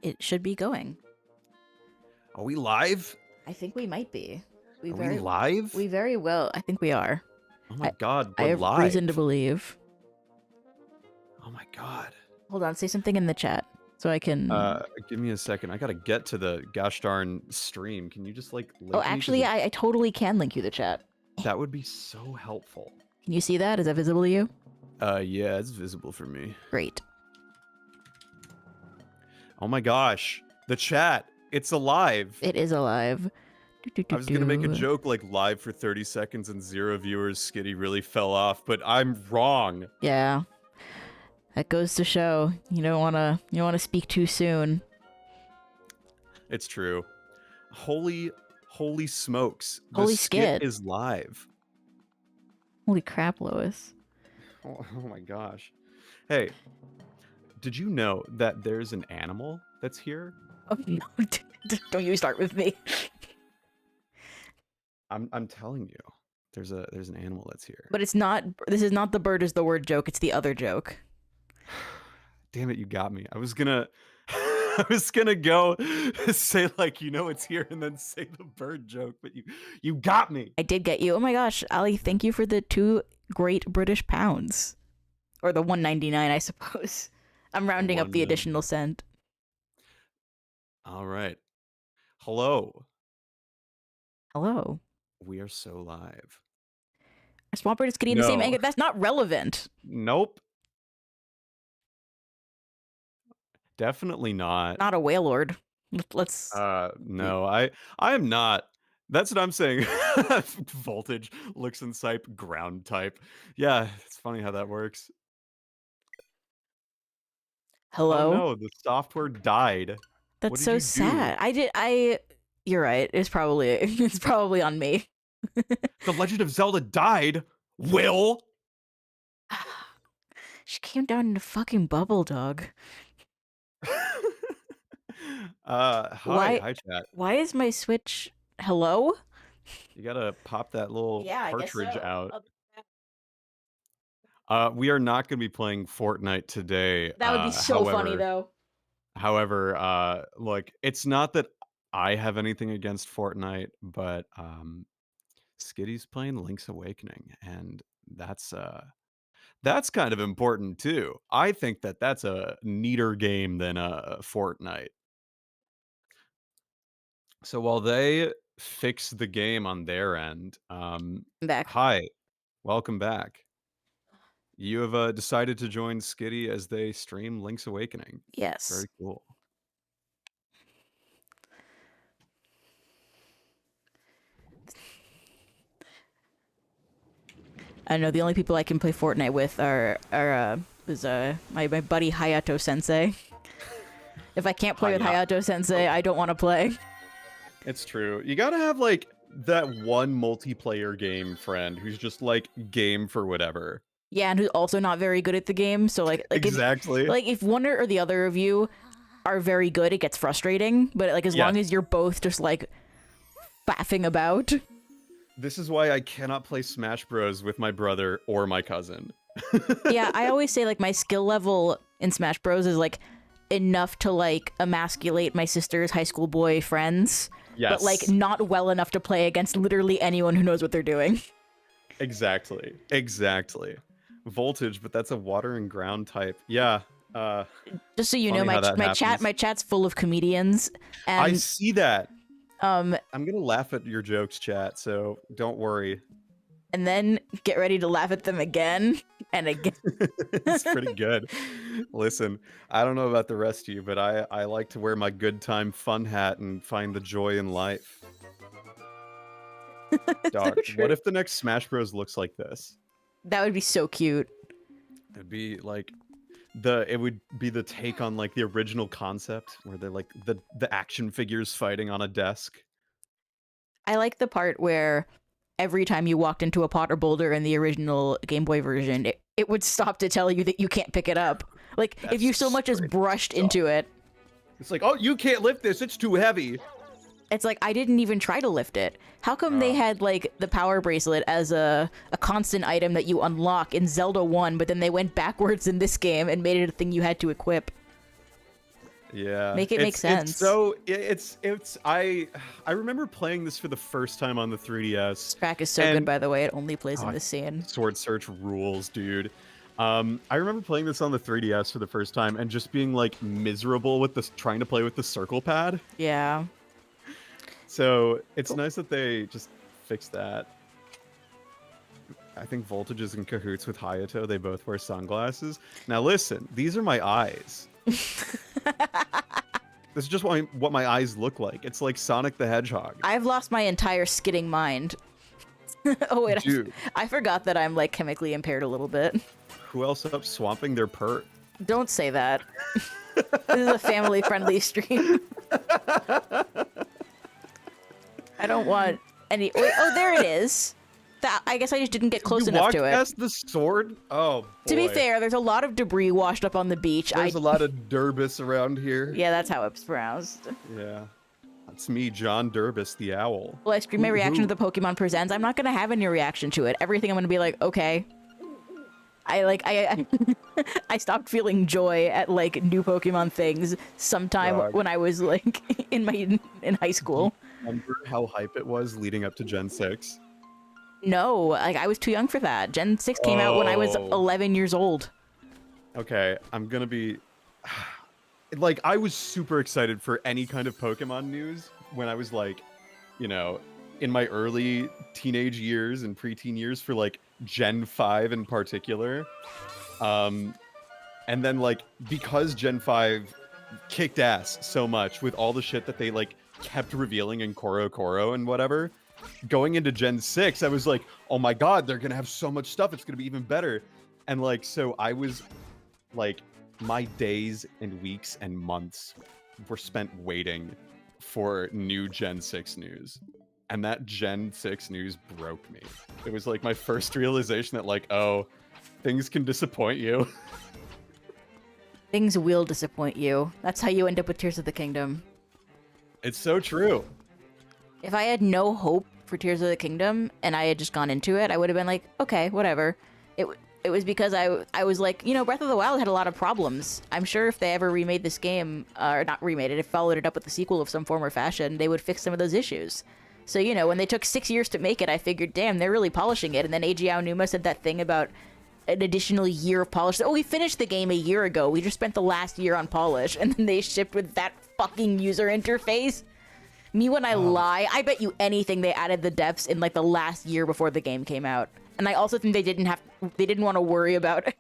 It should be going. Are we live? I think we might be. We live? We very well. I think we are. Oh my god, I we're have live. reason to believe. Oh my god. Hold on, say something in the chat so I can. Give me a second. I gotta get to the gosh darn stream. Can you just like link Oh, me? actually, I totally can link you the chat. That would be so helpful. Can you see that? Is that visible to you? Yeah, it's visible for me. Great. Oh my gosh. The chat. It's alive. It is alive. I was gonna make a joke like live for 30 seconds and 0 viewers. Skitty really fell off, but I'm wrong. Yeah. That goes to show you don't wanna speak too soon. It's true. Holy smokes. Holy the skit skit is live. Holy crap, Lois. Oh my gosh. Hey, did you know that there's an animal that's here? Oh no! Don't you start with me. I'm telling you. There's an animal that's here. But it's not. This is not the bird is the word joke. It's the other joke. Damn it, you got me. I was gonna go say like it's here and then say the bird joke, but you got me. I did get you. Oh my gosh, Ali, thank you for the 2 great British pounds. Or the 1.99, I suppose. I'm rounding up the additional cent. All right. Hello. Hello. We are so live. Are Swamp Bird is getting the same angle? That's not relevant. Nope. Definitely not. Not a Wailord. Let's. No, I am not. That's what I'm saying. Voltage, looks and type, ground type. Yeah, it's funny how that works. Hello? Oh no, the software died. That's so sad. You're right. It's probably on me. The Legend of Zelda died. Will. She came down in a fucking bubble, dog. Hi chat. Why is my Switch? Hello? You gotta pop that little cartridge out. Oh. We are not gonna be playing Fortnite today. That would be so funny though. However, look, it's not that I have anything against Fortnite, but Skitty's playing Link's Awakening, and that's kind of important too. I think that that's a neater game than Fortnite. So while they fix the game on their end, back. Hi, welcome back. You have decided to join Skitty as they stream Link's Awakening. Yes. Very cool. I know the only people I can play Fortnite with are my buddy Hayato Sensei. If I can't play with Hayato Sensei, I don't want to play. It's true. You gotta have like that one multiplayer game friend who's just like game for whatever. Yeah, and who's also not very good at the game. So like exactly. If one or the other of you are very good, it gets frustrating. But like as long as you're both just like faffing about. This is why I cannot play Smash Bros with my brother or my cousin. Yeah, I always say like my skill level in Smash Bros is like enough to like emasculate my sister's high school boy friends. Yes. But like not well enough to play against literally anyone who knows what they're doing. Exactly. Voltage, but that's a water and ground type. Yeah. Just so you know, my chat's full of comedians. And I see that. I'm gonna laugh at your jokes, chat, so don't worry. And then get ready to laugh at them again and again. It's pretty good. Listen, I don't know about the rest of you, but I like to wear my good time fun hat and find the joy in life. Dog, So what if the next Smash Bros looks like this? That would be so cute. It'd be like it would be the take on like the original concept where they're like the action figures fighting on a desk. I like the part where every time you walked into a pot or boulder in the original Game Boy version, it would stop to tell you that you can't pick it up. Like, if you so much as brushed into it. It's like, oh, you can't lift this, it's too heavy. It's like, I didn't even try to lift it. How come they had, like, the power bracelet as a constant item that you unlock in Zelda 1, but then they went backwards in this game and made it a thing you had to equip? Yeah, Make it make it's sense. so it's I remember playing this for the first time on the 3DS, This track is so good, and by the way. It only plays in God, this scene. Sword Search rules, dude. I remember playing this on the 3DS for the first time and just being like miserable with this trying to play with the circle pad. Yeah. So it's nice that they just fixed that. I think Voltage is in cahoots with Hayato. They both wear sunglasses. Now listen, these are my eyes. This is just what my eyes look like. It's like Sonic the Hedgehog. I've lost my entire skidding mind. Oh wait, Dude, I forgot that I'm like chemically impaired a little bit. who else up swamping their pert? Don't say that. This is a family-friendly stream. I don't want any. Wait, oh, there it is. That I guess I just didn't get close You enough walked to it. past the sword? Oh, boy. To be fair, there's a lot of debris washed up on the beach. There's a lot of Durbus around here. Yeah, that's how it's pronounced. Yeah. That's me, John Durbus, the owl. Well, I stream my reaction to the Pokemon Presents. I'm not gonna have any reaction to it. Everything I'm gonna be like, okay. I I stopped feeling joy at like new Pokemon things sometime Dog. when I was like in high school. Remember how hype it was leading up to Gen 6? No, like I was too young for that. Gen 6 came out when I was Oh. 11 years old. Okay, I'm gonna be... Like, I was super excited for any kind of Pokemon news when I was like, you know, in my early teenage years and preteen years for like Gen 5 in particular. And then like, because Gen 5 kicked ass so much with all the shit that they like kept revealing in Koro Koro and whatever, going into Gen 6, I was like, oh my god, they're gonna have so much stuff, it's gonna be even better. And like, so I was like, my days and weeks and months were spent waiting for new Gen 6 news. And that Gen 6 news broke me. It was like my first realization that like, oh, things can disappoint you. Things will disappoint you. That's how you end up with Tears of the Kingdom. It's so true. If I had no hope for Tears of the Kingdom and I had just gone into it, I would have been like, okay, whatever. It was because I was like, you know, Breath of the Wild had a lot of problems. I'm sure if they ever remade this game, or not remade it, if followed it up with a sequel of some form or fashion, they would fix some of those issues. So, you know, when they took 6 years to make it, I figured, damn, they're really polishing it. And then Eiji Aonuma said that thing about an additional year of polish. Oh, we finished the game a year ago. We just spent the last year on polish. And then they shipped with that fucking user interface. Me when I lie, I bet you anything they added the depths in like the last year before the game came out. And I also think they didn't want to worry about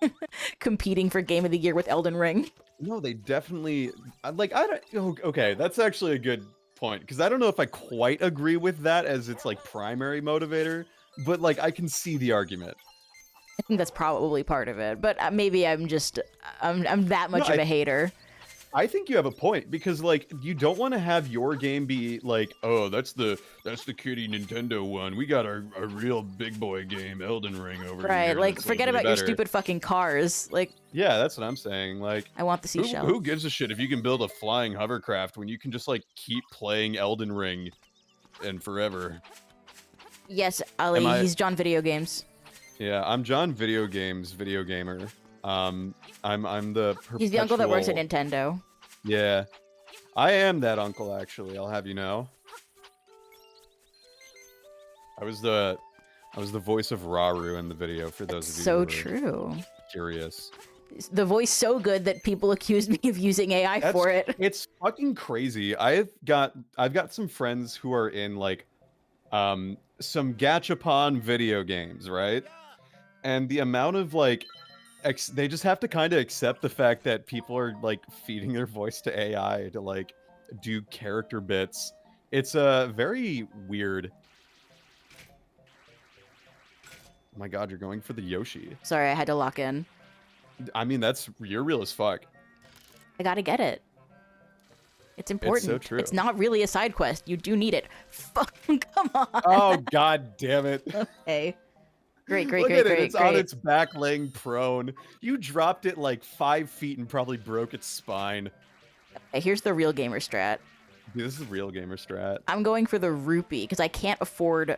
competing for Game of the Year with Elden Ring. No, they definitely like I don't okay, that's actually a good point because I don't know if I quite agree with that as its like primary motivator, but like I can see the argument. I think that's probably part of it, but maybe I'm that much of a hater. I think you have a point because like you don't want to have your game be like, oh, that's the kiddie Nintendo one. We got our real big boy game, Elden Ring over here. Right, like that's forget way about your better. stupid fucking cars. Like, yeah, that's what I'm saying. Like, I want the seashell. who gives a shit if you can build a flying hovercraft when you can just like keep playing Elden Ring and forever? Yes, Ali, he's John Video Games. Yeah, I'm John Video Games video gamer. I'm the He's the uncle that works at Nintendo. Yeah, I am that uncle. Actually, I'll have you know. I was the voice of Raru in the video for those of you So who are true. curious. The voice so good that people accused me of using AI for it. It's fucking crazy. I've got some friends who are in like some gachapon video games, right? And the amount of like they just have to kind of accept the fact that people are like feeding their voice to AI to like do character bits. It's very weird. Oh my god, you're going for the Yoshi. Sorry, I had to lock in. I mean, you're real as fuck. I gotta get it. It's important. It's so true. It's not really a side quest. You do need it. Fuck, come on. Oh god damn it. Okay. Great. Look at it. It's on its back laying prone. You dropped it like 5 feet and probably broke its spine. Okay, here's the real gamer strat. Dude, this is a real gamer strat. I'm going for the rupee because I can't afford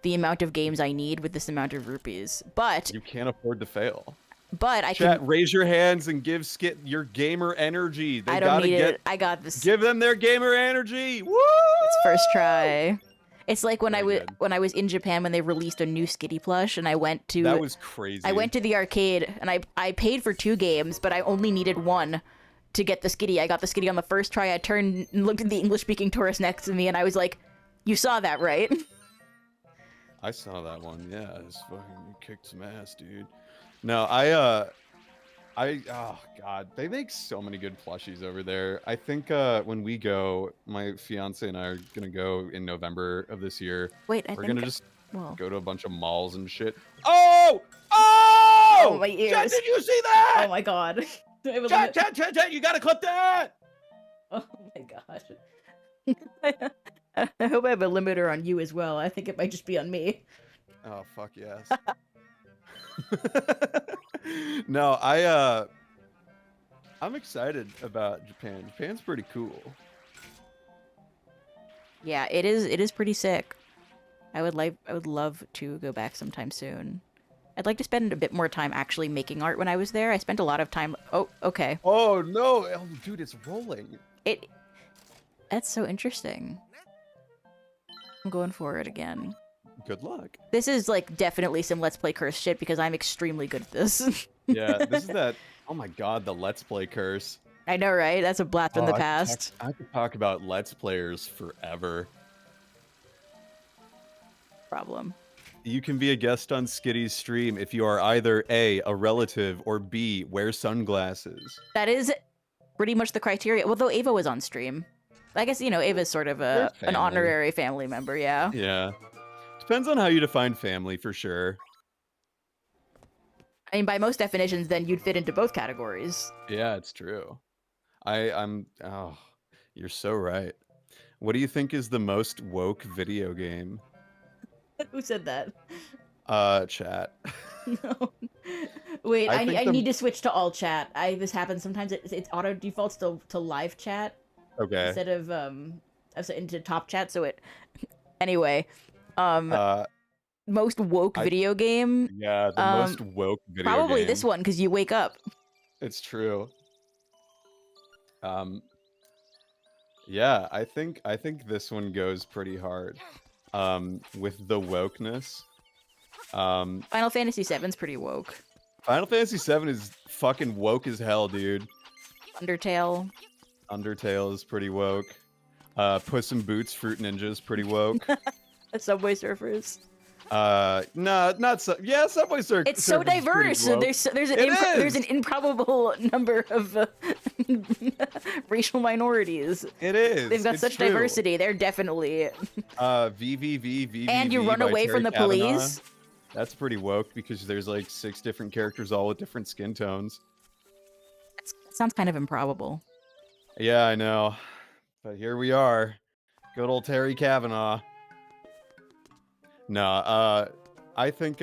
the amount of games I need with this amount of rupees. But You can't afford to fail. But I Chat, can. raise your hands and give Skit your gamer energy. They I don't gotta need get. it. I got this. Give them their gamer energy. Woo! It's first try. It's like when Very good. when I was in Japan when they released a new Skitty plush, and That was crazy. I went to the arcade and I paid for 2 games, but I only needed 1 to get the Skitty. I got the Skitty on the first try. I turned and looked at the English-speaking tourist next to me, and I was like, "You saw that, right?" I saw that one. Yeah, it's fucking kicked some ass, dude. No, oh god, they make so many good plushies over there. I think when we go, my fiance and I are gonna go in November of this year. Wait, We're gonna just well, go to a bunch of malls and shit. Oh! Oh! Oh, my ears. Chat, did you see that? oh my god. Chat, you gotta clip that! Oh my god. I hope I have a limiter on you as well. I think it might just be on me. Oh, fuck yes. No, I'm excited about Japan. Japan's pretty cool. Yeah, it is pretty sick. I would love to go back sometime soon. I'd like to spend a bit more time actually making art when I was there. I spent a lot of time. Oh, okay. Oh no, oh, dude, it's rolling. That's so interesting. I'm going for it again. Good luck. This is like definitely some Let's Play curse shit because I'm extremely good at this. Yeah, this is that. Oh my god, the Let's Play curse. I know, right? That's a blast from the past. I could talk about Let's Players forever. Problem. You can be a guest on Skitty's stream if you are either A, a relative, or B, wear sunglasses. That is pretty much the criteria. Although Ava was on stream. I guess, Ava's sort of an honorary family member, yeah. Yeah. Depends on how you define family, for sure. I mean, by most definitions, then you'd fit into both categories. Yeah, it's true. Oh, you're so right. What do you think is the most woke video game? Who said that? Chat. No. Wait, I think need to switch to all chat. This happens sometimes. It's auto defaults to live chat. Okay. Instead of into top chat. So it. Anyway, most woke video game. Yeah, the most woke video game. Probably this one because you wake up. It's true. Yeah, I think this one goes pretty hard. With the wokeness. Final Fantasy VII's pretty woke. Final Fantasy VII is fucking woke as hell, dude. Undertale is pretty woke. Puss in Boots Fruit Ninja is pretty woke. Subway Surfers. No, not so. Yeah, Subway Surfers. It's so diverse. There's an improbable number of racial minorities. It is. They've got such diversity. They're definitely. VVV. And you run away from the police. That's pretty woke because there's like 6 different characters all with different skin tones. That sounds kind of improbable. Yeah, I know. But here we are. Good old Terry Kavanaugh. No, I think,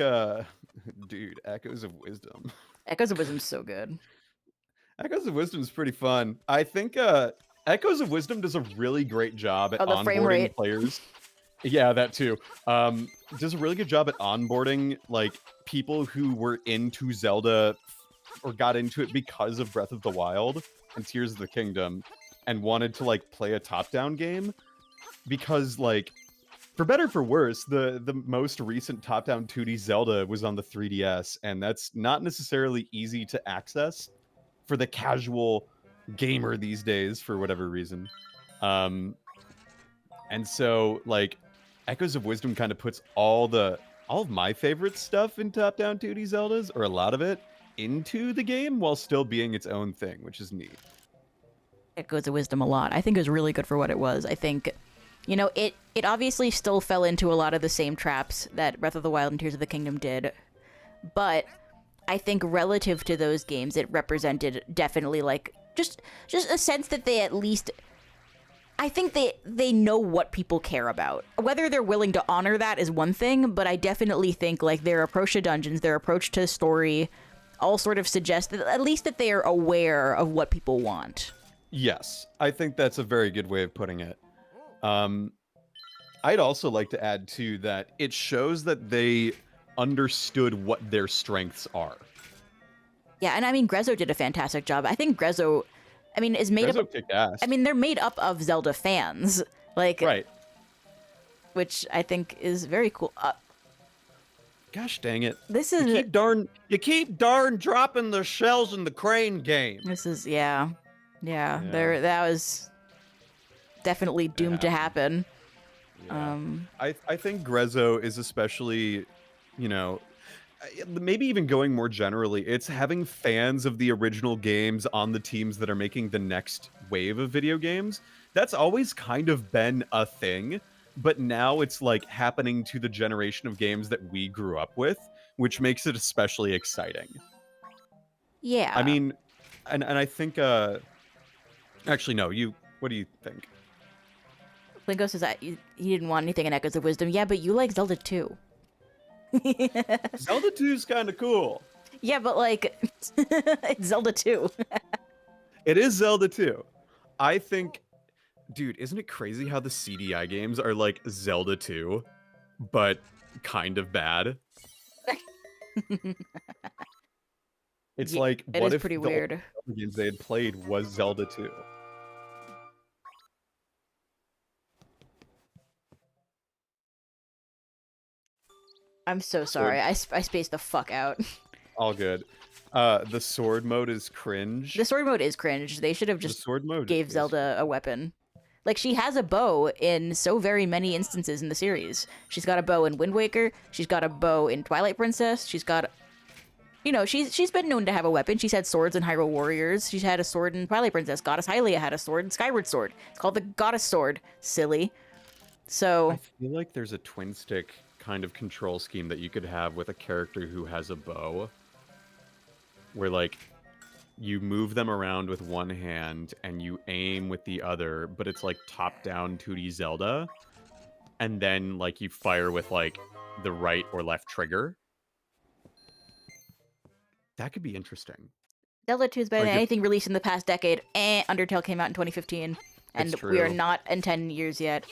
dude, Echoes of Wisdom. Echoes of Wisdom's so good. Echoes of Wisdom is pretty fun. I think, Echoes of Wisdom does a really great job at onboarding players. Yeah, that too. Does a really good job at onboarding, like, people who were into Zelda or got into it because of Breath of the Wild and Tears of the Kingdom and wanted to, like, play a top-down game. Because, like, for better or for worse, the most recent top-down 2D Zelda was on the 3DS, and that's not necessarily easy to access for the casual gamer these days for whatever reason. And so, like, Echoes of Wisdom kind of puts all of my favorite stuff in top-down 2D Zeldas, or a lot of it, into the game while still being its own thing, which is neat. Echoes of Wisdom a lot. I think it was really good for what it was. I think, it obviously still fell into a lot of the same traps that Breath of the Wild and Tears of the Kingdom did, but I think relative to those games, it represented definitely, like, just a sense that they at least... I think they know what people care about. Whether they're willing to honor that is one thing, but I definitely think, like, their approach to dungeons, their approach to story, all sort of suggest that at least that they are aware of what people want. Yes, I think that's a very good way of putting it. I'd also like to add, too, that it shows that they understood what their strengths are. Yeah, and I mean, Grezzo did a fantastic job. I think Grezzo, I mean, is made Grezzo up. kicked ass. I mean, they're made up of Zelda fans, like, Right. which I think is very cool. Gosh dang it. This You is keep darn dropping the shells in the crane game. yeah, There, that was definitely doomed to happen. Yeah. I think Grezzo is especially, you know, maybe even going more generally, it's having fans of the original games on the teams that are making the next wave of video games. That's always kind of been a thing, but now it's like happening to the generation of games that we grew up with, which makes it especially exciting. Yeah. I mean, and I think actually no, what do you think? Blinko says that he didn't want anything in Echoes of Wisdom. Yeah, but you like Zelda 2. Zelda 2 is kind of cool. Yeah, but like, it's Zelda 2. It is Zelda 2. I think, dude, isn't it crazy how the CDI games are like Zelda 2, but kind of bad? It's Yeah, like, it what is if pretty the weird. only games they had played was Zelda 2? I'm so sorry. I spaced the fuck out. All good. The sword mode is cringe. The sword mode is cringe. They should have just sword mode gave Zelda a weapon. Like, she has a bow in so very many instances in the series. She's got a bow in Wind Waker. She's got a bow in Twilight Princess. She's got, you know, she's been known to have a weapon. She's had swords in Hyrule Warriors. She's had a sword in Twilight Princess. Goddess Hylia had a sword in Skyward Sword. It's called the Goddess Sword. Silly. So I feel like there's a twin stick kind of control scheme that you could have with a character who has a bow, where like you move them around with one hand and you aim with the other, but it's like top-down 2D Zelda, and then like you fire with like the right or left trigger. That could be interesting. Zelda 2 is better Like than if- anything released in the past decade. Undertale came out in 2015, and It's we are true. not in 10 years yet.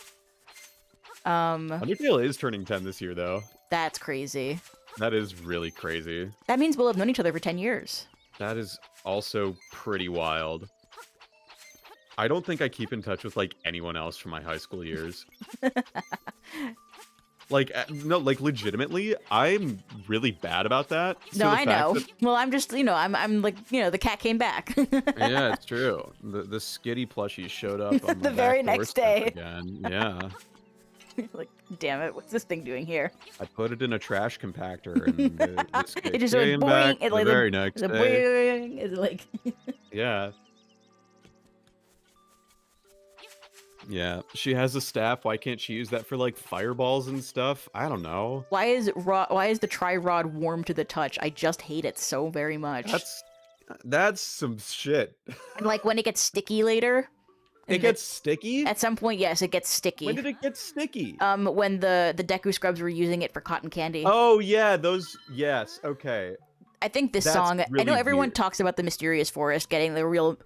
Undertale is turning 10 this year, though. That's crazy. That is really crazy. That means we'll have known each other for 10 years. That is also pretty wild. I don't think I keep in touch with, like, anyone else from my high school years. Like, no, like, legitimately, I'm really bad about that. So No, I know. that... Well, I'm just, you know, I'm like, you know, the cat came back. Yeah, it's true. The Skitty plushie showed up on The my very back next doorstep day. again. Yeah. Like, damn it, what's this thing doing here? I put it in a trash compactor, and the It just like came boing. back It the like very next the day. boing. It's like Yeah. Yeah, she has a staff. Why can't she use that for like fireballs and stuff? I don't know. why is the tri-rod warm to the touch? I just hate it so very much. That's some shit. And like when it gets sticky later. It gets sticky? At some point, yes, it gets sticky. When did it get sticky? When the Deku Scrubs were using it for cotton candy. Oh yeah, those. Yes, okay. I think this That's song. I really know everyone weird. talks about the Mysterious Forest getting the real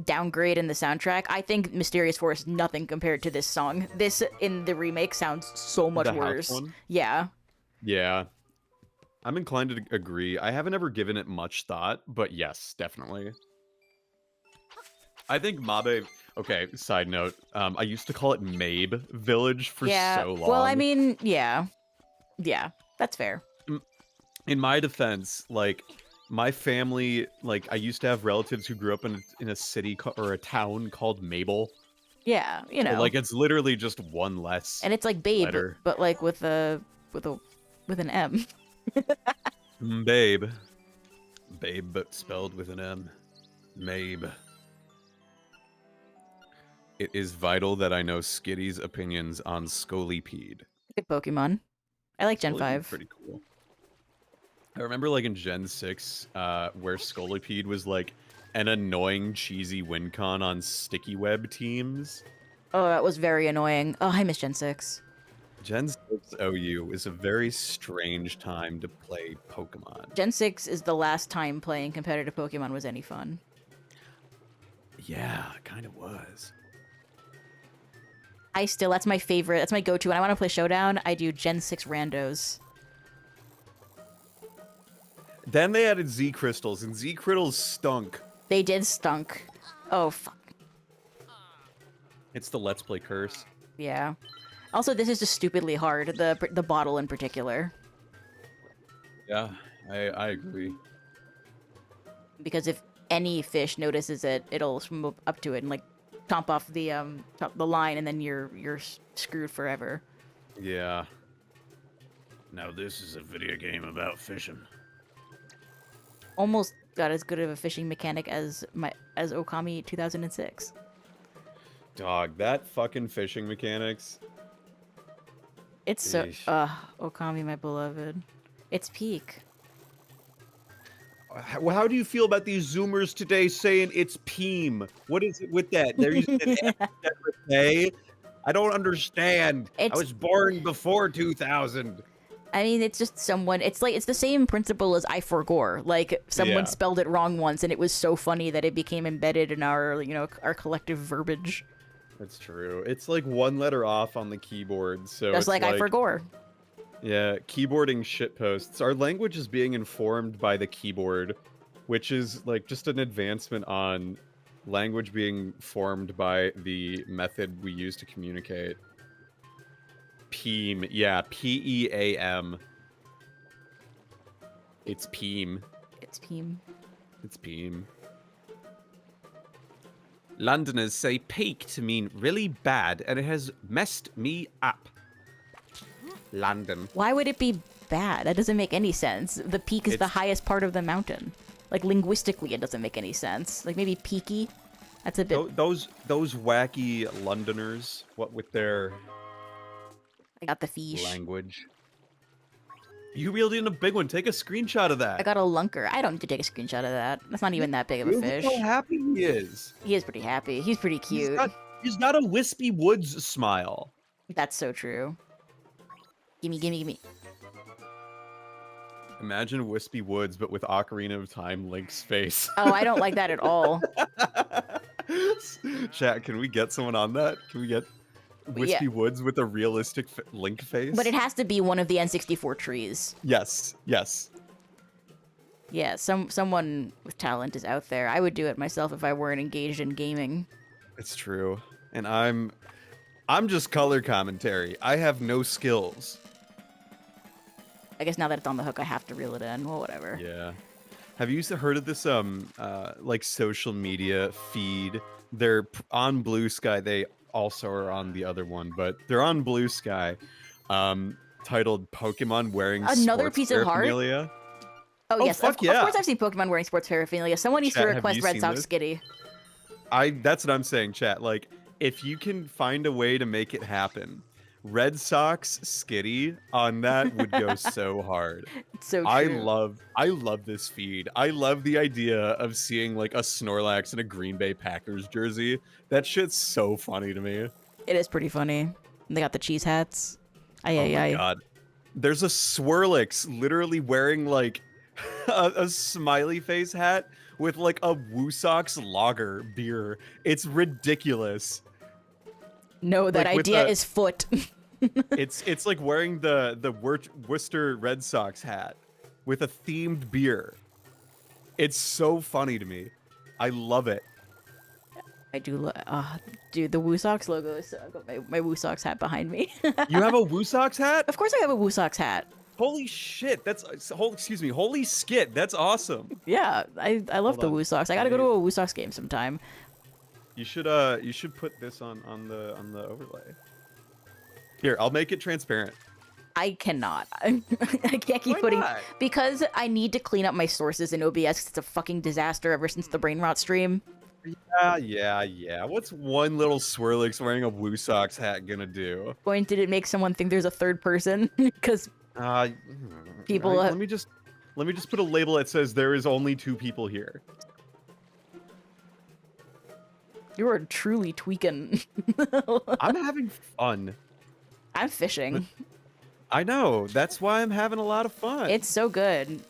downgrade in the soundtrack. I think Mysterious Forest nothing compared to this song. This in the remake sounds so much The house worse. one? Yeah. Yeah. I'm inclined to agree. I haven't ever given it much thought, but yes, definitely. I think Mabe. Okay, side note. I used to call it Mabe Village for so long. Well, I mean, yeah, that's fair. In my defense, like my family, like I used to have relatives who grew up in a city or a town called Mabel. Yeah, you know, So, like it's literally just one less. and it's like Babe, letter. but like with an M. Babe, but spelled with an M. Mabe. It is vital that I know Skitty's opinions on Scolipede. Good Pokemon. I like Gen Scolipede 5. Pretty cool. I remember like in Gen 6, where Scolipede was like an annoying, cheesy win con on sticky web teams. Oh, that was very annoying. Oh, I miss Gen 6. Gen 6 OU is a very strange time to play Pokemon. Gen 6 is the last time playing competitive Pokemon was any fun. Yeah, it kind of was. That's my favorite. That's my go-to. When I want to play Showdown, I do Gen 6 randos. Then they added Z crystals, and Z crystals stunk. They did stunk. Oh, fuck. It's the Let's Play curse. Yeah. Also, this is just stupidly hard. The bottle in particular. Yeah, I agree. Because if any fish notices it, it'll swim up to it and like chomp off the line, and then you're screwed forever. Yeah. Now this is a video game about fishing. Almost got as good of a fishing mechanic as Okami 2006. Dog, that fucking fishing mechanics. It's so Eesh. Okami, my beloved. It's peak. How do you feel about these Zoomers today saying it's Peem? What is it with that? They're using an A. I don't understand. I was born before 2000. I mean, it's just someone. It's the same principle as I forgore. Like someone spelled it wrong once, and it was so funny that it became embedded in our our collective verbiage. That's true. It's like one letter off on the keyboard, so just like I forgore. Yeah, keyboarding shitposts. Our language is being informed by the keyboard, which is like just an advancement on language being formed by the method we use to communicate. Peem. Yeah, P-E-A-M. It's Peem. It's Peem. It's Peem. Londoners say peak to mean really bad, and it has messed me up. London. Why would it be bad? That doesn't make any sense. The peak is the highest part of the mountain. Like linguistically, it doesn't make any sense. Like maybe peaky. That's a bit. Those wacky Londoners. What with their. I got the fish. Language. You reeled in a big one. Take a screenshot of that. I got a lunker. I don't need to take a screenshot of that. That's not even that big of a fish. Look how happy he is. He is pretty happy. He's pretty cute. He's got a Wispy Woods smile. That's so true. Gimme, gimme, gimme. Imagine Wispy Woods, but with Ocarina of Time Link's face. Oh, I don't like that at all. Chat, can we get someone on that? Can we get Wispy Woods with a realistic Link face? But it has to be one of the N64 trees. Yes, yes. Yeah, someone with talent is out there. I would do it myself if I weren't engaged in gaming. It's true. And I'm just color commentary. I have no skills. I guess now that it's on the hook, I have to reel it in. Well, whatever. Yeah. Have you heard of this like social media feed? They're on Blue Sky. They also are on the other one, but they're on Blue Sky. Titled Pokemon wearing another sports piece of heart. Oh yes, of course I've seen Pokemon wearing sports paraphernalia. Someone needs to request Red Sox Skitty. That's what I'm saying, chat. Like, if you can find a way to make it happen, Red Sox Skitty on that would go so hard. It's so true. I love this feed. I love the idea of seeing like a Snorlax in a Green Bay Packers jersey. That shit's so funny to me. It is pretty funny. They got the cheese hats. Oh my god. There's a Swirlix literally wearing like a smiley face hat with like a Woosox lager beer. It's ridiculous. No, that idea is foot. it's like wearing the Worcester Red Sox hat with a themed beer. It's so funny to me. I love it. I do. Dude, the Woosox logo is. I've got my Woosox hat behind me. You have a Woosox hat? Of course, I have a Woosox hat. Holy shit! Holy skit! That's awesome. Yeah, I love the Woosox. I gotta go to a Woosox game sometime. You should put this on the overlay. Here, I'll make it transparent. I cannot. I can't keep putting because I need to clean up my sources in OBS. 'Cause it's a fucking disaster ever since the brain rot stream. Yeah. What's one little Swirlix wearing a Woosox hat gonna do? Did it make someone think there's a third person? Because people. Let me just put a label that says there is only 2 people here. You are truly tweaking. I'm having fun. I'm fishing. I know. That's why I'm having a lot of fun. It's so good.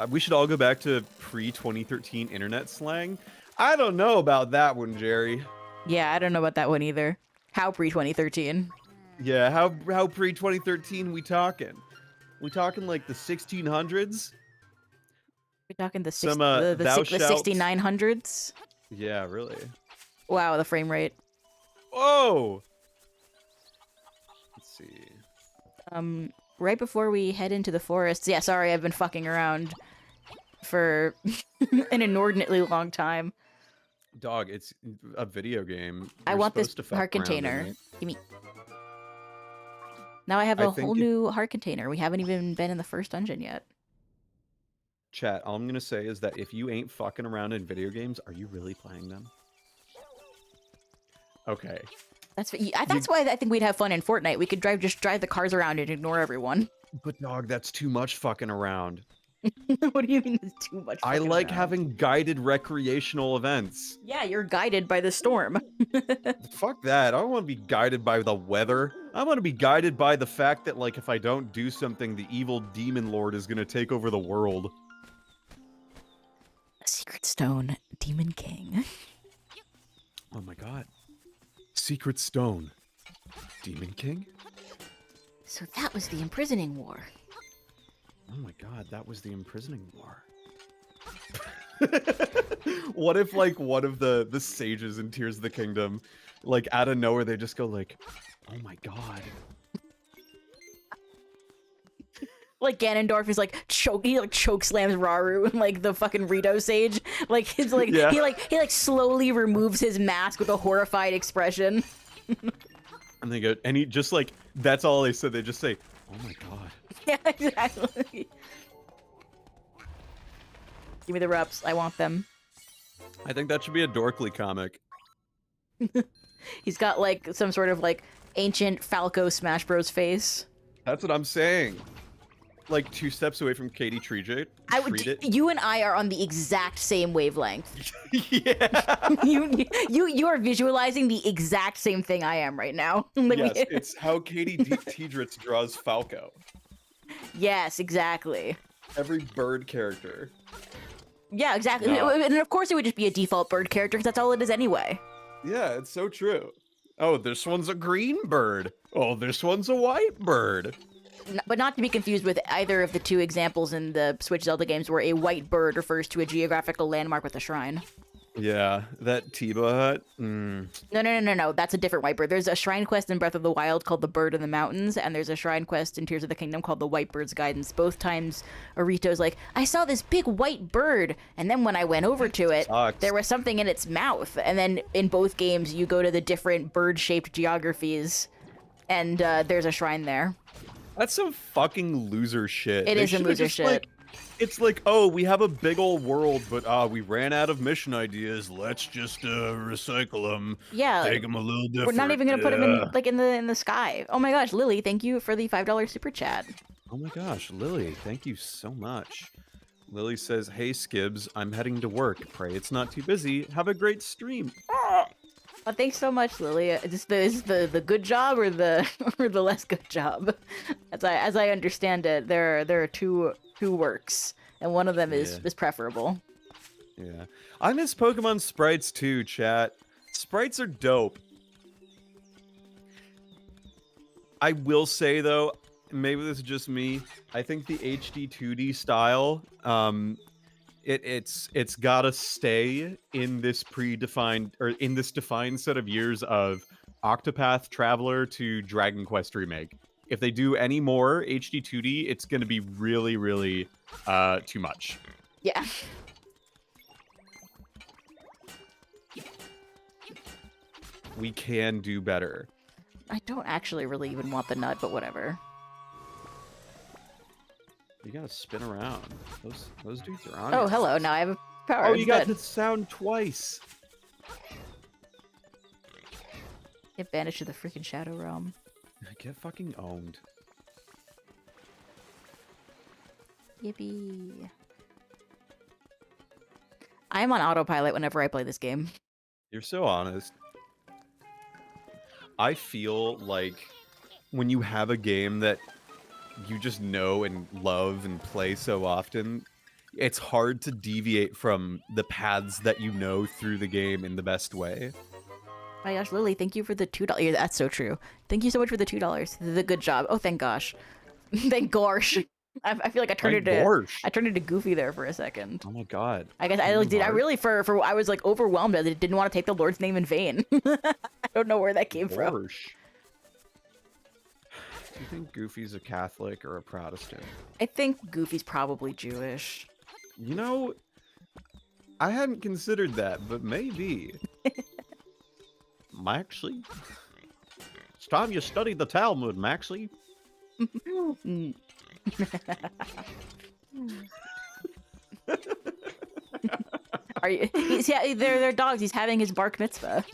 We should all go back to pre-2013 internet slang. I don't know about that one, Jerry. Yeah, I don't know about that one either. How pre-2013? Yeah, how pre-2013 we talking? We talking like the 1600s? We're talking the Some the thou the shalt. 6900s. Yeah, really. Wow, the frame rate. Whoa. Let's see. Right before we head into the forests. Yeah, sorry, I've been fucking around for an inordinately long time. Dog, it's a video game. I You're want this supposed to heart fuck around in container. it. Give me. Now I have I a whole think new heart container. We haven't even been in the first dungeon yet. Chat, all I'm gonna say is that if you ain't fucking around in video games, are you really playing them? Okay. That's why I think we'd have fun in Fortnite. We could just drive the cars around and ignore everyone. But dog, that's too much fucking around. What do you mean there's too much I fucking like around? having guided recreational events. Yeah, you're guided by the storm. Fuck that. I don't want to be guided by the weather. I want to be guided by the fact that, like, if I don't do something, the evil demon lord is gonna take over the world. A secret stone, Demon King. Oh my god. Secret stone. Demon King? So that was the imprisoning war. Oh my god, that was the imprisoning war. What if, like, one of the sages in Tears of the Kingdom, like, out of nowhere, they just go like, oh my god. Like Ganondorf is like he choke slams Rauru and like the fucking Rito sage. Like it's like Yeah. he slowly removes his mask with a horrified expression. And they go, and he just like, that's all they said. They just say, oh my god. Yeah, exactly. Give me the reps. I want them. I think that should be a Dorkly comic. He's got like some sort of like ancient Falco Smash Bros face. That's what I'm saying. Like 2 steps away from Katie Treat it. You and I are on the exact same wavelength. Yeah. you are visualizing the exact same thing I am right now. Like Yes, it's how Katie Tidritz draws Falco. Yes, exactly. Every bird character. Yeah, exactly. No. And of course it would just be a default bird character because that's all it is anyway. Yeah, it's so true. Oh, this one's a green bird. Oh, this one's a white bird. But not to be confused with either of the two examples in the Switch Zelda games where a white bird refers to a geographical landmark with a shrine. Yeah, that Tiba Hut. No. That's a different white bird. There's a shrine quest in Breath of the Wild called the Bird in the Mountains, and there's a shrine quest in Tears of the Kingdom called the White Bird's Guidance. Both times, Arito's like, I saw this big white bird, and then when I went over to it, there was something in its mouth. And then in both games, you go to the different bird-shaped geographies, and there's a shrine there. That's some fucking loser shit. It is some loser shit. Like, it's like, oh, we have a big old world, but we ran out of mission ideas. Let's just recycle them. Yeah, take them a little different. We're not even gonna put them in the sky. Oh my gosh, Lily, thank you for the $5 super chat. Oh my gosh, Lily, thank you so much. Lily says, "Hey Skibbs, I'm heading to work. Pray it's not too busy. Have a great stream." Well, thanks so much, Lily. Is the good job or the or the less good job? As I understand it, there are two works, and one of them is preferable. Yeah, I miss Pokemon sprites too, chat. Sprites are dope. I will say though, maybe this is just me. I think the HD 2D style, it's gotta stay in this predefined or in this defined set of years of Octopath Traveler to Dragon Quest Remake. If they do any more HD 2D, it's gonna be really, really too much. Yeah. We can do better. I don't actually really even want the nut, but whatever. You gotta spin around. Those dudes are on. Oh, it. hello. Now I have a power. Oh, you got the sound twice. Get banished to the freaking Shadow Realm. Get fucking owned. Yippee. I am on autopilot whenever I play this game. You're so honest. I feel like when you have a game that you just know and love and play so often, it's hard to deviate from the paths that you know through the game in the best way. Oh my gosh, Lily, thank you for the $2. Yeah, that's so true. Thank you so much for the $2. The good job. Oh, thank gosh. Thank Gorsh. I feel like Thank Gorsh. I turned into Goofy there for a second. Oh my god. I guess I did. I really for I was like overwhelmed. I didn't want to take the Lord's name in vain. I don't know where that came from. Gorsh. Do you think Goofy's a Catholic or a Protestant? I think Goofy's probably Jewish. You know, I hadn't considered that, but maybe. Maxley? It's time you studied the Talmud, Maxley. Are you? Yeah, they're dogs. He's having his bar mitzvah.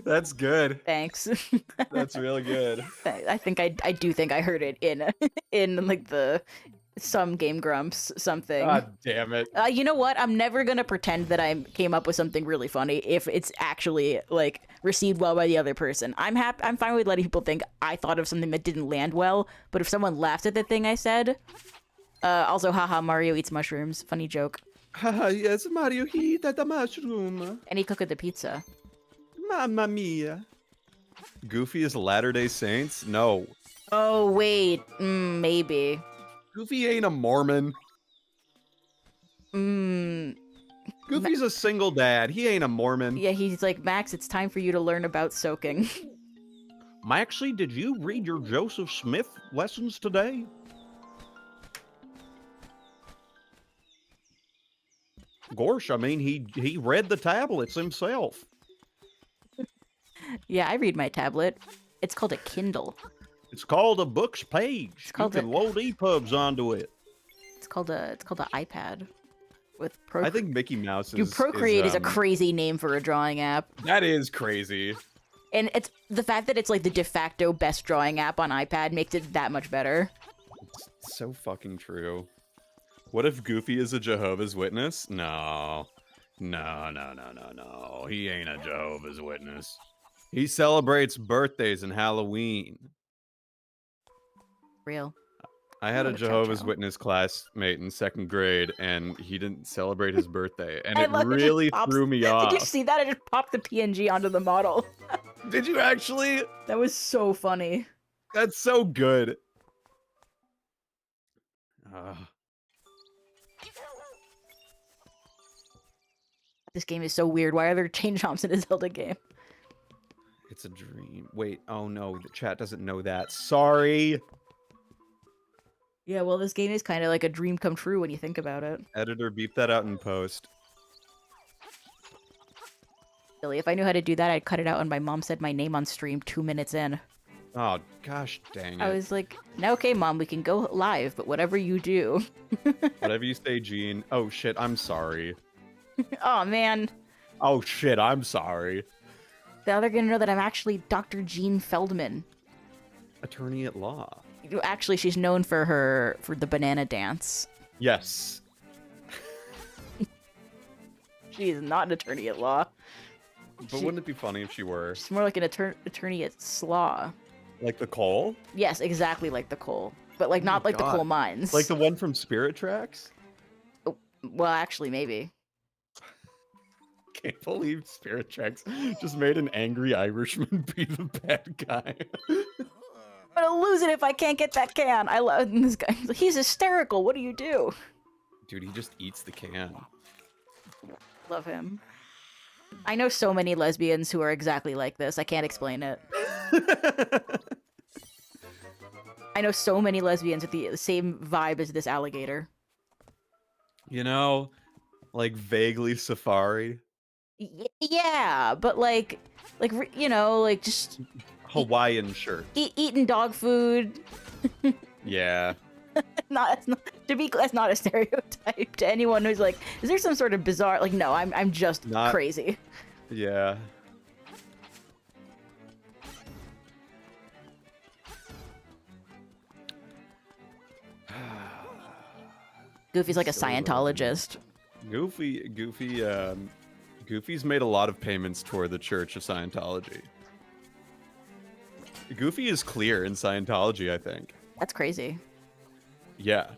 That's good. Thanks. That's really good. I think I do think I heard it in like some Game Grumps something. God damn it. You know what? I'm never gonna pretend that I came up with something really funny if it's actually like received well by the other person. I'm fine with letting people think I thought of something that didn't land well, but if someone laughed at the thing I said, also, haha, Mario eats mushrooms. Funny joke. Haha, yes, Mario, he eat the mushroom. And he cooked the pizza. Mamma mia. Goofy is Latter-day Saints? No. Oh wait, maybe. Goofy ain't a Mormon. Goofy's a single dad. He ain't a Mormon. Yeah, he's like, Max, it's time for you to learn about soaking. Maxie, did you read your Joseph Smith lessons today? Gorsh, I mean, he read the tablets himself. Yeah, I read my tablet. It's called a Kindle. It's called a book's page. It's called you can load EPUBs onto it. It's called an iPad with I think Mickey Mouse is... Dude, Procreate is a crazy name for a drawing app. That is crazy. And it's the fact that it's like the de facto best drawing app on iPad makes it that much better. It's so fucking true. What if Goofy is a Jehovah's Witness? No. No. He ain't a Jehovah's Witness. He celebrates birthdays and Halloween. Real. I had a Jehovah's Witness classmate in 2nd grade, and he didn't celebrate his birthday, and it really threw me off. Did you see that? I just popped the PNG onto the model. Did you actually? That was so funny. That's so good. This game is so weird. Why are there chain chomps in a Zelda game? It's a dream. Wait, oh no, the chat doesn't know that. Sorry. Yeah, well, this game is kind of like a dream come true when you think about it. Editor, beep that out in post. Silly. If I knew how to do that, I'd cut it out when my mom said my name on stream 2 minutes in. Oh, gosh dang it. I was like, "Now, okay, Mom, we can go live, but whatever you do." Whatever you say, Gene. Oh, shit, I'm sorry. Oh, man. Oh, shit, I'm sorry. Now they're gonna know that I'm actually Dr. Jean Feldman. Attorney at law. Actually, she's known for the banana dance. Yes. She is not an attorney at law. But wouldn't it be funny if she were? She's more like an attorney at slaw. Like the coal? Yes, exactly like the coal. But like not like the coal mines. Like the one from Spirit Tracks? Oh, well, actually, maybe. Can't believe Spirit Tracks just made an angry Irishman be the bad guy. I'm gonna lose it if I can't get that can. I love this guy. He's hysterical. What do you do? Dude, he just eats the can. Love him. I know so many lesbians who are exactly like this. I can't explain it. I know so many lesbians with the same vibe as this alligator. You know, like vaguely safari. Yeah, but like you know, like just Hawaiian shirt. Eating dog food. Yeah. That's not a stereotype to anyone who's like, is there some sort of bizarre, like, no, I'm just crazy. Yeah. Goofy's like a Scientologist. Goofy's made a lot of payments toward the Church of Scientology. Goofy is clear in Scientology, I think. That's crazy. Yeah.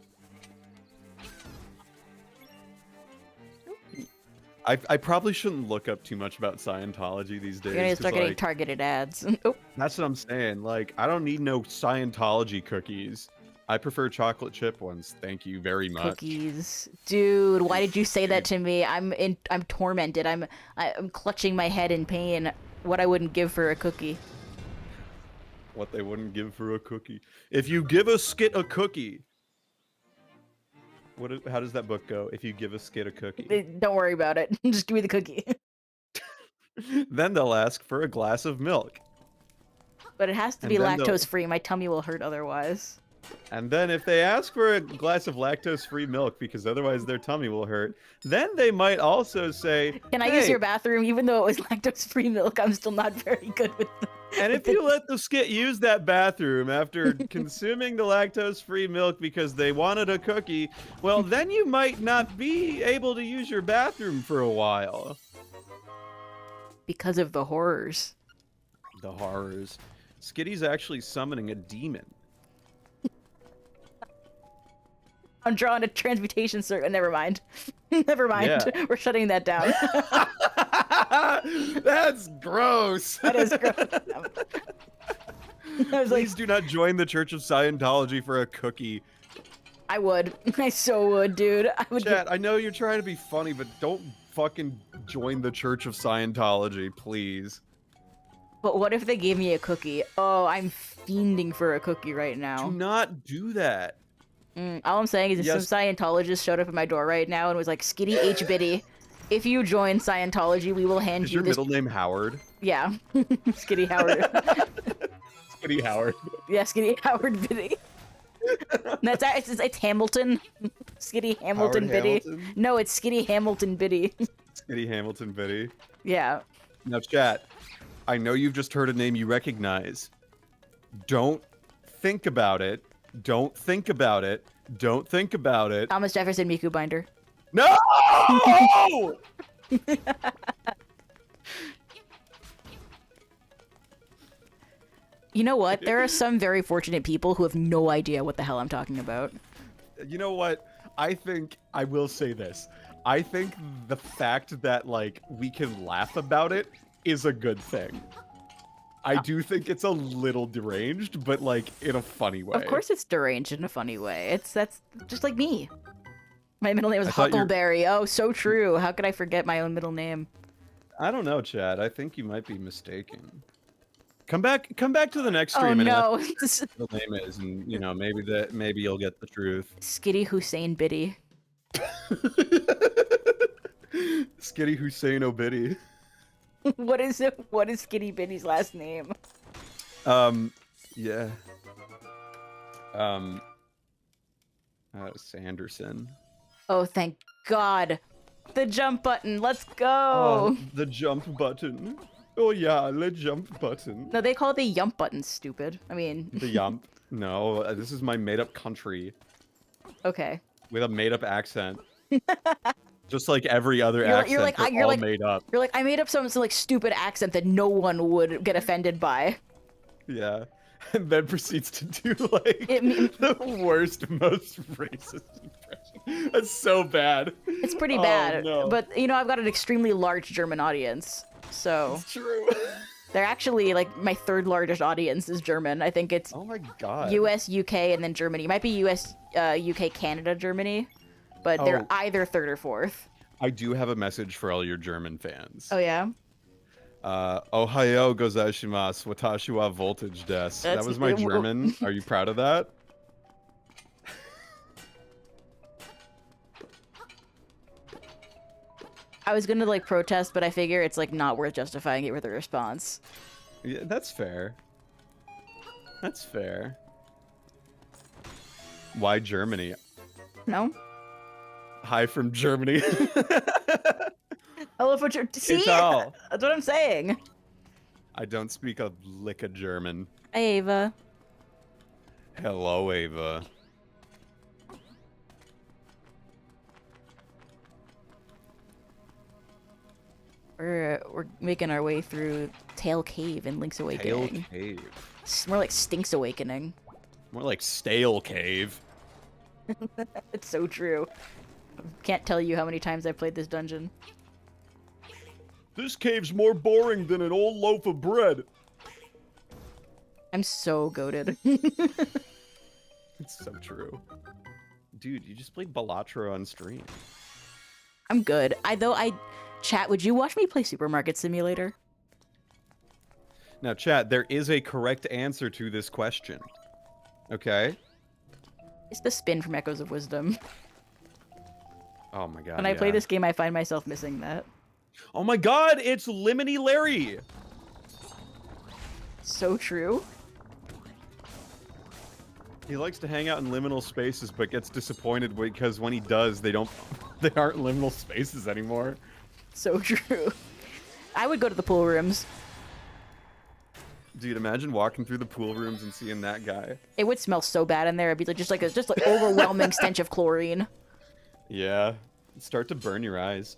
I probably shouldn't look up too much about Scientology these days. You're gonna 'Cause, start getting like, targeted ads. Oh, that's what I'm saying. Like, I don't need no Scientology cookies. I prefer chocolate chip ones. Thank you very much. cookies, dude. Why did you say that to me? I'm tormented. I'm clutching my head in pain. What I wouldn't give for a cookie. What they wouldn't give for a cookie. If you give a skit a cookie. How does that book go? If you give a skit a cookie. Don't worry about it. Just give me the cookie. Then they'll ask for a glass of milk. But it has to And be then lactose free. My tummy will hurt otherwise. And then if they ask for a glass of lactose-free milk because otherwise their tummy will hurt, then they might also say, Can I use your bathroom? Even though it was lactose free milk, I'm still not very good with them. And if you let the skit use that bathroom after consuming the lactose-free milk because they wanted a cookie, well, then you might not be able to use your bathroom for a while. Because of the horrors. The horrors. Skitty's actually summoning a demon. I'm drawing a transmutation circle. Never mind. Never mind. Yeah. We're shutting that down. That's gross. That is gross. I was Please do not join the Church of Scientology for a cookie. I would. I so would, dude. I would. Chat, I know you're trying to be funny, but don't fucking join the Church of Scientology, please. But what if they gave me a cookie? Oh, I'm fiending for a cookie right now. Do not do that. All I'm saying is if Yes. some Scientologist showed up at my door right now and was like, Skitty H. Biddy, if you join Scientology, we will hand Is you your this. middle name Howard? Yeah. Skitty Howard. Skitty Howard. Yeah, Skitty Howard Biddy. It's Hamilton. Skitty Hamilton Howard Biddy. Hamilton? No, it's Skitty Hamilton Biddy. Skitty Hamilton Biddy. Yeah. Now, chat, I know you've just heard a name you recognize. Don't think about it. Don't think about it. Don't think about it. Thomas Jefferson Miku Binder. No! You know what? There are some very fortunate people who have no idea what the hell I'm talking about. You know what? I think I will say this. I think the fact that, like, we can laugh about it is a good thing. I do think it's a little deranged, but, like, in a funny way. Of course it's deranged in a funny way. That's just like me. My middle name is I thought you're- Huckleberry. Oh, so true. How could I forget my own middle name? I don't know, Chad. I think you might be mistaken. Come back to the next Oh stream and no. ask what the name is, and you know, maybe you'll get the truth. Skitty Hussein Biddy. Skitty Hussein Obidi. What is it? What is Skitty Biddy's last name? Yeah. Sanderson. Oh, thank God. The jump button. Let's go. Oh, the jump button. Oh yeah, the jump button. No, they call it the yump button, stupid. I mean, The yump. No, this is my made-up country okay. with a made-up accent. Just like every other You're accent, like- they're you're all like- made up. You're like, I made up some like stupid accent that no one would get offended by. Yeah. And then proceeds to do like It- the worst, most racist impression. That's so bad. It's pretty Oh, bad, no. but you know, I've got an extremely large German audience, so It's true. they're actually like my third largest audience is German. I think it's Oh my god. U.S., UK, and then Germany. It might be U.S., UK, Canada, Germany, but they're Oh. either third or fourth. I do have a message for all your German fans. Oh yeah. Ohayo gozaishimasu. Watashi wa voltage desu. That That's- was my German. Are you proud of that? I was gonna like protest, but I figure it's like not worth justifying it with a response. Yeah, that's fair. That's fair. Why Germany? No. Hi from Germany. I love what you're. See, It's all. that's what I'm saying. I don't speak a lick of German. Hey, Ava. Hello, Ava. We're making our way through Tail Cave in Link's Tail Awakening. Cave. It's more like Stink's Awakening. More like Stale Cave. It's so true. Can't tell you how many times I've played this dungeon. This cave's more boring than an old loaf of bread. I'm so goated. It's so true. Dude, you just played Balatro on stream. I'm good. Chat, would you watch me play Supermarket Simulator? Now, chat, there is a correct answer to this question. Okay? It's the spin from Echoes of Wisdom. Oh my god, When I play this game, I find myself missing that. Oh my god, it's Lemony Larry! So true. He likes to hang out in liminal spaces, but gets disappointed because when he does, they aren't liminal spaces anymore. So true. I would go to the pool rooms. Dude, imagine walking through the pool rooms and seeing that guy. It would smell so bad in there. It'd be like just like overwhelming stench of chlorine. Yeah, start to burn your eyes.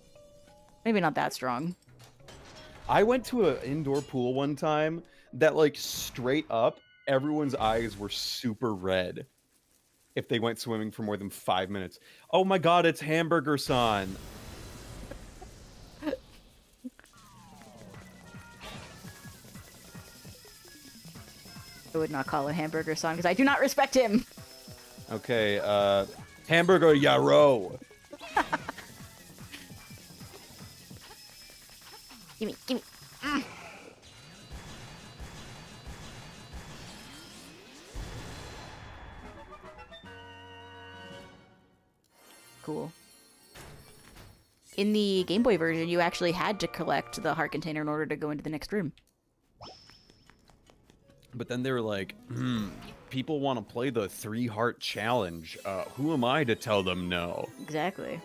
Maybe not that strong. I went to an indoor pool one time that, like, straight up, everyone's eyes were super red if they went swimming for more than 5 minutes. Oh my god, it's Hamburger-san! I would not call it Hamburger Son because I do not respect him. Okay, Hamburger Yarrow! Gimme. Cool. In the Game Boy version, you actually had to collect the heart container in order to go into the next room. But then they were like, people want to play the 3-heart challenge. Who am I to tell them no? Exactly.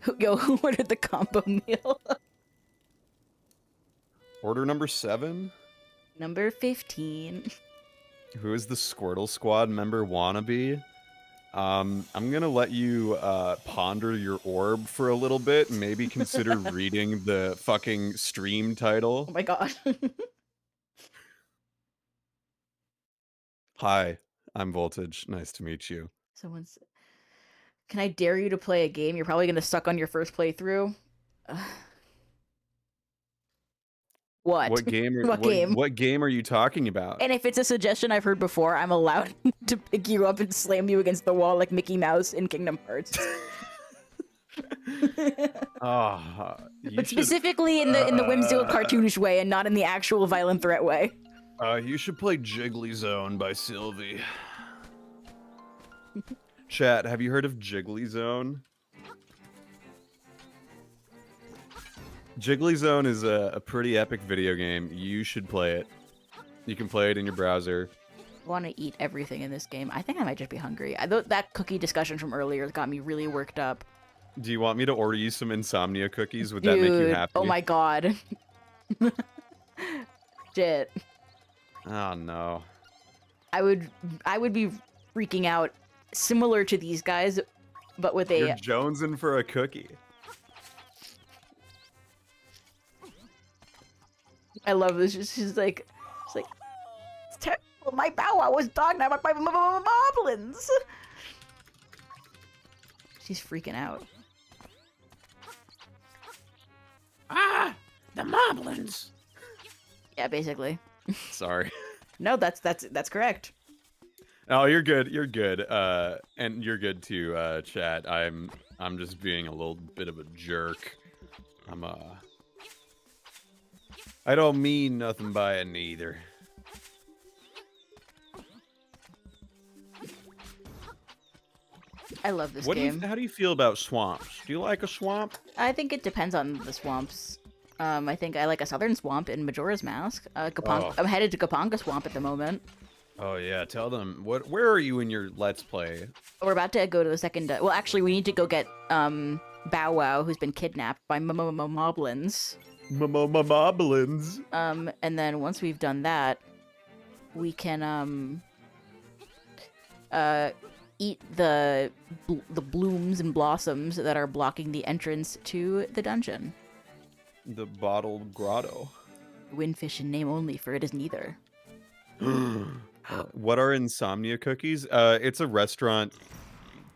Who ordered the combo meal? Order number 7? Number 15. Who is the Squirtle Squad member wannabe? I'm gonna let you ponder your orb for a little bit and maybe consider reading the fucking stream title. Oh my god. Hi, I'm Voltage. Nice to meet you. Someone's... Can I dare you to play a game you're probably gonna suck on your first playthrough? What? What game? What game are you talking about? And if it's a suggestion I've heard before, I'm allowed to pick you up and slam you against the wall like Mickey Mouse in Kingdom Hearts. But specifically in the whimsical cartoonish way and not in the actual violent threat way. You should play Jiggly Zone by Sylvie. Chat, have you heard of Jiggly Zone? Jiggly Zone is a pretty epic video game. You should play it. You can play it in your browser. I want to eat everything in this game. I think I might just be hungry. That cookie discussion from earlier got me really worked up. Do you want me to order you some insomnia cookies? Would that make you happy? Oh my god. Shit. Oh no. I would be freaking out similar to these guys, but with a... You're jonesing for a cookie. I love this. She's like, it's terrible. My Bow Wow was dogged out by moblins. She's freaking out. Ah, the moblins. Yeah, basically. Sorry. No, that's correct. Oh, you're good. You're good. And you're good too, chat. I'm just being a little bit of a jerk. I don't mean nothing by it neither. I love this game. How do you feel about swamps? Do you like a swamp? I think it depends on the swamps. I think I like a southern swamp in Majora's Mask. I'm headed to Kapanga Swamp at the moment. Oh yeah, tell them where are you in your Let's Play? We're about to go to the second. Well, actually, we need to go get Bow Wow, who's been kidnapped by moblins. Moblins. And then once we've done that, we can eat the blooms and blossoms that are blocking the entrance to the dungeon. The bottled grotto. Windfish in name only, for it is neither. What are insomnia cookies? It's a restaurant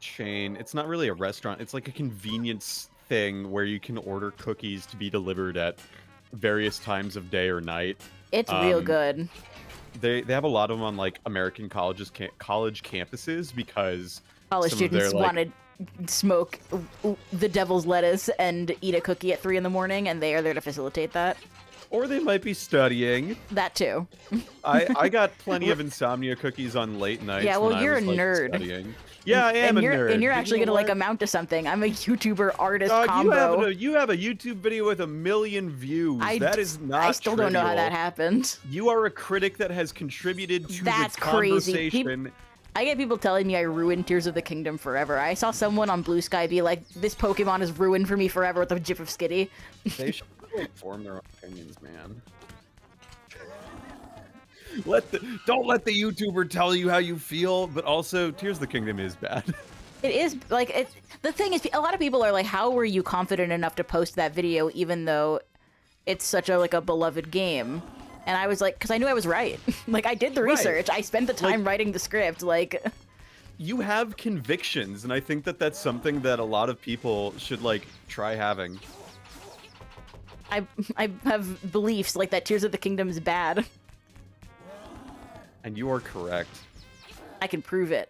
chain. It's not really a restaurant. It's like a convenience thing where you can order cookies to be delivered at various times of day or night. It's real good. They have a lot of them on like American college campuses because College some of their students like want to smoke the devil's lettuce and eat a cookie at 3 in the morning, and they are there to facilitate that. or they might be studying. That too. I got plenty of insomnia cookies on late nights. Yeah, well, when you're I was, a like, nerd. Studying. Yeah, I am and a nerd. And you're But actually you know gonna like what? amount to something. I'm a YouTuber artist Dog, combo. you have a YouTube video with 1 million views. That is not I still don't know how trivial. that happened. You are a critic that has contributed to That's the crazy. conversation. I get people telling me I ruined Tears of the Kingdom forever. I saw someone on Blue Sky be like, "This Pokemon is ruined for me forever" with a gif of Skitty. They should like, form their own opinions, man. Don't let the YouTuber tell you how you feel, but also Tears of the Kingdom is bad. It is like the thing is, a lot of people are like, "How were you confident enough to post that video, even though it's such a like a beloved game?" And I was like, because I knew I was right. Like I did the research. I spent the time writing the script. Like you have convictions, and I think that that's something that a lot of people should like try having. I have beliefs like that. Tears of the Kingdom is bad. And you are correct. I can prove it.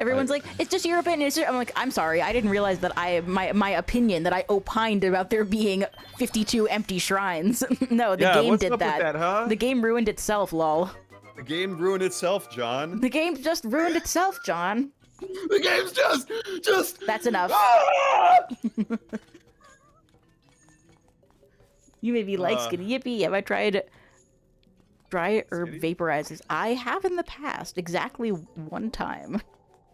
Everyone's like, it's just your opinion. I'm like, I'm sorry, I didn't realize that my opinion that I opined about there being 52 empty shrines. No, the game what's did up that. With that, huh? The game ruined itself, lol. The game ruined itself, John. The game just ruined itself, John. The game's just. That's enough. Ah! You may be like Skinny Yippee. Have I tried dry herb vaporizers? I have in the past, exactly one time.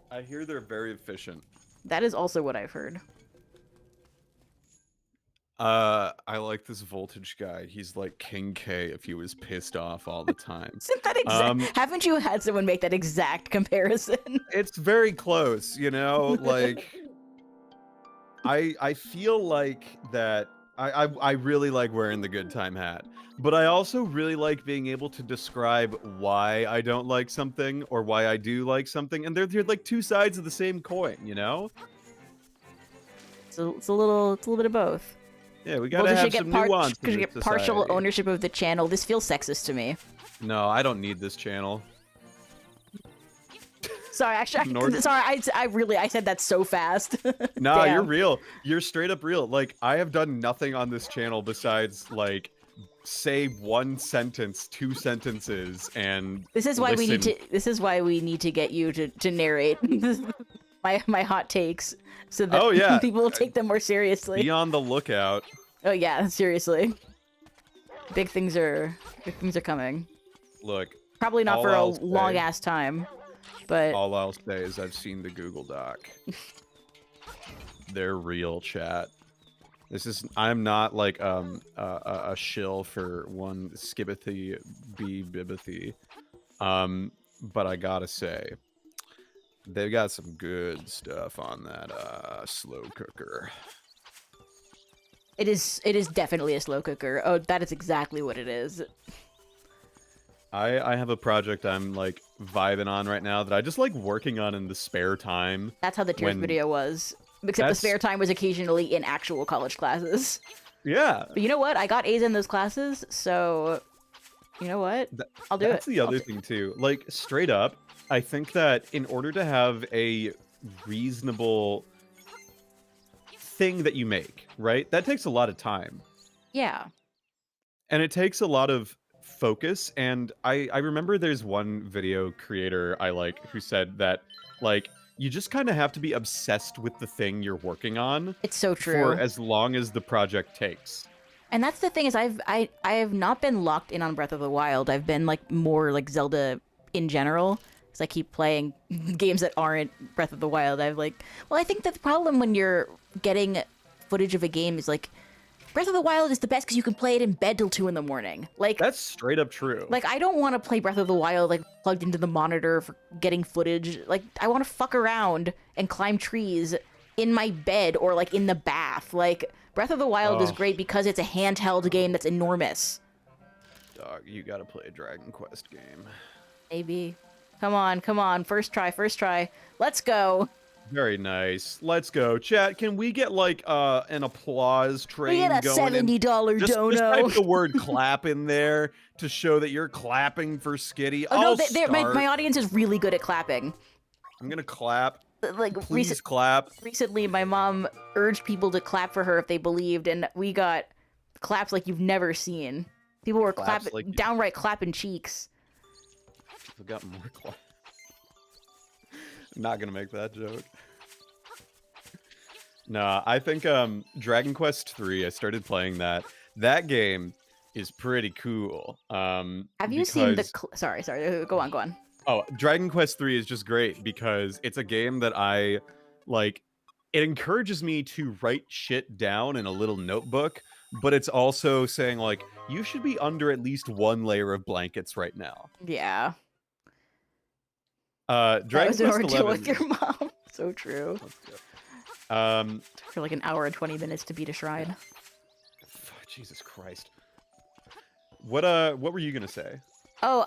I hear they're very efficient. That is also what I've heard. I like this voltage guy. He's like King K if he was pissed off all the time. Isn't that exact? Haven't you had someone make that exact comparison? It's very close, you know. Like, I feel like that. I really like wearing the good time hat, but I also really like being able to describe why I don't like something or why I do like something, and they're like two sides of the same coin, you know. So it's a little bit of both. Yeah, we gotta have some nuance. Because you get partial ownership of the channel. This feels sexist to me. No, I don't need this channel. Sorry, actually, I said that so fast. Nah, Damn. you're real. You're straight up real. Like, I have done nothing on this channel besides, like, say one sentence, 2 sentences, and This is why we need to get you to narrate my hot takes so that people will take them more seriously. Be on the lookout. Oh yeah, seriously. Big things are coming. Look. Probably not for a long ass time. But all I'll say is I've seen the Google Doc. They're real, chat. I'm not like a shill for one skibbithy b bibbithy. But I gotta say, they've got some good stuff on that slow cooker. It is definitely a slow cooker. Oh, that is exactly what it is. I have a project I'm like vibing on right now that I just like working on in the spare time. That's how the Tears video was. Except the spare time was occasionally in actual college classes. Yeah. But you know what? I got A's in those classes, so you know what? I'll do it. That's the other thing too. Like straight up, I think that in order to have a reasonable thing that you make, right? That takes a lot of time. Yeah. And it takes a lot of focus, and I remember there's one video creator I like who said that like you just kind of have to be obsessed with the thing you're working on. It's so true. For as long as the project takes. And that's the thing is I have not been locked in on Breath of the Wild. I've been like more like Zelda in general because I keep playing games that aren't Breath of the Wild. I think that the problem when you're getting footage of a game is like Breath of the Wild is the best because you can play it in bed till 2 in the morning. Like that's straight up true. Like I don't want to play Breath of the Wild like plugged into the monitor for getting footage. Like I want to fuck around and climb trees in my bed or like in the bath. Like Breath of the Wild is great because it's a handheld game that's enormous. Dog, you gotta play a Dragon Quest game. Maybe. Come on. First try. Let's go. Very nice. Let's go. Chat, can we get like an applause We train get a going? And $70 just dono. type the word clap in there to show that you're clapping for Skitty. Oh no, I'll start. my audience is really good at clapping. I'm gonna clap. Like Please clap. recently, my mom urged people to clap for her if they believed, and we got claps like you've never seen. People were clapping, like downright clapping cheeks. I've got more clap. I'm not gonna make that joke. Nah, I think Dragon Quest 3, I started playing that. That game is pretty cool. Have you seen the sorry, go on. Oh, Dragon Quest 3 is just great because it's a game that I like. It encourages me to write shit down in a little notebook, but it's also saying like you should be under at least one layer of blankets right now. Yeah. Dragon That was an Quest ordeal 11. with your mom. So true. For like an hour and 20 minutes to beat a shrine. Jesus Christ. What were you gonna say? Oh,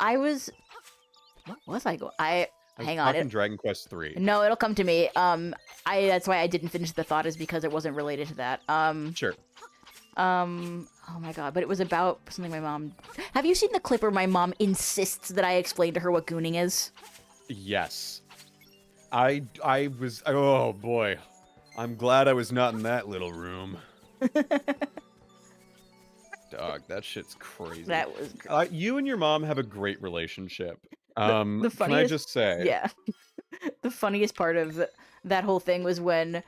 what was I going? Hang on. Dragon Quest 3. No, it'll come to me. That's why I didn't finish the thought, is because it wasn't related to that. Sure. Oh my god, but it was about something my mom. Have you seen the clip where my mom insists that I explain to her what gooning is? Yes. I was. Oh boy. I'm glad I was not in that little room. Dog, that shit's crazy. That was you and your mom have a great relationship. The funniest, can I just say? Yeah. The funniest part of that whole thing was when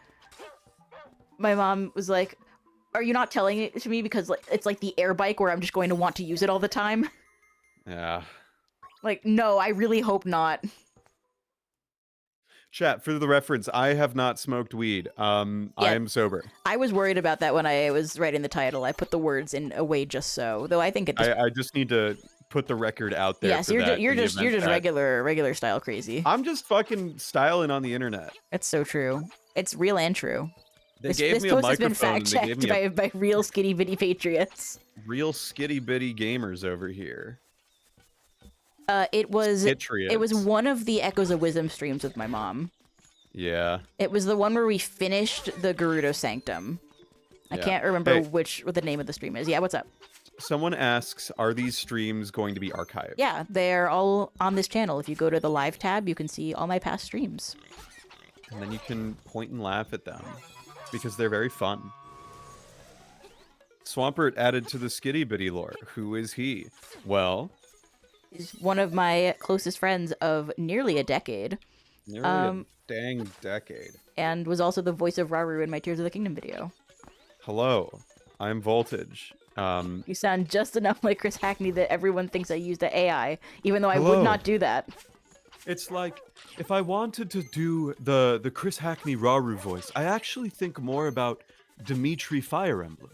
my mom was like, "Are you not telling it to me because like it's like the air bike where I'm just going to want to use it all the time?" Yeah. Like, no, I really hope not. Chat, for the reference, I have not smoked weed. I am sober. I was worried about that when I was writing the title. I put the words in a way just so, though I think it. I just need to put the record out there. Yes, you're just regular style crazy. I'm just fucking styling on the internet. It's so true. It's real and true. They gave me a microphone. This post has been fact checked by real skitty bitty patriots. Real skitty bitty gamers over here. It was one of the Echoes of Wisdom streams with my mom. Yeah. It was the one where we finished the Gerudo Sanctum. I can't remember what the name of the stream is. Yeah, what's up? Someone asks, are these streams going to be archived? Yeah, they're all on this channel. If you go to the live tab, you can see all my past streams. And then you can point and laugh at them because they're very fun. Swampert added to the skitty bitty lore. Who is he? Well, he's one of my closest friends of nearly a decade. Nearly a dang decade. And was also the voice of Rauru in my Tears of the Kingdom video. Hello, I'm Voltage. You sound just enough like Chris Hackney that everyone thinks I used the AI, even though I would not do that. It's like, if I wanted to do the Chris Hackney Rauru voice, I actually think more about Dimitri Fire Emblem.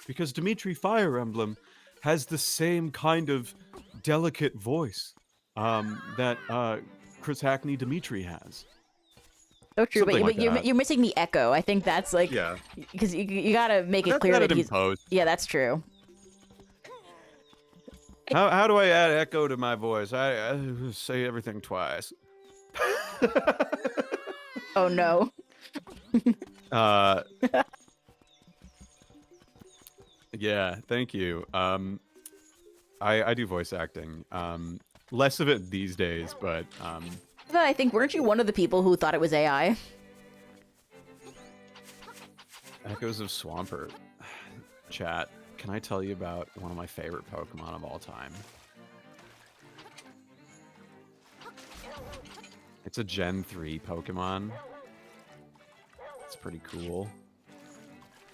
Because Dimitri Fire Emblem has the same kind of delicate voice that Chris Hackney Dimitri has. So true, but you're missing the echo. I think that's like, because you gotta make it clear that he's. Yeah, that's true. How do I add echo to my voice? I say everything twice. Oh no. Yeah, thank you. I do voice acting. Less of it these days, but I think, weren't you one of the people who thought it was AI? Echoes of Swampert. Chat, can I tell you about one of my favorite Pokemon of all time? It's a Gen 3 Pokemon. It's pretty cool.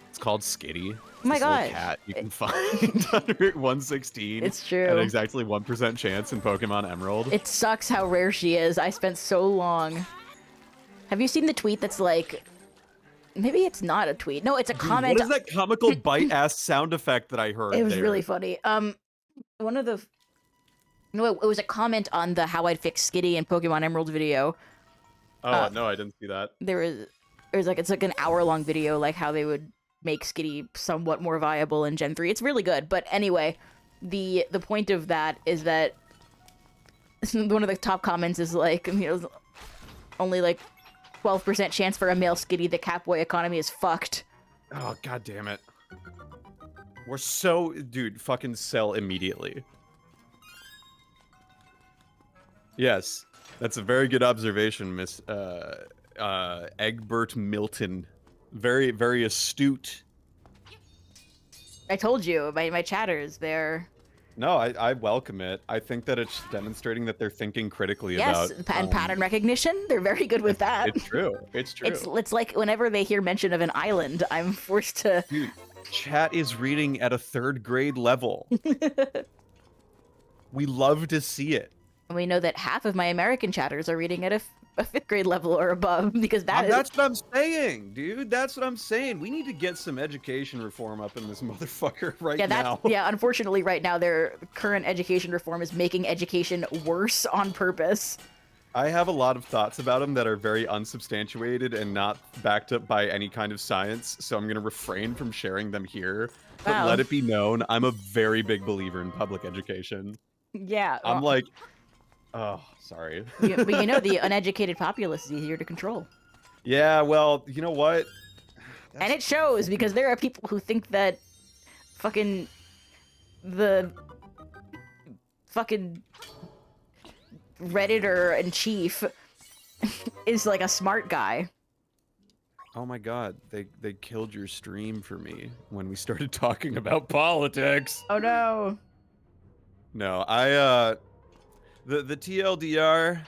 It's called Skitty. Oh my god! Cat you can find under 116. It's true. At exactly 1% chance in Pokemon Emerald. It sucks how rare she is. I spent so long. Have you seen the tweet that's like? Maybe it's not a tweet. No, it's a comment. What is that comical bite-ass sound effect that I heard? It was really funny. One of the. No, it was a comment on the How I'd Fix Skitty in Pokemon Emerald video. Oh no, I didn't see that. It's like an hour-long video, like how they would make Skitty somewhat more viable in Gen 3. It's really good, but anyway, the point of that is that one of the top comments is like, only like 12% chance for a male skitty. The Catboy economy is fucked. Oh, god damn it. We're so... Dude, fucking sell immediately. Yes, that's a very good observation, Miss Egbert Milton. Very, very astute. I told you, my chatters, they're... No, I welcome it. I think that it's demonstrating that they're thinking critically yes, about... and pattern recognition, they're very good with that. It's true. It's true. It's like whenever they hear mention of an island, I'm forced to... Dude, chat is reading at a 3rd grade level. We love to see it. And we know that half of my American chatters are reading at a 5th grade level or above, because That's what I'm saying, dude. That's what I'm saying. We need to get some education reform up in this motherfucker now. Yeah, unfortunately, right now, their current education reform is making education worse on purpose. I have a lot of thoughts about them that are very unsubstantiated and not backed up by any kind of science, so I'm going to refrain from sharing them here. But Wow. let it be known, I'm a very big believer in public education. Yeah. I'm like... Oh, sorry. But you know, the uneducated populace is easier to control. Yeah, well, you know what? And it shows, because there are people who think that fucking... the... fucking... Redditor-in-chief is like a smart guy. Oh my god, they killed your stream for me when we started talking about politics. Oh no. No, the TLDR...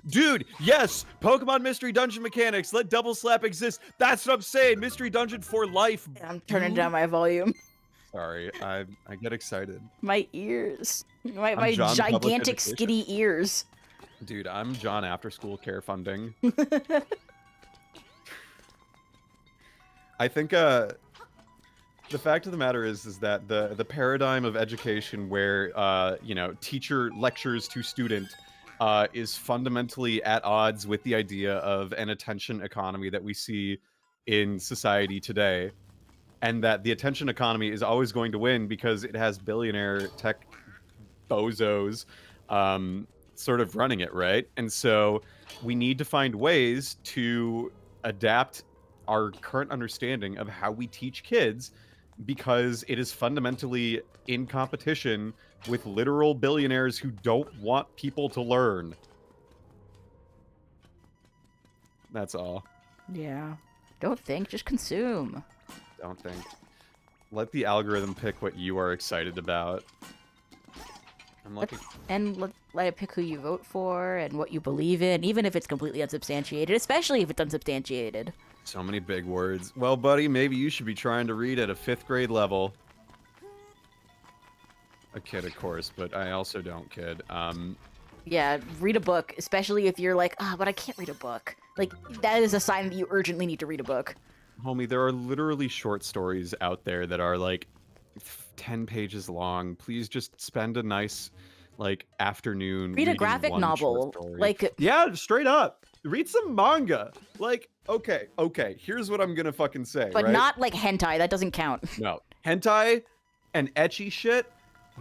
Dude, yes! Pokemon Mystery Dungeon mechanics! Let Double Slap exist! That's what I'm saying! Mystery Dungeon for life! I'm turning down my volume. Sorry, I get excited. My ears. My John Public gigantic Education. skitty ears. Dude, I'm John After School Care Funding. I think, the fact of the matter is that the paradigm of education where, you know, teacher lectures to student is fundamentally at odds with the idea of an attention economy that we see in society today. And that the attention economy is always going to win because it has billionaire tech bozos sort of running it, right? And so we need to find ways to adapt our current understanding of how we teach kids, because it is fundamentally in competition with literal billionaires who don't want people to learn. That's all. Yeah. Don't think, just consume. Don't think. Let the algorithm pick what you are excited about. I'm looking. And let it pick who you vote for and what you believe in, even if it's completely unsubstantiated, especially if it's unsubstantiated. So many big words. Well, buddy, maybe you should be trying to read at a 5th grade level. A kid, of course, but I also don't kid. Yeah, read a book, especially if you're like, but I can't read a book. Like, that is a sign that you urgently need to read a book. Homie, there are literally short stories out there that are like 10 pages long. Please just spend a nice, like, afternoon read a reading graphic one novel. short story. Like, yeah, straight up. Read some manga. Like, okay, here's what I'm gonna fucking say, but right? not like hentai, that doesn't count. No. Hentai and ecchi shit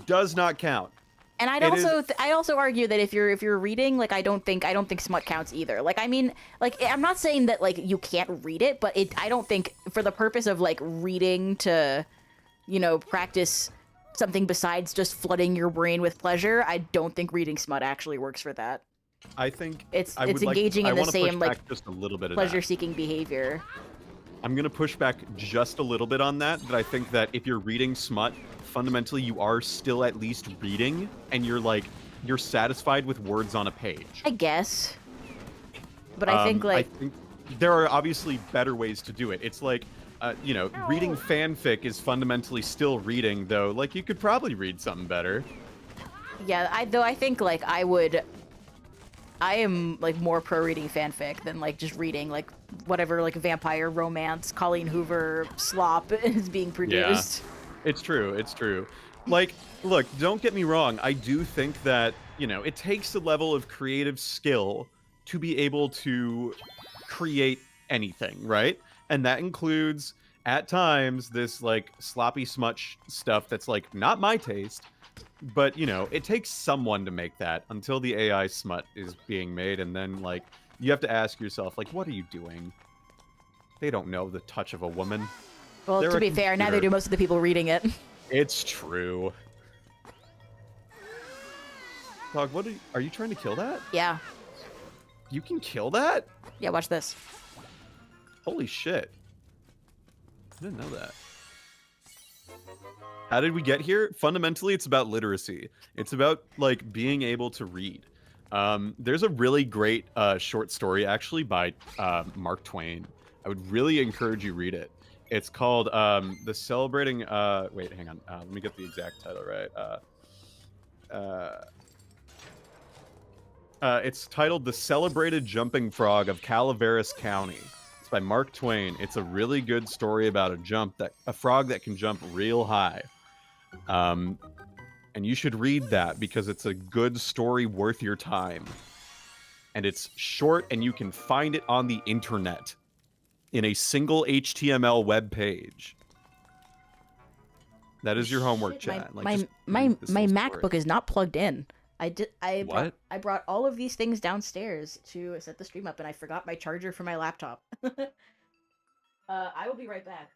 does not count. And I also argue that if you're reading, like, I don't think smut counts either. Like, I mean, like, I'm not saying that, like, you can't read it, but I don't think for the purpose of, like, reading to, you know, practice something besides just flooding your brain with pleasure, I don't think reading smut actually works for that. I think it's engaging in the same, like, just a little bit of pleasure-seeking behavior. I'm gonna push back just a little bit on that, but I think that if you're reading smut, fundamentally you are still at least reading, and you're satisfied with words on a page. I guess. But I think, like... I think there are obviously better ways to do it. It's like, you know, reading fanfic is fundamentally still reading, though. Like, you could probably read something better. Yeah, I think, like, I am, like, more pro reading fanfic than, like, just reading, like, whatever, like, vampire romance, Colleen Hoover slop is being produced. Yeah. It's true. It's true. Like, look, don't get me wrong. I do think that, you know, it takes a level of creative skill to be able to create anything, right? And that includes, at times, this, like, sloppy smut stuff that's, like, not my taste. But, you know, it takes someone to make that until the AI smut is being made, and then, like, You have to ask yourself, like, what are you doing? They don't know the touch of a woman. Well, They're to a be fair, neither computer. do most of the people reading it. It's true. Dog, are you trying to kill that? Yeah. You can kill that? Yeah, watch this. Holy shit. I didn't know that. How did we get here? Fundamentally, it's about literacy. It's about, like, being able to read. There's a really great short story, actually, by Mark Twain. I would really encourage you read it. It's called The Celebrating... wait, hang on. Let me get the exact title right. It's titled The Celebrated Jumping Frog of Calaveras County. It's by Mark Twain. It's a really good story about a frog that can jump real high. And you should read that because it's a good story worth your time. And it's short and you can find it on the internet in a single HTML web page. That is your homework, Shit, chat. Like, my just my read this my little MacBook story. is not plugged in. What? I brought all of these things downstairs to set the stream up, and I forgot my charger for my laptop. I will be right back.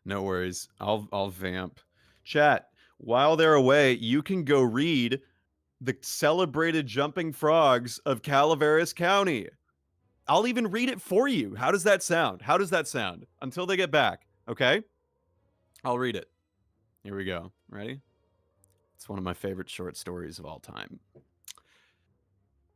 No worries. I'll vamp. Chat, while they're away, you can go read The Celebrated Jumping Frogs of Calaveras County. I'll even read it for you. How does that sound? How does that sound? Until they get back, okay? I'll read it. Here we go. Ready? It's one of my favorite short stories of all time.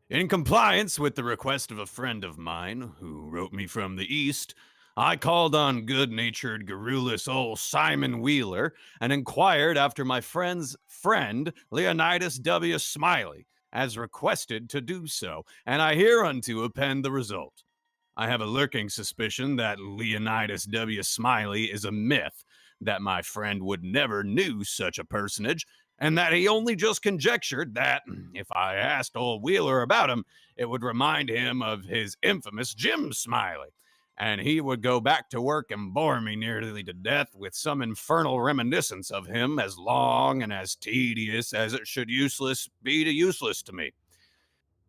In compliance with the request of a friend of mine who wrote me from the East, I called on good-natured, garrulous old Simon Wheeler and inquired after my friend's friend, Leonidas W. Smiley, as requested to do so, and I hereunto append the result. I have a lurking suspicion that Leonidas W. Smiley is a myth, that my friend would never knew such a personage, and that he only just conjectured that, if I asked old Wheeler about him, it would remind him of his infamous Jim Smiley, and he would go back to work and bore me nearly to death with some infernal reminiscence of him as long and as tedious as it should be useless to me.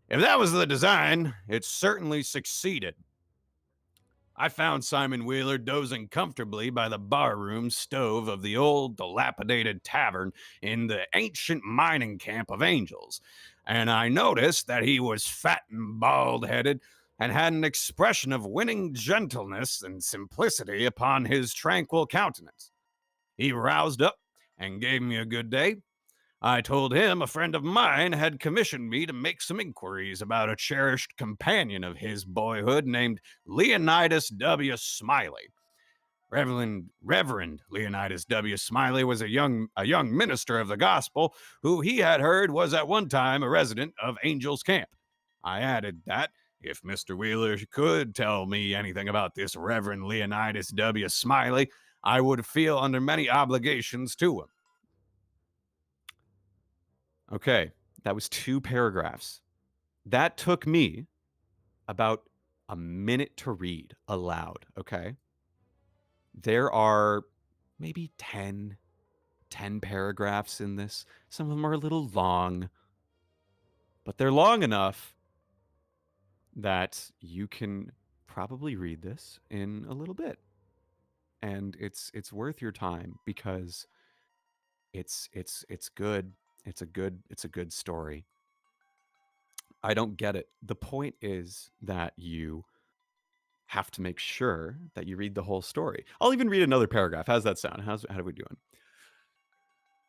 If that was the design, it certainly succeeded. I found Simon Wheeler dozing comfortably by the barroom stove of the old dilapidated tavern in the ancient mining camp of Angels, and I noticed that he was fat and bald-headed and had an expression of winning gentleness and simplicity upon his tranquil countenance. He roused up and gave me a good day. I told him a friend of mine had commissioned me to make some inquiries about a cherished companion of his boyhood named Leonidas W. Smiley. Reverend Leonidas W. Smiley was a young minister of the gospel who he had heard was at one time a resident of Angel's Camp. I added that if Mr. Wheeler could tell me anything about this Reverend Leonidas W. Smiley, I would feel under many obligations to him. Okay, that was 2 paragraphs. That took me about a minute to read aloud, okay? There are maybe 10 paragraphs in this. Some of them are a little long, but they're long enough that you can probably read this in a little bit. And it's worth your time because it's good. It's a good story. I don't get it. The point is that you have to make sure that you read the whole story. I'll even read another paragraph. How's that sound? How are we doing?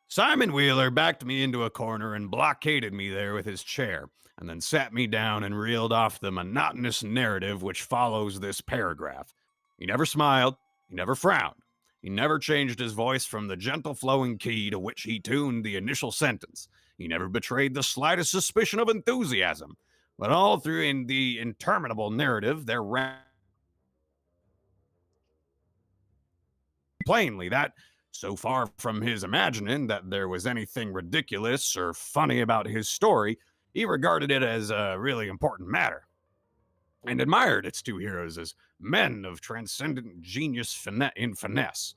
Simon Wheeler backed me into a corner and blockaded me there with his chair, and then sat me down and reeled off the monotonous narrative which follows this paragraph. He never smiled, he never frowned, he never changed his voice from the gentle flowing key to which he tuned the initial sentence. He never betrayed the slightest suspicion of enthusiasm. But all through in the interminable narrative, there ran plainly that, so far from his imagining that there was anything ridiculous or funny about his story, he regarded it as a really important matter, and admired its 2 heroes as men of transcendent genius in finesse.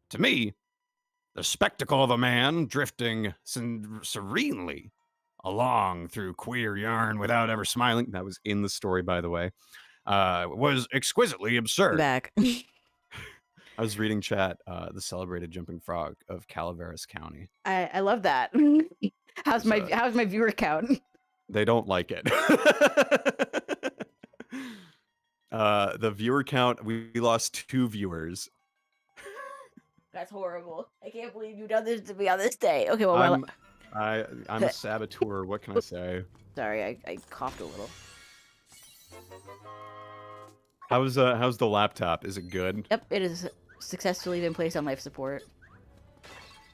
To me, the spectacle of a man drifting serenely along through queer yarn without ever smiling. That was in the story, by the way. Was exquisitely I'm absurd. back. I was reading chat, the celebrated jumping frog of Calaveras County. I love that. How's my viewer count? They don't like it. The viewer count, we lost 2 viewers. That's horrible. I can't believe you've done this to me on this day. Okay, well, I'm a saboteur. What can I say? sorry, I coughed a little. How's the laptop? Is it good? Yep, it has successfully been placed on life support.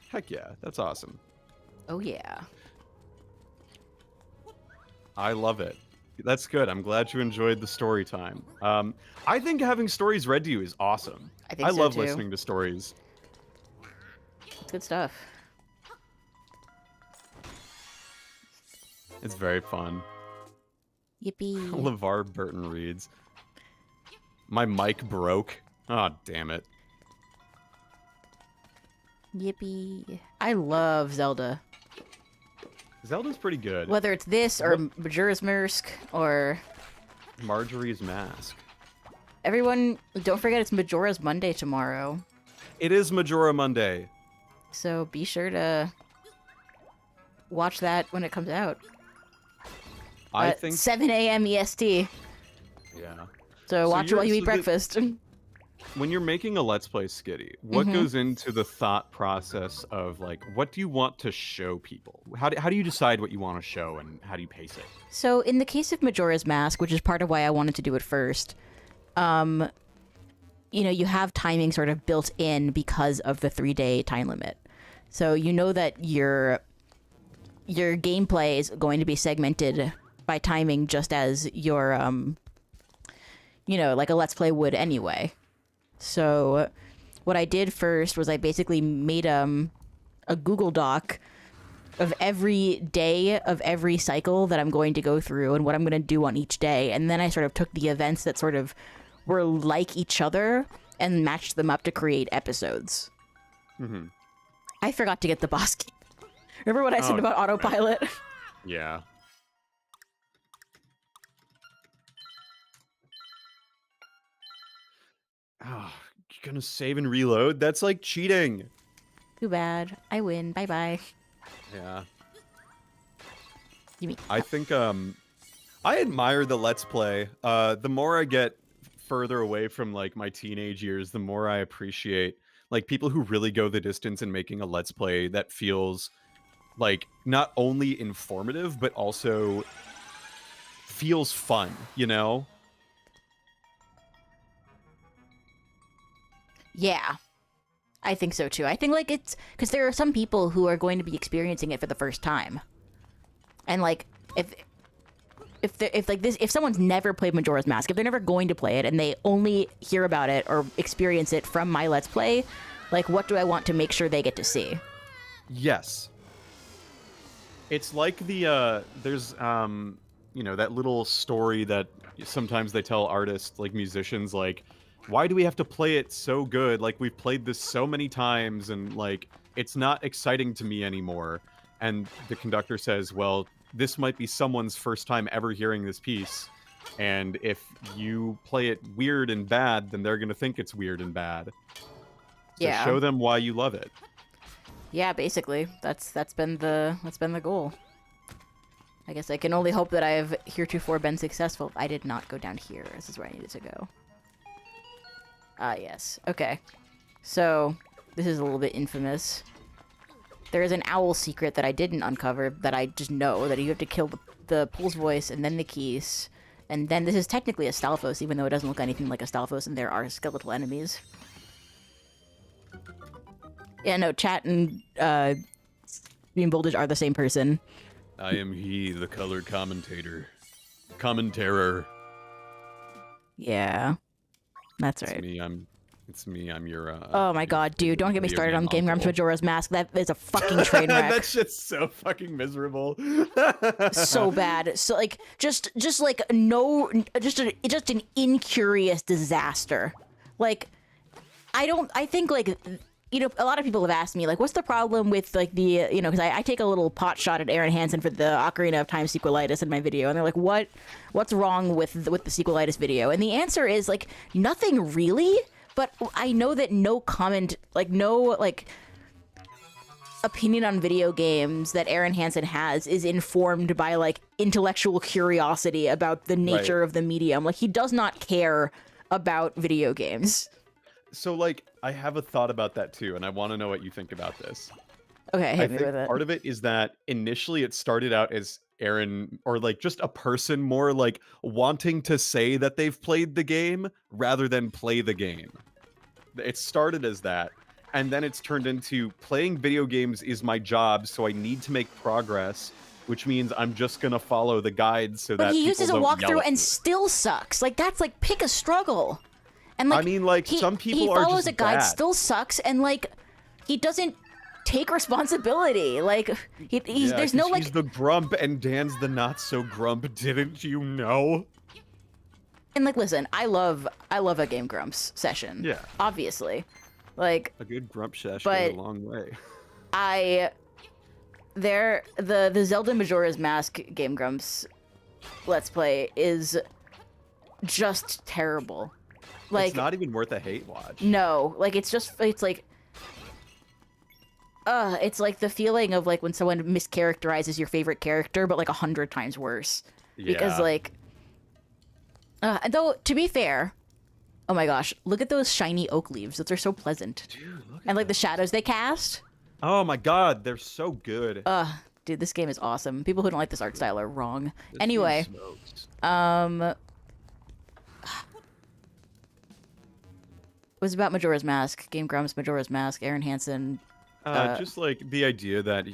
Heck yeah, that's awesome. Oh yeah. I love it. That's good. I'm glad you enjoyed the story time. I think having stories read to you is awesome. I think so love too. listening to stories. It's good stuff. It's very fun. Yippee. LeVar Burton reads. My mic broke. Oh, damn it. Yippee. I love Zelda. Zelda's pretty good. Whether it's this or Majora's Mask or Marjorie's Mask. everyone, don't forget it's Majora's Monday tomorrow. It is Majora Monday. So be sure to watch that when it comes out. I think 7 a.m. EST. Yeah. So watch it while you eat breakfast. When you're making a Let's Play Skitty, what goes into the thought process of, like, what do you want to show people? How do you decide what you want to show, and how do you pace it? So in the case of Majora's Mask, which is part of why I wanted to do it first, you know, you have timing sort of built in because of the 3-day time limit. So you know that your gameplay is going to be segmented by timing just as your, you know, like a Let's Play would anyway. So what I did first was I basically made a Google Doc of every day of every cycle that I'm going to go through and what I'm going to do on each day. And then I sort of took the events that sort of were like each other and matched them up to create episodes. Mm-hmm. I forgot to get the boss key. Remember what I said about autopilot? Yeah. Oh, you're gonna save and reload? That's like cheating. Too bad. I win. Bye-bye. Yeah. You mean? I think I admire the Let's Play. The more I get further away from like my teenage years, the more I appreciate like people who really go the distance in making a Let's Play that feels like not only informative but also feels fun, you know? Yeah. I think so too. I think like it's because there are some people who are going to be experiencing it for the first time. And like if someone's never played Majora's Mask, if they're never going to play it and they only hear about it or experience it from my Let's Play, like what do I want to make sure they get to see? Yes. It's like the there's you know, that little story that sometimes they tell artists, like musicians, like, why do we have to play it so good? Like, we've played this so many times and like it's not exciting to me anymore. And the conductor says, well, this might be someone's first time ever hearing this piece. And if you play it weird and bad, then they're gonna think it's weird and bad. So Yeah. show them why you love it. Yeah, basically. That's been the goal. I guess I can only hope that I have heretofore been successful. I did not go down here. This is where I needed to go. Ah, yes. Okay. So, this is a little bit infamous. There is an owl secret that I didn't uncover that I just know that you have to kill the Pool's voice and then the keys. And then this is technically a Stalfos, even though it doesn't look anything like a Stalfos and there are skeletal enemies. Yeah, no, chat and Beam Voltage are the same person. I am he, the colored commentator. Commentator. Yeah. That's right. It's me, I'm your Oh my god, dude, don't get me video started on game Game Grumps uncle. Majora's Mask. That is a fucking train wreck. That shit's so fucking miserable. So bad. So like just like no just an incurious disaster. Like I think like a lot of people have asked me, like, what's the problem with, like, the, because I take a little pot shot at Aaron Hansen for the Ocarina of Time sequelitis in my video, and they're like, what's wrong with the sequelitis video? And the answer is, like, nothing really, but I know that no comment, like, no, like, opinion on video games that Aaron Hansen has is informed by, like, intellectual curiosity about the nature of the medium. Like, he does not care about video games. So, like, I have a thought about that too, and I want to know what you think about this. Okay, I hit me think with it. part of it is that initially it started out as Aaron, or like just a person more like wanting to say that they've played the game rather than play the game. It started as that, and then it's turned into playing video games is my job, so I need to make progress, which means I'm just gonna follow the guides so that But he uses a people don't yell walkthrough at and me. still sucks. Like, that's like, pick a struggle. And like, I mean, like, some people are follows just a guide, bad. still sucks, and like, he doesn't take responsibility. Like, he's Yeah, there's no 'cause like. he's the grump and Dan's the not so grump. Didn't you know? And like, listen, I love a Game Grumps session. Yeah. Obviously, like, A good grump sesh But- goes a long way. the Zelda Majora's Mask Game Grumps Let's Play is just terrible. Like, It's not even worth a hate watch. no, like, it's like it's like the feeling of like when someone mischaracterizes your favorite character, but like 100 times worse. Because Yeah. like, though to be fair, oh my gosh, look at those shiny oak leaves. Those are so pleasant. Dude, look And at like the that. shadows they cast. Oh my god, they're so good. Dude, this game is awesome. People who don't like this art style are wrong. This Anyway, game smokes. it was about Majora's Mask, Game Grumps, Majora's Mask, Aaron Hansen. Just like the idea that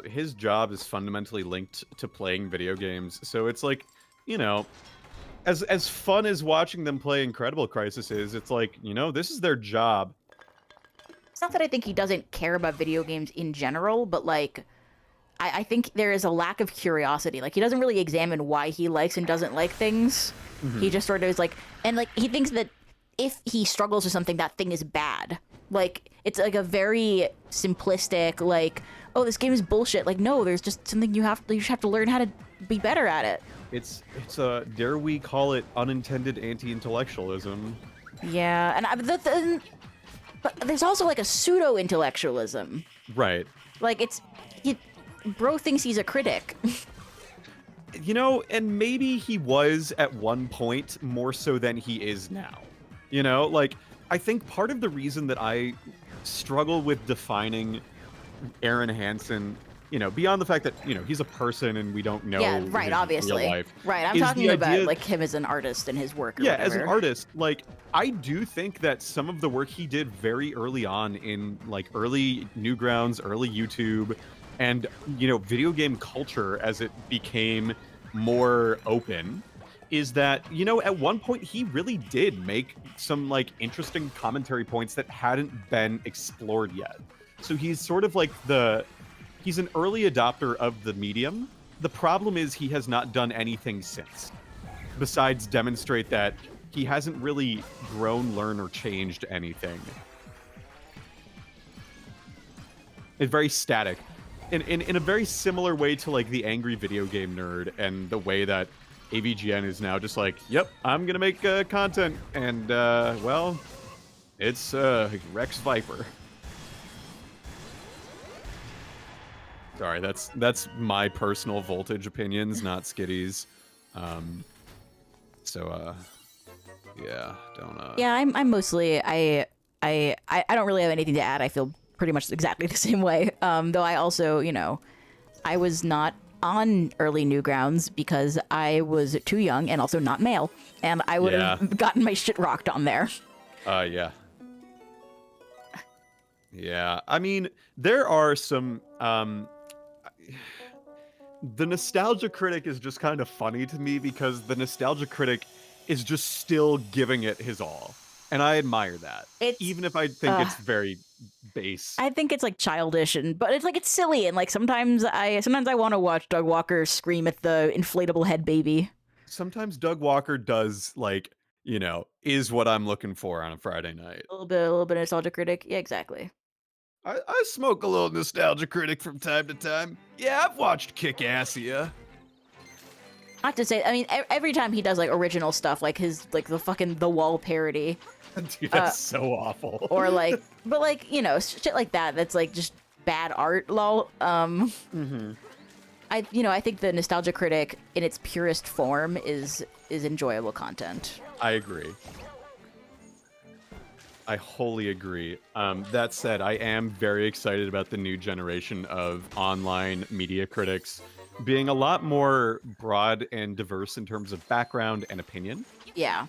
his job is fundamentally linked to playing video games. So it's like, as fun as watching them play Incredible Crisis is, it's like, this is their job. It's not that I think he doesn't care about video games in general, but like, I think there is a lack of curiosity. Like, he doesn't really examine why he likes and doesn't like things. He just sort of is like, and like, he thinks that if he struggles with something, that thing is bad. Like, it's like a very simplistic, like, oh, this game is bullshit. Like, no, there's just something you just have to learn how to be better at it. It's a, dare we call it, unintended anti-intellectualism. Yeah, and but there's also like a pseudo-intellectualism. Right. Like, bro thinks he's a critic. And maybe he was at one point more so than he is now. Like, I think part of the reason that I struggle with defining Aaron Hansen, beyond the fact that, he's a person and we don't know Yeah, right, his obviously. real life, Right, I'm is talking the about idea- like him as an artist and his work or Yeah, whatever. as an artist, like, I do think that some of the work he did very early on in, like, early Newgrounds, early YouTube, and, video game culture as it became more open, is that, at one point he really did make some, like, interesting commentary points that hadn't been explored yet. So he's sort of like he's an early adopter of the medium. The problem is he has not done anything since, besides demonstrate that he hasn't really grown, learned, or changed anything. It's very static. In a very similar way to, like, the angry video game nerd and the way that AVGN is now just like, yep, I'm gonna make content, and, well, it's Rex Viper. Sorry, that's my personal Voltage opinions, not Skitty's. Yeah, don't. Yeah, I'm mostly I don't really have anything to add. I feel pretty much exactly the same way. Though I also, I was not on early Newgrounds because I was too young and also not male, and I would have gotten my shit rocked on there. Yeah. Yeah, I mean, there are some, the Nostalgia Critic is just kind of funny to me because the Nostalgia Critic is just still giving it his all. And I admire that. Even if I think it's very base. I think it's like childish but it's like it's silly, and like sometimes I want to watch Doug Walker scream at the inflatable head baby. Sometimes Doug Walker does, like, is what I'm looking for on a Friday night. A little bit of nostalgia critic. Yeah, exactly. I smoke a little nostalgia critic from time to time. Yeah, I've watched Kick-Assia. Not to say, I mean, every time he does like original stuff, like his like the fucking The Wall parody, Dude, that's so awful. or like, but like shit like that. That's like just bad art, lol. Mm-hmm. I think the nostalgia critic in its purest form is enjoyable content. I agree. I wholly agree. That said, I am very excited about the new generation of online media critics being a lot more broad and diverse in terms of background and opinion. Yeah.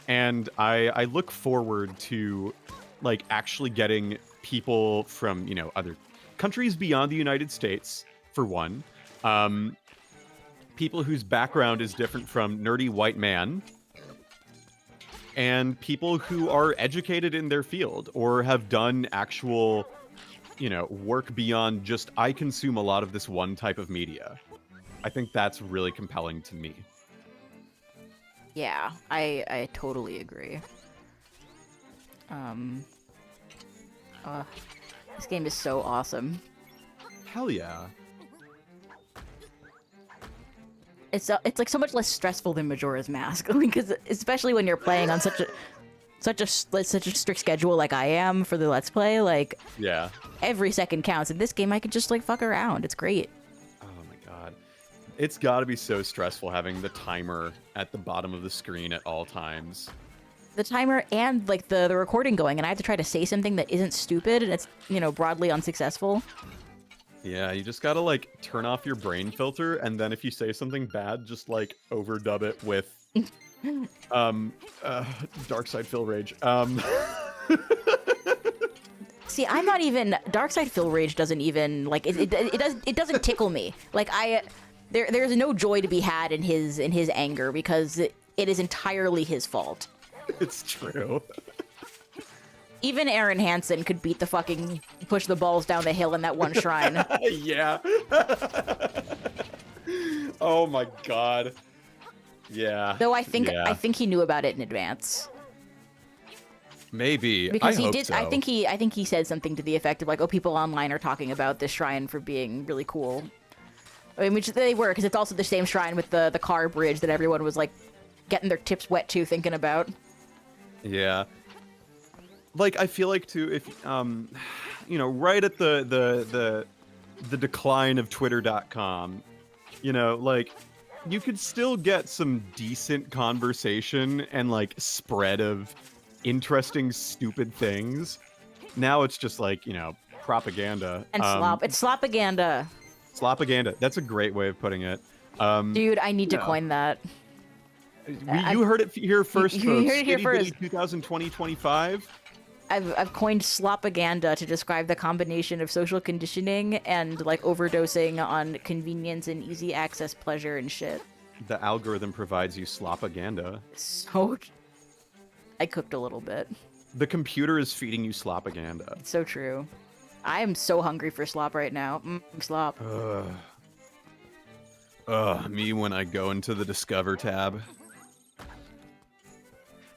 And I look forward to like actually getting people from, other countries beyond the United States, for one. People whose background is different from nerdy white man, and people who are educated in their field or have done actual, work beyond just I consume a lot of this one type of media. I think that's really compelling to me. Yeah, I totally agree. This game is so awesome. Hell yeah. It's like so much less stressful than Majora's Mask, because especially when you're playing on such a strict schedule like I am for the Let's Play, like Yeah. every second counts. In this game, I can just like fuck around. It's great. Oh my god. It's got to be so stressful having the timer at the bottom of the screen at all times. The timer and like the recording going, and I have to try to say something that isn't stupid and it's broadly unsuccessful. Yeah, you just gotta like turn off your brain filter, and then if you say something bad, just like overdub it with dark side Phil Rage. See, I'm not even Dark Side Phil Rage doesn't even like it doesn't tickle me. Like there's no joy to be had in his anger because it is entirely his fault. It's true. Even Aaron Hansen could beat the fucking push the balls down the hill in that one shrine. Yeah. Oh my god. Yeah. Though I think he knew about it in advance. Maybe. Because I he hope did so. I think he said something to the effect of like, oh, people online are talking about this shrine for being really cool. I mean, which they were, because it's also the same shrine with the car bridge that everyone was like getting their tips wet to thinking about. Yeah. Like, I feel like too, if right at the decline of Twitter.com, like you could still get some decent conversation and like spread of interesting stupid things. Now it's just like, propaganda. And slop. It's slopaganda. Slopaganda. That's a great way of putting it. Dude, I need to coin that. You heard it here first, you folks. heard it here first. 2020-25. I've coined slopaganda to describe the combination of social conditioning and like overdosing on convenience and easy access pleasure and shit. The algorithm provides you slopaganda. So I cooked a little bit. The computer is feeding you slopaganda. It's so true. I am so hungry for slop right now. Slop. Me when I go into the Discover tab.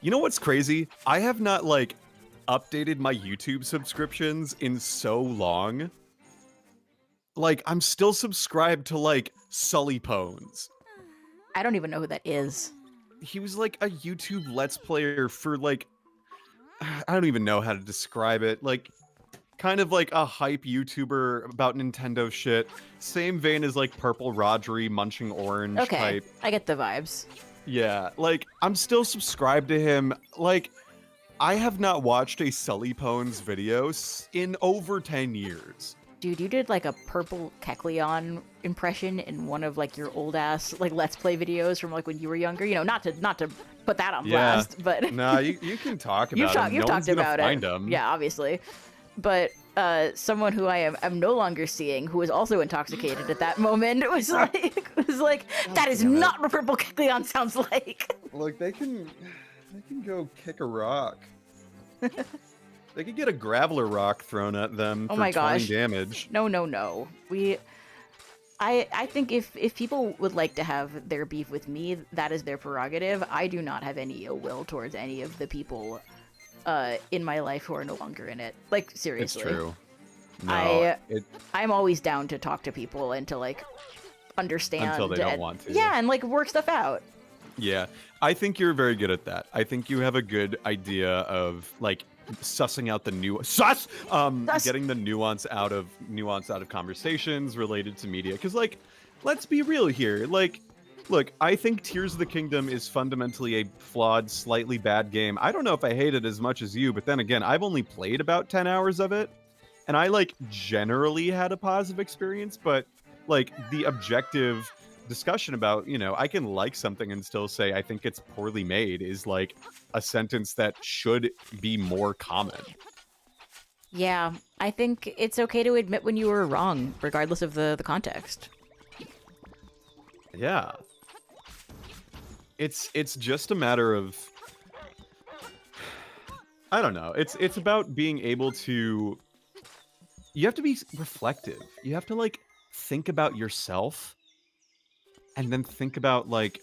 You know what's crazy? I have not like updated my YouTube subscriptions in so long. Like, I'm still subscribed to like Sully Pones. I don't even know who that is. He was like a YouTube Let's Player for like, I don't even know how to describe it. Like, kind of like a hype YouTuber about Nintendo shit. Same vein as like Purple Rodri, Munching Orange type. I get the vibes. Yeah, like, I'm still subscribed to him. Like, I have not watched a Sully Pones video in over 10 years. Dude, you did like a Purple Kecleon impression in one of like your old ass like Let's Play videos from like when you were younger. Not to put that on blast, but no, you can talk about you've talked about find it. Him. Yeah, obviously. But someone who I'm no longer seeing, who was also intoxicated at that moment, was like that is not what Purple Kecleon sounds like. Look, they can go kick a rock. They could get a graveler rock thrown at them for 20 damage. No. I think if people would like to have their beef with me, that is their prerogative. I do not have any ill will towards any of the people in my life who are no longer in it. Like, It's seriously. true. No, I'm always down to talk to people and to like understand until they don't want to. yeah, and like work stuff out. Yeah, I think you're very good at that. I think you have a good idea of like sussing out the getting the nuance out of conversations related to media. Because like, let's be real here. Like, look, I think Tears of the Kingdom is fundamentally a flawed, slightly bad game. I don't know if I hate it as much as you, but then again, I've only played about 10 hours of it, and I like generally had a positive experience, but like the objective discussion about, I can like something and still say I think it's poorly made is like a sentence that should be more common. Yeah, I think it's okay to admit when you were wrong, regardless of the context. Yeah. It's just a matter of, I don't know. It's about being able to, you have to be reflective. You have to like think about yourself and then think about like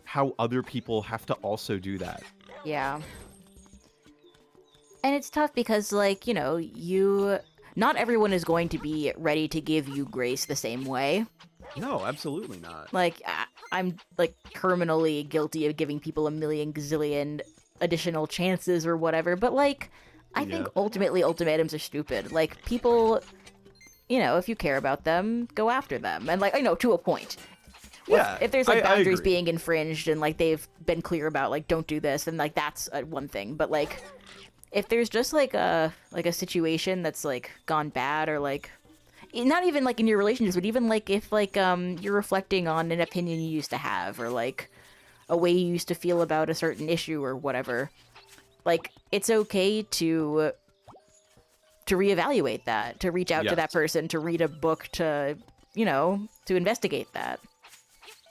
how other people have to also do that. Yeah. And it's tough because, like, not everyone is going to be ready to give you grace the same way. No, absolutely not. Like, I'm, like, terminally guilty of giving people a million gazillion additional chances or whatever, but, like, I think ultimately ultimatums are stupid. Like, people, if you care about them, go after them. And, like, to a point. Yeah, if there's like boundaries I agree. being infringed and like they've been clear about like don't do this, then like that's one thing. But like if there's just like a situation that's like gone bad, or like not even like in your relationships, but even like if like you're reflecting on an opinion you used to have, or like a way you used to feel about a certain issue or whatever, like it's okay to reevaluate that, to reach out to that person, to read a book, to to investigate that.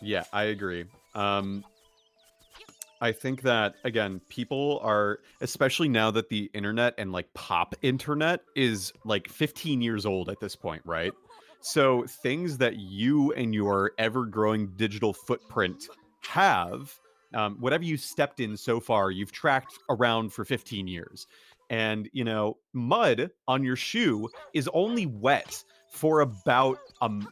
Yeah, I agree. I think that, again, people are, especially now that the internet and like pop internet is like 15 years old at this point, right? So things that you and your ever-growing digital footprint have, whatever you stepped in so far, you've tracked around for 15 years. And, mud on your shoe is only wet for about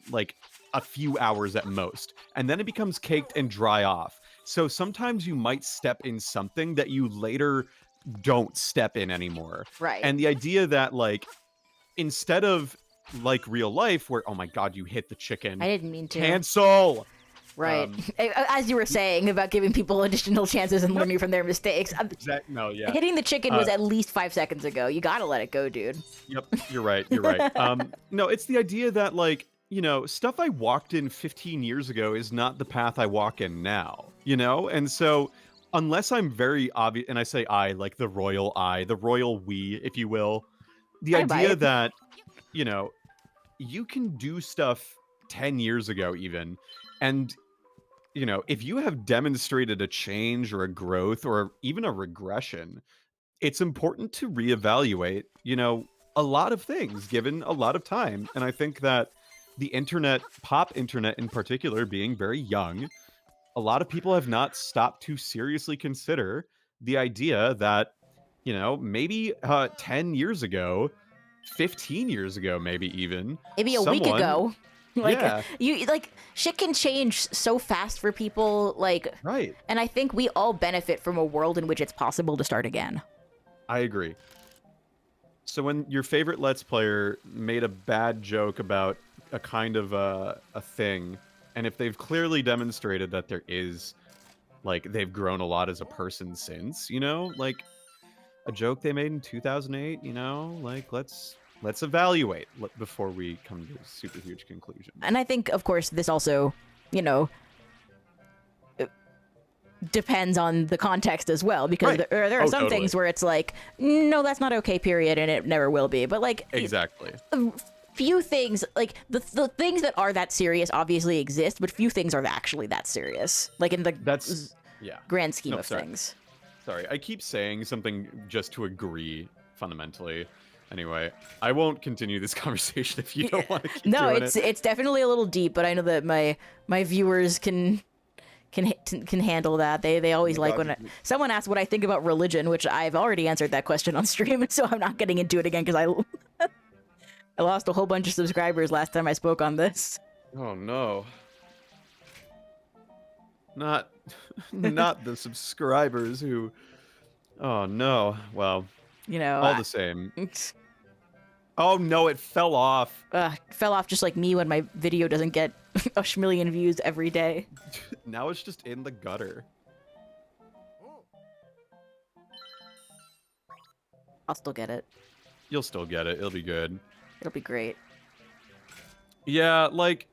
like a few hours at most, and then it becomes caked and dry off. So sometimes you might step in something that you later don't step in anymore. Right. And the idea that like instead of like real life where, oh my god, you hit the chicken, I didn't mean to. Cancel. Right. As you were saying about giving people additional chances and learning from their mistakes. No, yeah. Hitting the chicken was at least 5 seconds ago. You gotta let it go, dude. Yep, you're right. You're right. No, it's the idea that like, stuff I walked in 15 years ago is not the path I walk in now, And so unless I'm very obvious, and I say I, like the royal we, if you will, the idea that, you can do stuff 10 years ago even, and, if you have demonstrated a change or a growth or even a regression, it's important to reevaluate, a lot of things given a lot of time. And I think that the internet, pop internet in particular, being very young, a lot of people have not stopped to seriously consider the idea that, maybe 10 years ago, 15 years ago, maybe even. Maybe a week ago. Like, yeah. Shit can change so fast for people, like, right. And I think we all benefit from a world in which it's possible to start again. I agree. So when your favorite Let's Player made a bad joke about a kind of a thing, and if they've clearly demonstrated that there is, like, they've grown a lot as a person since, like a joke they made in 2008, like let's evaluate before we come to a super huge conclusion. And I think, of course, this also, depends on the context as well, because there are some things where it's like, no, that's not okay, period, and it never will be. But like, exactly. Few things, like the things that are that serious obviously exist, but few things are actually that serious, like in the grand scheme of things. Sorry, I keep saying something just to agree fundamentally. Anyway, I won't continue this conversation if you don't want to keep No, doing it's definitely a little deep, but I know that my viewers can handle that. They always like when someone asks what I think about religion, which I've already answered that question on stream, so I'm not getting into it again because I lost a whole bunch of subscribers last time I spoke on this. Oh no. Not not the subscribers who oh no. Well, You know, all the same. Oh no, it fell off. Fell off just like me when my video doesn't get a million views every day. Now it's just in the gutter. I'll still get it. You'll still get it. It'll be good. It'll be great. Yeah, like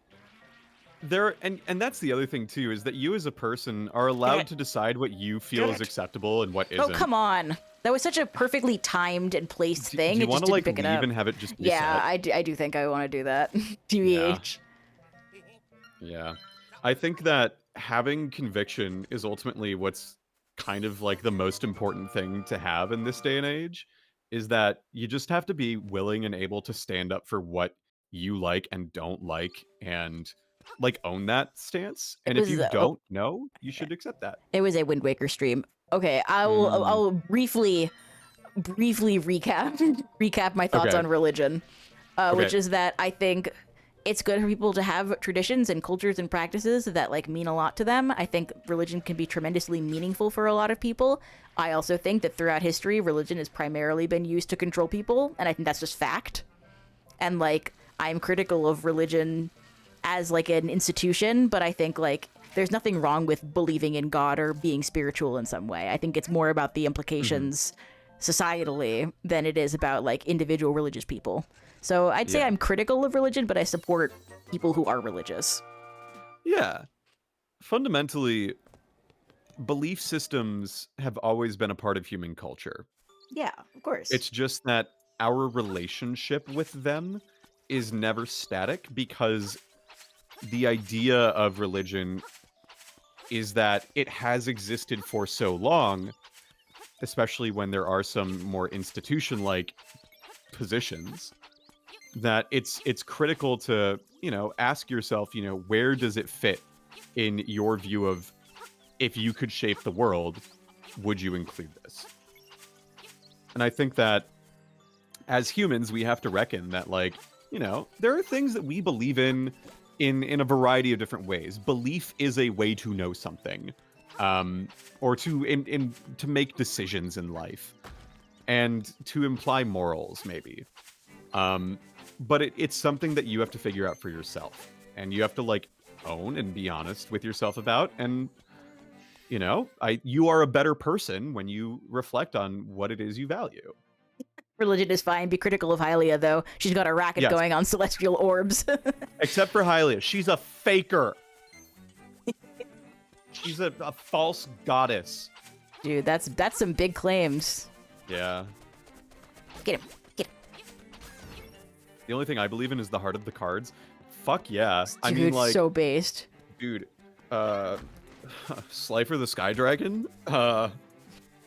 there and that's the other thing too, is that you as a person are allowed to decide what you feel is acceptable and what isn't. Oh, come on. That was such a perfectly timed and placed thing. Do you want to like pick it leave up. and have it just be Yeah, set? I do think I want to do that. TBH. Yeah. I think that having conviction is ultimately what's kind of like the most important thing to have in this day and age, is that you just have to be willing and able to stand up for what you like and don't like and like own that stance. And if you don't know, you should accept that. It was a Wind Waker stream. Okay, I'll briefly recap my thoughts on religion, which is that I think it's good for people to have traditions and cultures and practices that like mean a lot to them. I think religion can be tremendously meaningful for a lot of people. I also think that throughout history, religion has primarily been used to control people, and I think that's just fact. And like, I'm critical of religion as like an institution, but I think like there's nothing wrong with believing in God or being spiritual in some way. I think it's more about the implications societally than it is about like individual religious people. So I'd say I'm critical of religion, but I support people who are religious. Yeah. Fundamentally, belief systems have always been a part of human culture. Yeah, of course. It's just that our relationship with them is never static, because the idea of religion is that it has existed for so long, especially when there are some more institution-like positions, that it's critical to, you know, ask yourself, you know, where does it fit in your view of, if you could shape the world, would you include this? And I think that as humans, we have to reckon that, like, you know, there are things that we believe in a variety of different ways. Belief is a way to know something, or to make decisions in life, and to imply morals, maybe. But it's something that you have to figure out for yourself, and you have to like own and be honest with yourself about. And you know, you are a better person when you reflect on what it is you value. Religion is fine. Be critical of Hylia, though. She's got a racket going on celestial orbs. Except for Hylia. She's a faker. She's a false goddess. Dude, that's some big claims. Yeah. Get him. Get him. The only thing I believe in is the heart of the cards. Fuck yeah. Dude, I mean, like, so based. Dude, Slifer the Sky Dragon.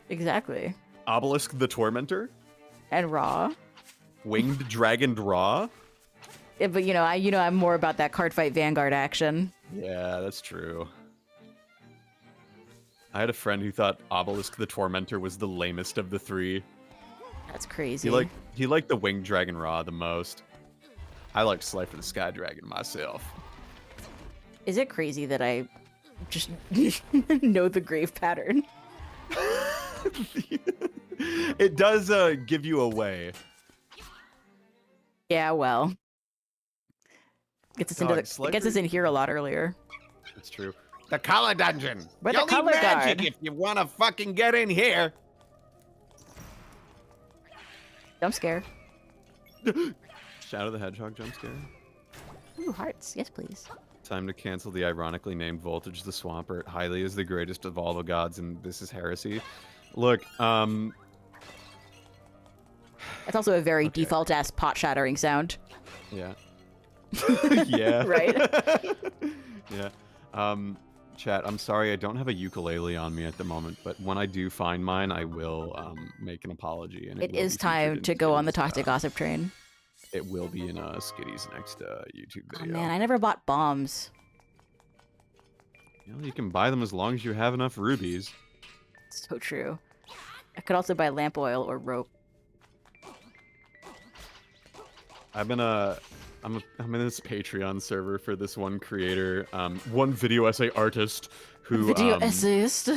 Exactly. Obelisk the Tormentor. And Raw. Winged Dragon Raw. Yeah, but I'm more about that card fight Vanguard action. Yeah, that's true. I had a friend who thought Obelisk the Tormentor was the lamest of the three. That's crazy. He liked the Winged Dragon Raw the most. I like Slifer the Sky Dragon myself. Is it crazy that I just know the grave pattern? It does give you away. Yeah, well. Gets us in here a lot earlier. That's true. The color dungeon. Where You'll the color need magic guard. if you want to fucking get in here. Jump scare. Shadow the Hedgehog jump scare. Ooh, hearts. Yes, please. Time to cancel the ironically named Voltage the Swampert. Hylia is the greatest of all the gods, and this is heresy. Look, That's also a very default ass pot shattering sound. Yeah. Yeah. Right? Yeah. Chat, I'm sorry, I don't have a ukulele on me at the moment, but when I do find mine, I will make an apology, and it It will is be featured time in to go on the Skitty's, Toxic Gossip train. it will be in Skitty's next YouTube Oh video. man, I never bought bombs. You know, you can buy them as long as you have enough rubies. So true. I could also buy lamp oil or rope. I'm in this Patreon server for this one creator, one video essay artist who Video essayist.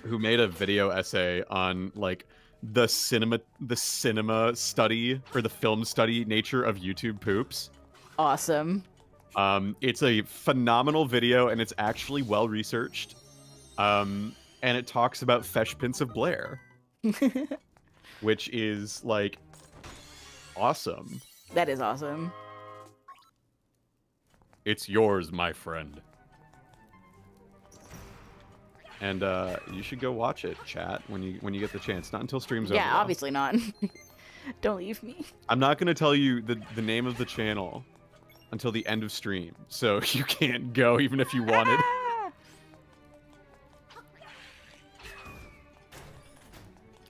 who made a video essay on like the cinema study or the film study nature of YouTube poops. Awesome. It's a phenomenal video and it's actually well researched. And it talks about Feshpints of Blair, which is like awesome. That is awesome. It's yours, my friend. And you should go watch it, chat, when you get the chance. Not until stream's over. Yeah, obviously not. Don't leave me. I'm not gonna tell you the name of the channel until the end of stream, so you can't go even if you wanted.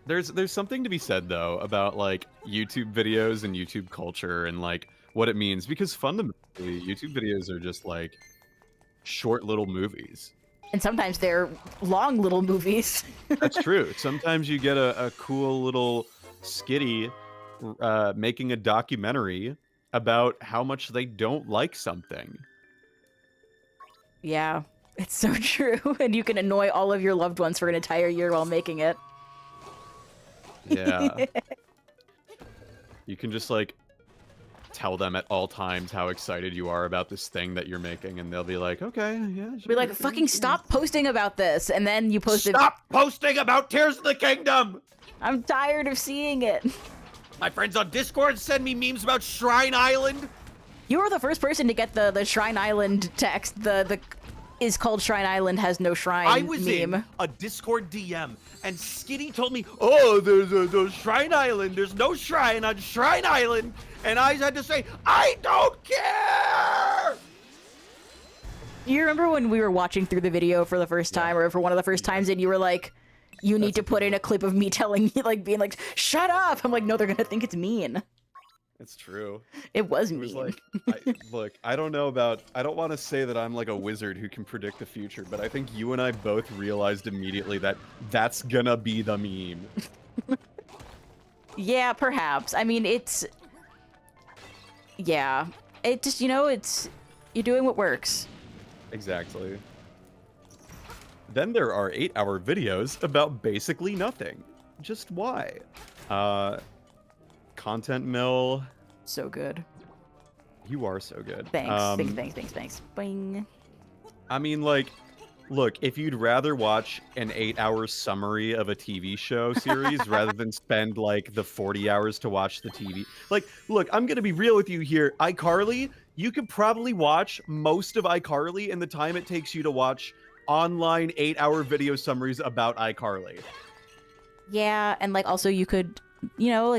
There's something to be said though about like YouTube videos and YouTube culture and like what it means, because fundamentally YouTube videos are just like short little movies. And sometimes they're long little movies. That's true. Sometimes you get a cool little skitty making a documentary about how much they don't like something. Yeah, it's so true. And you can annoy all of your loved ones for an entire year while making it. Yeah. You can just like tell them at all times how excited you are about this thing that you're making, and they'll be like, okay, yeah, sure. Be like, fucking stop posting about this, and then you post it. Stop posting about Tears of the Kingdom! I'm tired of seeing it. My friends on Discord send me memes about Shrine Island. You were the first person to get the Shrine Island text. The is called Shrine Island has no shrine I was meme. in a Discord DM, and Skitty told me, oh, there's Shrine Island. There's no shrine on Shrine Island. And I had to say, I don't care! You remember when we were watching through the video for the first time, or for one of the first times, and you were like, you need to put in a clip of me telling you, like, being like, shut up! I'm like, no, they're gonna think it's mean. It's true. It was It mean. was like, look, I don't want to say that I'm like a wizard who can predict the future, but I think you and I both realized immediately that that's gonna be the meme. Yeah, perhaps. I mean, it's... Yeah. It just, you know, it's... You're doing what works. Exactly. Then there are 8-hour videos about basically nothing. Just why? Content mill. So good. You are so good. Thanks. Thanks. Bing. I mean, like, look, if you'd rather watch an 8-hour summary of a TV show series rather than spend, like, the 40 hours to watch the TV... Like, look, I'm gonna be real with you here. iCarly, you could probably watch most of iCarly in the time it takes you to watch online 8-hour video summaries about iCarly. Yeah, and, like, also you could, you know,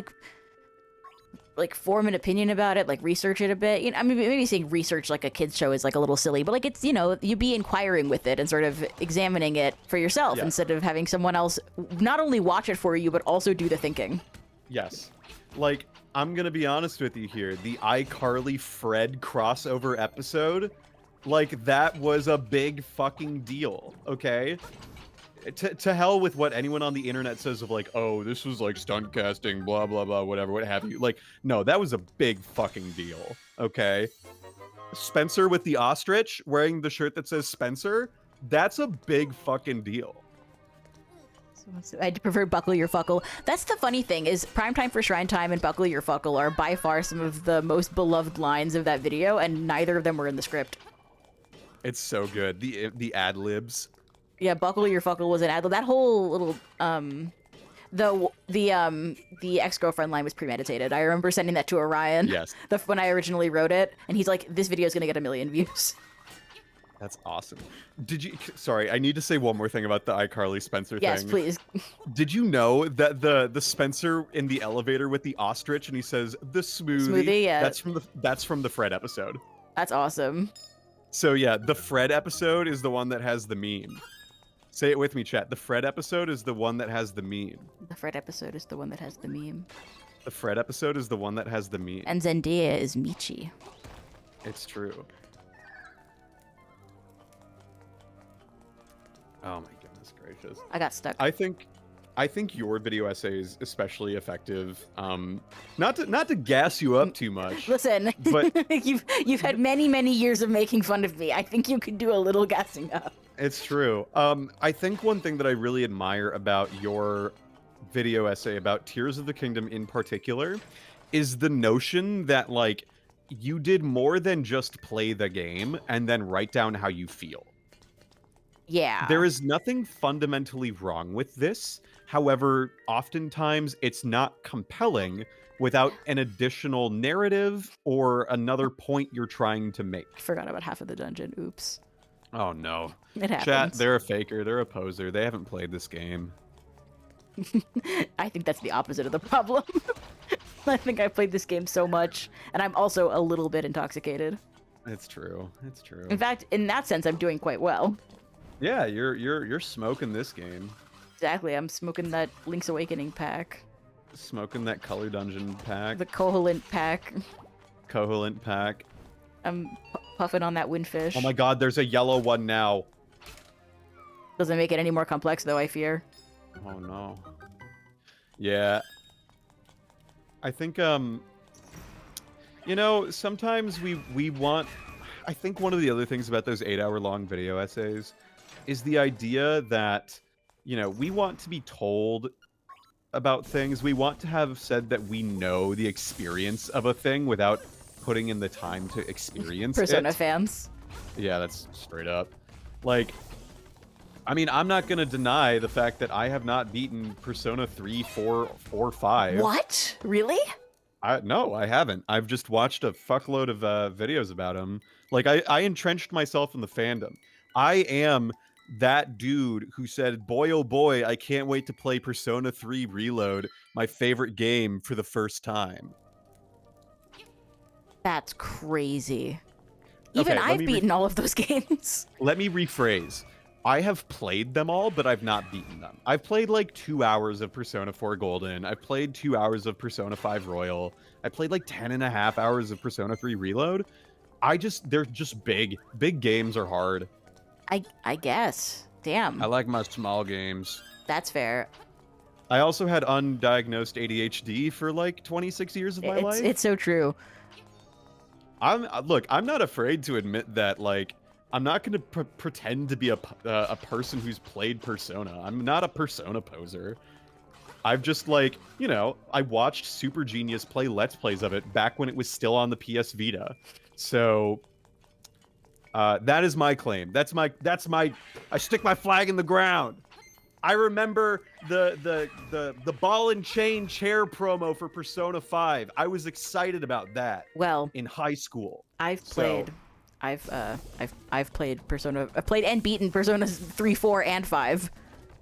like form an opinion about it, like research it a bit. You know, I mean, maybe saying research like a kid's show is like a little silly, but like it's, you know, you be inquiring with it and sort of examining it for yourself instead of having someone else not only watch it for you, but also do the thinking. Yes. Like, I'm gonna be honest with you here. The iCarly Fred crossover episode, like, that was a big fucking deal, okay? To hell with what anyone on the internet says of like, oh, this was like stunt casting, blah, blah, blah, whatever, what have you. Like, no, that was a big fucking deal, okay? Spencer with the ostrich wearing the shirt that says Spencer, that's a big fucking deal. I'd prefer Buckle Your Fuckle. That's the funny thing, is Primetime for Shrine Time and Buckle Your Fuckle are by far some of the most beloved lines of that video, and neither of them were in the script. It's so good. The ad-libs. Yeah, Buckle Your Fuckle was an ad. That whole little the ex-girlfriend line was premeditated. I remember sending that to Orion. Yes. When I originally wrote it, and he's like, "This video is gonna get 1 million views." That's awesome. Sorry, I need to say one more thing about the iCarly Spencer thing. Yes, please. Did you know that the Spencer in the elevator with the ostrich and he says the smoothie? Smoothie, yeah. That's from the Fred episode. That's awesome. So yeah, the Fred episode is the one that has the meme. Say it with me, chat. The Fred episode is the one that has the meme. The Fred episode is the one that has the meme. The Fred episode is the one that has the meme. And Zendaya is Michi. It's true. Oh my goodness gracious. I got stuck. I think your video essay is especially effective. Not to gas you up too much. Listen, but you've had many years of making fun of me. I think you could do a little gassing up. it's true. I think one thing that I really admire about your video essay about Tears of the Kingdom in particular is the notion that like you did more than just play the game and then write down how you feel. Yeah. There is nothing fundamentally wrong with this. However, oftentimes it's not compelling without an additional narrative or another point you're trying to make. I forgot about half of the dungeon. Oops. Oh no. It happens. Chat, they're a faker. They're a poser. They haven't played this game. I think that's the opposite of the problem. I think I played this game so much, and I'm also a little bit intoxicated. It's true. It's true. In fact, in that sense, I'm doing quite well. Yeah, you're smoking this game. Exactly, I'm smoking that Link's Awakening pack. Smoking that color dungeon pack. The Koholint pack. Koholint pack. I'm puffing on that Windfish. Oh my god, there's a yellow one now. Doesn't make it any more complex, though, I fear. Oh no. Yeah. I think you know, sometimes we want I think one of the other things about those 8-hour-long video essays is the idea that, you know, we want to be told about things. We want to have said that we know the experience of a thing without putting in the time to experience Persona it. fans. Yeah, that's straight up. Like, I mean, I'm not going to deny the fact that I have not beaten Persona 3, 4, or 5. What? Really? No, I haven't. I've just watched a fuckload of videos about him. Like, I entrenched myself in the fandom. I am that dude who said, boy, oh boy, I can't wait to play Persona 3 Reload, my favorite game, for the first time. That's crazy. Even Okay, I've beaten all of those games. Let me rephrase. I have played them all, but I've not beaten them. I've played like 2 hours of Persona 4 Golden. I've played 2 hours of Persona 5 Royal. I played like 10.5 hours of Persona 3 Reload. They're just big. Big games are hard. I guess. Damn. I like my small games. That's fair. I also had undiagnosed ADHD for like 26 years of my life. It's so true. Look, I'm not afraid to admit that, like, I'm not going to pretend to be a person who's played Persona. I'm not a Persona poser. I've just, like, you know, I watched Super Genius play Let's Plays of it back when it was still on the PS Vita. So, that is my claim. That's my, I stick my flag in the ground. I remember the ball and chain chair promo for Persona 5. I was excited about that. Well, in high school. I've played Persona. I've played and beaten Persona 3, 4, and 5.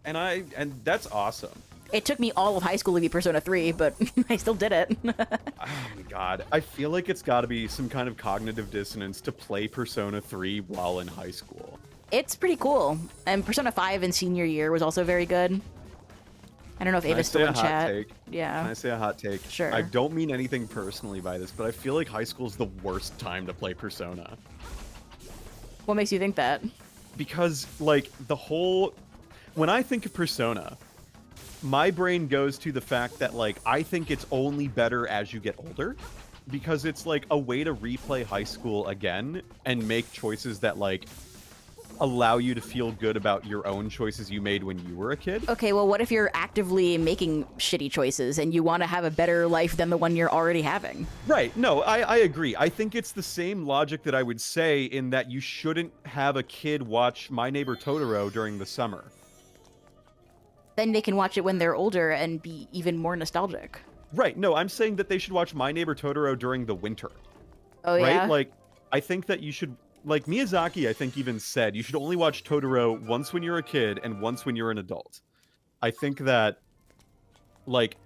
And that's awesome. It took me all of high school to beat Persona 3, but I still did it. Oh my god. I feel like it's got to be some kind of cognitive dissonance to play Persona 3 while in high school. It's pretty cool. And Persona 5 in senior year was also very good. I don't know if Ava's still in chat. Yeah. Can I say a hot take? Sure. I don't mean anything personally by this, but I feel like high school is the worst time to play Persona. What makes you think that? Because, like, when I think of Persona, my brain goes to the fact that, like, I think it's only better as you get older. Because it's, like, a way to replay high school again and make choices that, like, allow you to feel good about your own choices you made when you were a kid. Okay, well, what if you're actively making shitty choices and you want to have a better life than the one you're already having? Right. No, I agree. I think it's the same logic that I would say in that you shouldn't have a kid watch My Neighbor Totoro during the summer. Then they can watch it when they're older and be even more nostalgic. Right. No, I'm saying that they should watch My Neighbor Totoro during the winter. Oh, yeah? Right? Like, I think that you should... Like, Miyazaki, I think, even said you should only watch Totoro once when you're a kid and once when you're an adult. I think that, like,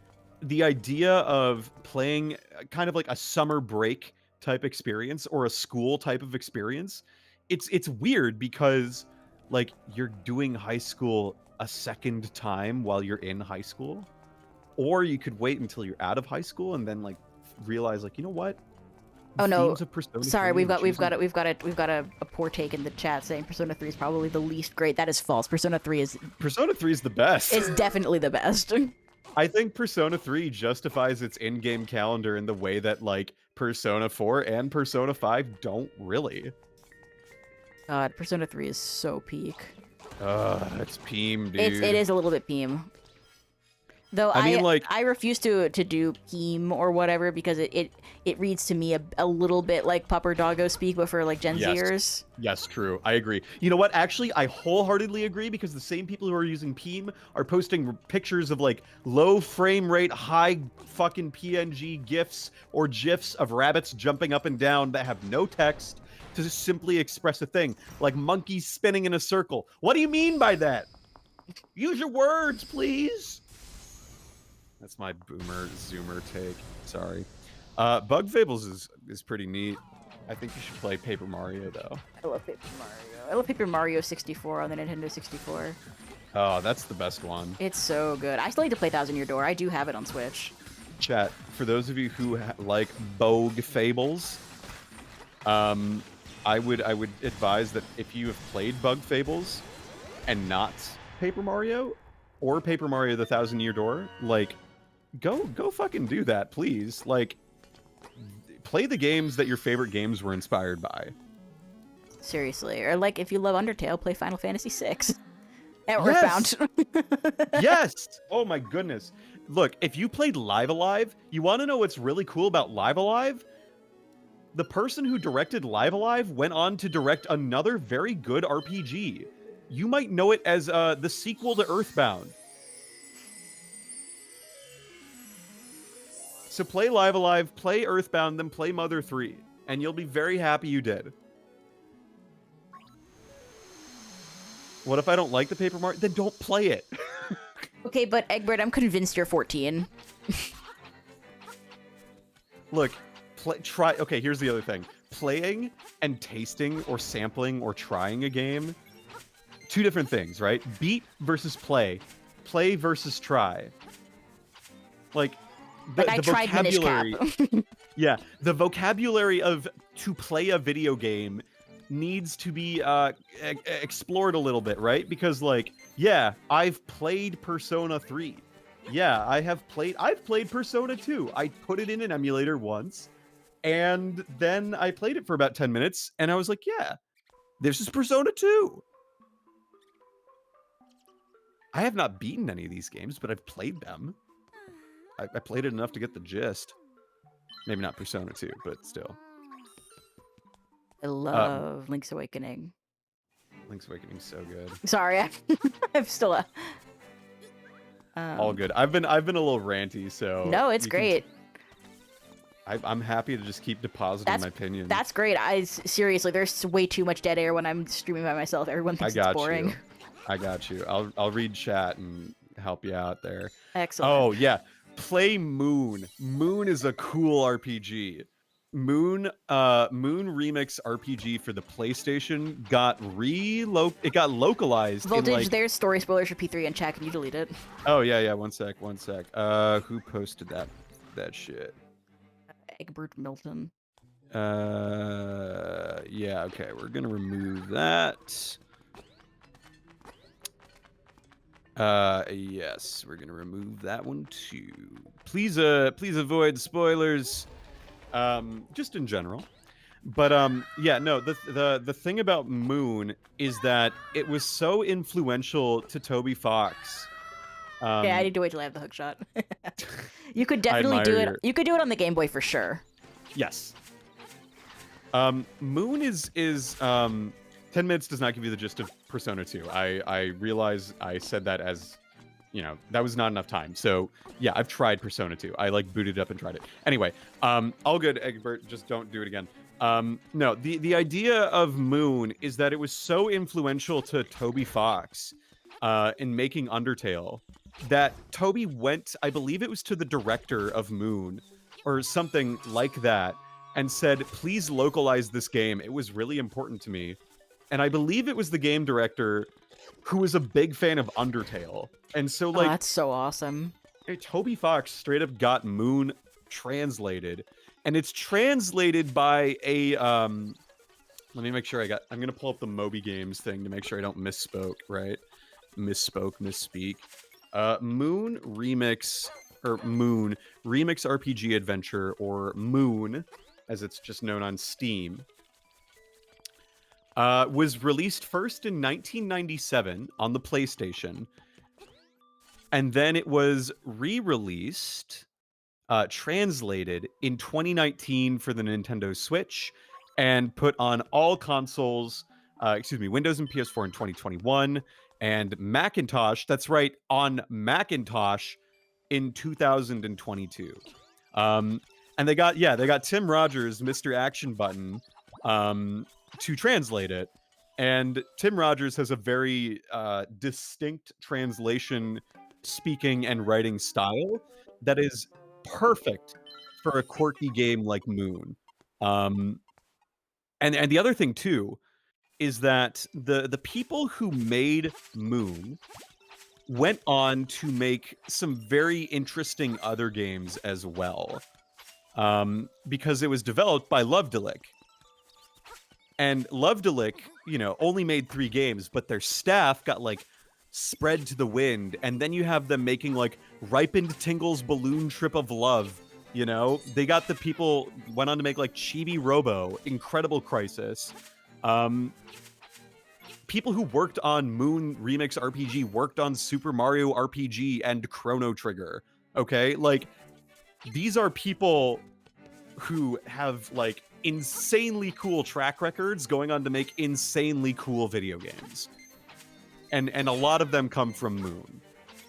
the idea of playing kind of like a summer break type experience or a school type of experience it's weird because like you're doing high school a second time while you're in high school, or you could wait until you're out of high school and then like realize like, you know what? Oh no! Themes of Persona Sorry, 3 we've and choosing- got a poor take in the chat saying Persona 3 is probably the least great. That is false. Persona 3 is the best. it's definitely the best. I think Persona 3 justifies its in-game calendar in the way that like Persona 4 and Persona 5 don't really. God, Persona 3 is so peak. It's Peem, dude. It is a little bit Peem. Though I mean, like- I refuse to do Peem or whatever because it reads to me a little bit like Pupper Doggo speak, but for like Gen Zers. Yes, true. I agree. You know what? Actually, I wholeheartedly agree because the same people who are using Peem are posting pictures of like low frame rate, high fucking PNG GIFs or GIFs of rabbits jumping up and down that have no text to just simply express a thing, like monkeys spinning in a circle. What do you mean by that? Use your words, please. That's my boomer zoomer take. Sorry. Bug Fables is pretty neat. I think you should play Paper Mario though. I love Paper Mario. I love Paper Mario 64 on the Nintendo 64. Oh, that's the best one. It's so good. I still need to play Thousand Year Door. I do have it on Switch. Chat, for those of you who like Bug Fables, I would advise that if you have played Bug Fables and not Paper Mario or Paper Mario: The Thousand Year Door, like go fucking do that, please. Like play the games that your favorite games were inspired by. Seriously. Or like if you love Undertale, play Final Fantasy VI. At Yes! Earthbound. Yes! Oh my goodness. Look, if you played Live Alive, you want to know what's really cool about Live Alive? The person who directed Live Alive went on to direct another very good RPG. You might know it as the sequel to Earthbound. So play Live Alive, play Earthbound, then play Mother 3, and you'll be very happy you did. What if I don't like the Paper Mario? Then don't play it. Okay, but Egbert, I'm convinced you're 14. Look, try. Okay, here's the other thing. Playing and tasting or sampling or trying a game, two different things, right? Beat versus play. Play versus try. Like, I tried Minish Cap. Yeah, the vocabulary of to play a video game needs to be explored a little bit, right? Because like, yeah, I've played Persona 3. Yeah, I've played Persona 2. I put it in an emulator once, and then I played it for about 10 minutes, and I was like, yeah, this is Persona 2. I have not beaten any of these games, but I've played them. I played it enough to get the gist. Maybe not Persona 2, but still. I love Link's Awakening. Link's Awakening's so good. Sorry, I'm still a... All good. I've been a little ranty, so... No, it's great. I'm happy to just keep depositing my opinion. That's great. Seriously, there's way too much dead air when I'm streaming by myself. Everyone thinks it's boring. I got you. I'll read chat and help you out there. Excellent. Oh yeah, play Moon. Moon is a cool RPG. Moon Remix RPG for the PlayStation got localized. Voltage, in, like... there's story spoilers for P3 and chat. Can you delete it? Oh yeah. One sec. Who posted that shit? Egbert Milton. Yeah. Okay, we're gonna remove that. Yes, we're gonna remove that one too. Please avoid spoilers. Just in general. But yeah, no, the thing about Moon is that it was so influential to Toby Fox. Yeah, I need to wait till I have the hook shot. You could definitely do it. You could do it on the Game Boy for sure. Yes. Moon is 10 minutes does not give you the gist of Persona 2. I realize I said that as, you know, that was not enough time. So yeah, I've tried Persona 2. I like booted up and tried it. Anyway, all good, Egbert. Just don't do it again. No, the idea of Moon is that it was so influential to Toby Fox in making Undertale that Toby went, I believe it was to the director of Moon or something like that, and said, please localize this game. It was really important to me. and I believe it was the game director who was a big fan of Undertale. And so, Oh, like, that's so awesome. Toby Fox straight up got Moon translated, and it's translated by a let me make sure I'm gonna pull up the Moby Games thing to make sure I don't misspeak. Moon Remix RPG Adventure, or Moon as it's just known on Steam, was released first in 1997 on the PlayStation, and then it was re-released, translated in 2019 for the Nintendo Switch, and put on all consoles, Windows and PS4 in 2021, and Macintosh, that's right, on Macintosh in 2022. And they got Tim Rogers, Mr. Action Button, to translate it. And Tim Rogers has a very distinct translation, speaking, and writing style that is perfect for a quirky game like Moon. And the other thing too is that the people who made Moon went on to make some very interesting other games as well, because it was developed by Lovedelic. And Lovedelic, only made 3 games, but their staff got, like, spread to the wind, and then you have them making, like, Ripened Tingle's Balloon Trip of Love, They got the people, went on to make, like, Chibi Robo, Incredible Crisis. People who worked on Moon Remix RPG worked on Super Mario RPG and Chrono Trigger, okay? Like, these are people who have, like, insanely cool track records going on to make insanely cool video games. And a lot of them come from Moon.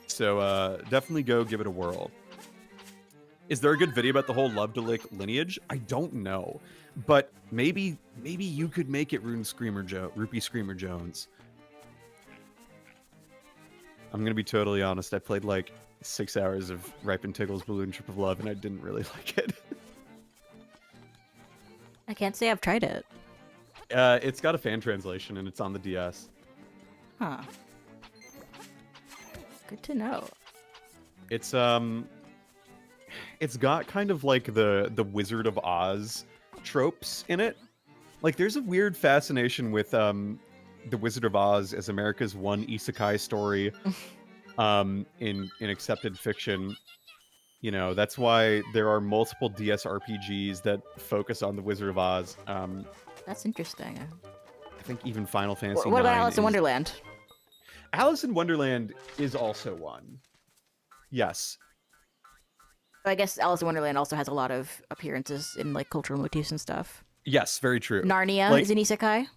So definitely go give it a whirl. Is there a good video about the whole Lovedelic lineage? I don't know. But maybe you could make it, Rupee Screamer Jones. I'm gonna be totally honest, I played like 6 hours of Ripened Tingle's Balloon Trip of Love and I didn't really like it. I can't say I've tried it. It's got a fan translation and it's on the DS. Huh. Good to know. It's got kind of like the Wizard of Oz tropes in it. Like, there's a weird fascination with the Wizard of Oz as America's one isekai story in accepted fiction. That's why there are multiple DS RPGs that focus on the Wizard of Oz. That's interesting. I think even Final Fantasy What about IX Alice in Wonderland? Alice in Wonderland is also one. Yes. I guess Alice in Wonderland also has a lot of appearances in, like, cultural motifs and stuff. Yes, very true. Narnia is an isekai?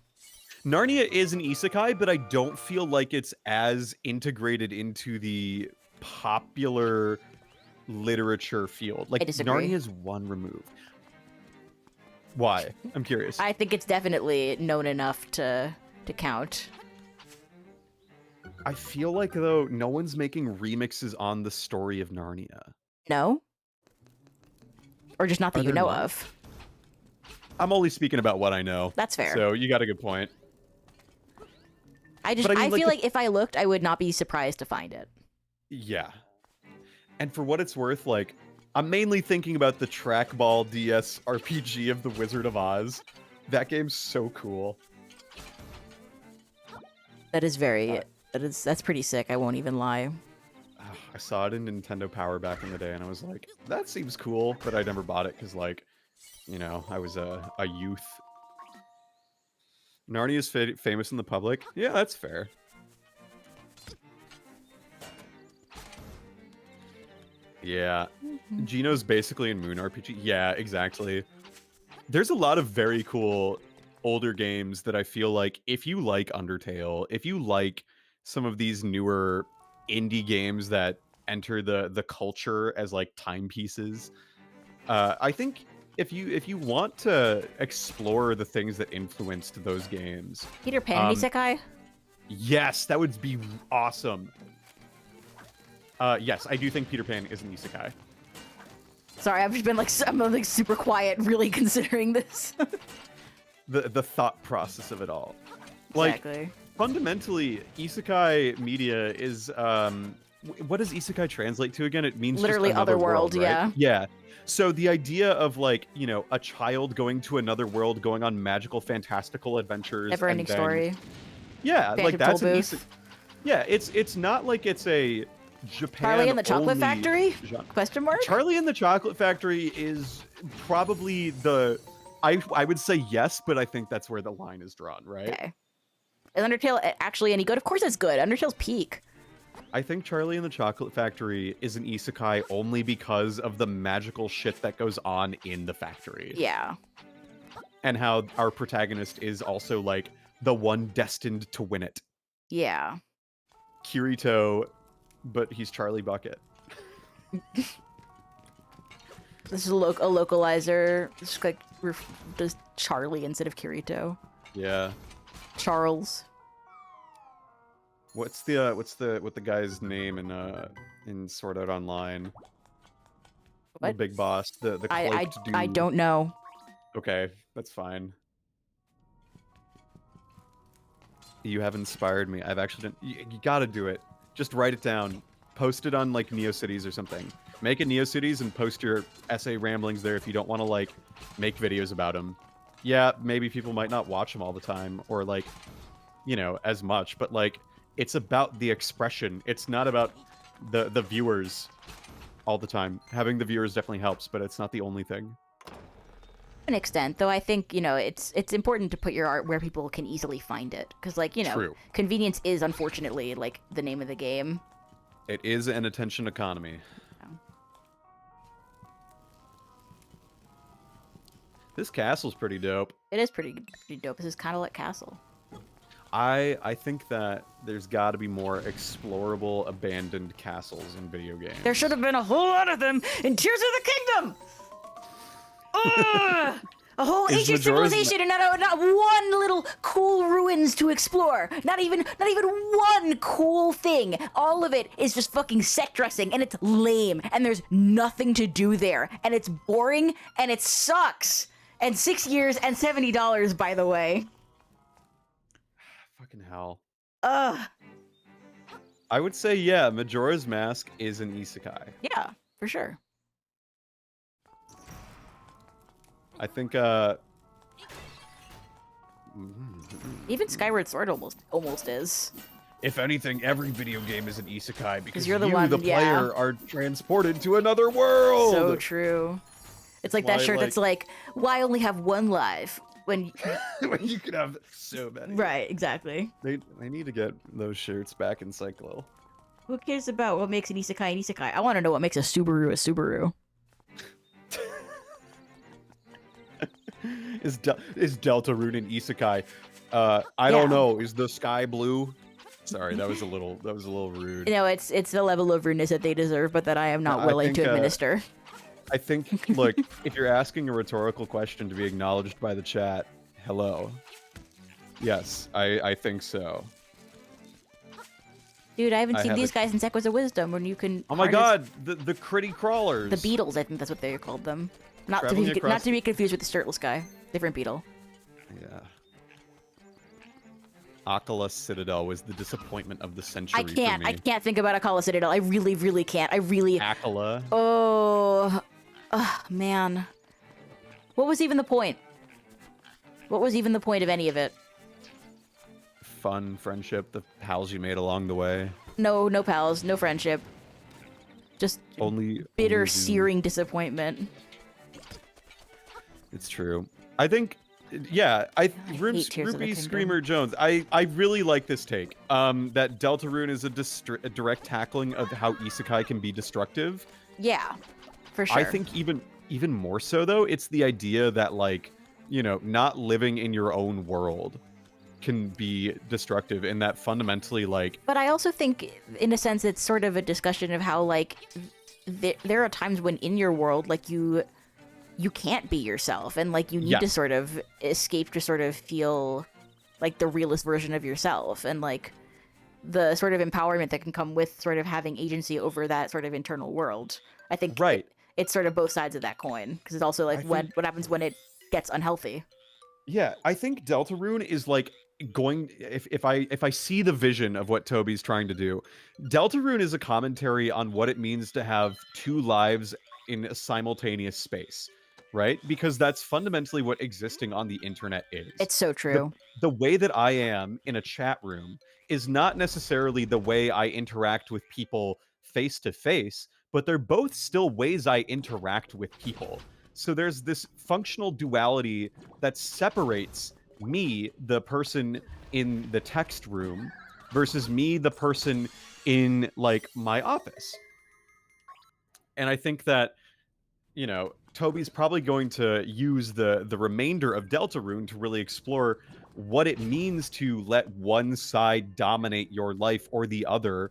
Narnia is an isekai, but I don't feel like it's as integrated into the popular literature field. Like, I disagree. Narnia is one remove. Why? I'm curious. I think it's definitely known enough to count. I feel like, though, no one's making remixes on the story of Narnia. No? Or just not that you know not? of? I'm only speaking about what I know. That's fair. So you got a good point. I But I mean, feel like if I looked, I would not be surprised to find it. Yeah. And for what it's worth, like, I'm mainly thinking about the trackball DS RPG of The Wizard of Oz. That game's so cool. That is that's pretty sick, I won't even lie. I saw it in Nintendo Power back in the day, and I was like, that seems cool, but I never bought it because, like, I was a youth. Narnia's famous in the public? Yeah, that's fair. Yeah. Gino's basically in Moon RPG. Yeah, exactly. There's a lot of very cool older games that I feel like if you like Undertale, if you like some of these newer indie games that enter the culture as like timepieces, I think if you want to explore the things that influenced those games, Peter Pan isekai? yes, that would be awesome. Yes, I do think Peter Pan is an isekai. Sorry, I've just been like, I'm like super quiet, really considering this. The thought process of it all. Like, Exactly. fundamentally, isekai media is what does isekai translate to again? It means Literally just another otherworld, right? yeah. Yeah. So the idea of like, a child going to another world, going on magical, fantastical adventures, Never-ending and then story. yeah, like Phantom that's an Tollbooth. isekai. Yeah, it's not like it's a Japan Charlie and the Chocolate only Factory? genre. Question mark? Charlie and the Chocolate Factory is probably I would say yes, but I think that's where the line is drawn, right? Okay. Is Undertale actually any good? Of course it's good. Undertale's peak. I think Charlie and the Chocolate Factory is an isekai only because of the magical shit that goes on in the factory. Yeah. And how our protagonist is also like the one destined to win it. Yeah. Kirito, but he's Charlie Bucket. This is a localizer. It's like does Charlie instead of Kirito. Yeah. Charles. What's the guy's name in Sword Art Online? The What? big boss, the cloaked dude. I don't know. Okay, that's fine. You have inspired me. I've actually done. You gotta do it. Just write it down. Post it on like NeoCities or something. Make a NeoCities and post your essay ramblings there if you don't want to like make videos about them. Yeah, maybe people might not watch them all the time or like, as much, but like it's about the expression. It's not about the viewers all the time. Having the viewers definitely helps, but it's not the only thing. An extent, though, I think it's important to put your art where people can easily find it, because True. Convenience is unfortunately like the name of the game. It is an attention economy. Yeah. This castle's pretty dope. It is pretty dope. This is kind of like Castle. I think that there's got to be more explorable abandoned castles in video games. There should have been a whole lot of them in Tears of the Kingdom. Ugh! A whole Is ancient Majora's civilization and not one little cool ruins to explore. Not even one cool thing. All of it is just fucking set dressing, and it's lame, and there's nothing to do there, and it's boring, and it sucks. And 6 years and $70, by the way. Fucking hell. Ugh. I would say, yeah, Majora's Mask is an isekai. Yeah, for sure. I think, Even Skyward Sword almost is. if anything, every video game is an isekai because you're the you, one- the yeah. player, are transported to another world. So true. It's like that Why, shirt that's like, why only have one life? When When you could have so many. Right, exactly. They need to get those shirts back in Cyclo. Who cares about what makes an isekai an isekai? I want to know what makes a Subaru a Subaru. Is Deltarune an isekai? I don't Yeah. know. Is the sky blue? Sorry, that was a little rude. You know, it's the level of rudeness that they deserve, but that I am not I willing to think, administer. I think, look, if you're asking a rhetorical question to be acknowledged by the chat, hello. Yes, I think so. Dude, I haven't I seen have these a- guys in Echoes of Wisdom when you can. Oh my harness god, the critty crawlers. The beetles, I think that's what they called them. Not to Traveling be across not to be confused with the shirtless guy. Different beetle. Yeah. Akala Citadel was the disappointment of the century I can't. for me. I can't think about Akala Citadel. I really, really can't. I really. Akala. Oh, man. What was even the point? What was even the point of any of it? Fun, friendship, the pals you made along the way. No pals, no friendship. Just Only bitter, only Zoom. searing disappointment. It's true. I think, yeah, hate Tears of the Ruby Kingdom. Screamer Jones. I really like this take. That Deltarune is a direct tackling of how isekai can be destructive. Yeah, for sure. I think even more so though, it's the idea that like, not living in your own world can be destructive, and that fundamentally like. But I also think, in a sense, it's sort of a discussion of how like there are times when in your world like you can't be yourself, and like you need to Yes. sort of escape to sort of feel like the realist version of yourself, and like the sort of empowerment that can come with sort of having agency over that sort of internal world. I think Right. it's sort of both sides of that coin, because it's also like I what happens when it gets unhealthy. Yeah, I think Deltarune is like if I see the vision of what Toby's trying to do, Deltarune is a commentary on what it means to have two lives in a simultaneous space, right? Because that's fundamentally what existing on the internet is. It's so true. The way that I am in a chat room is not necessarily the way I interact with people face to face, but they're both still ways I interact with people. So there's this functional duality that separates me, the person in the text room, versus me, the person in like my office. And I think that, you know, Toby's probably going to use the remainder of Deltarune to really explore what it means to let one side dominate your life or the other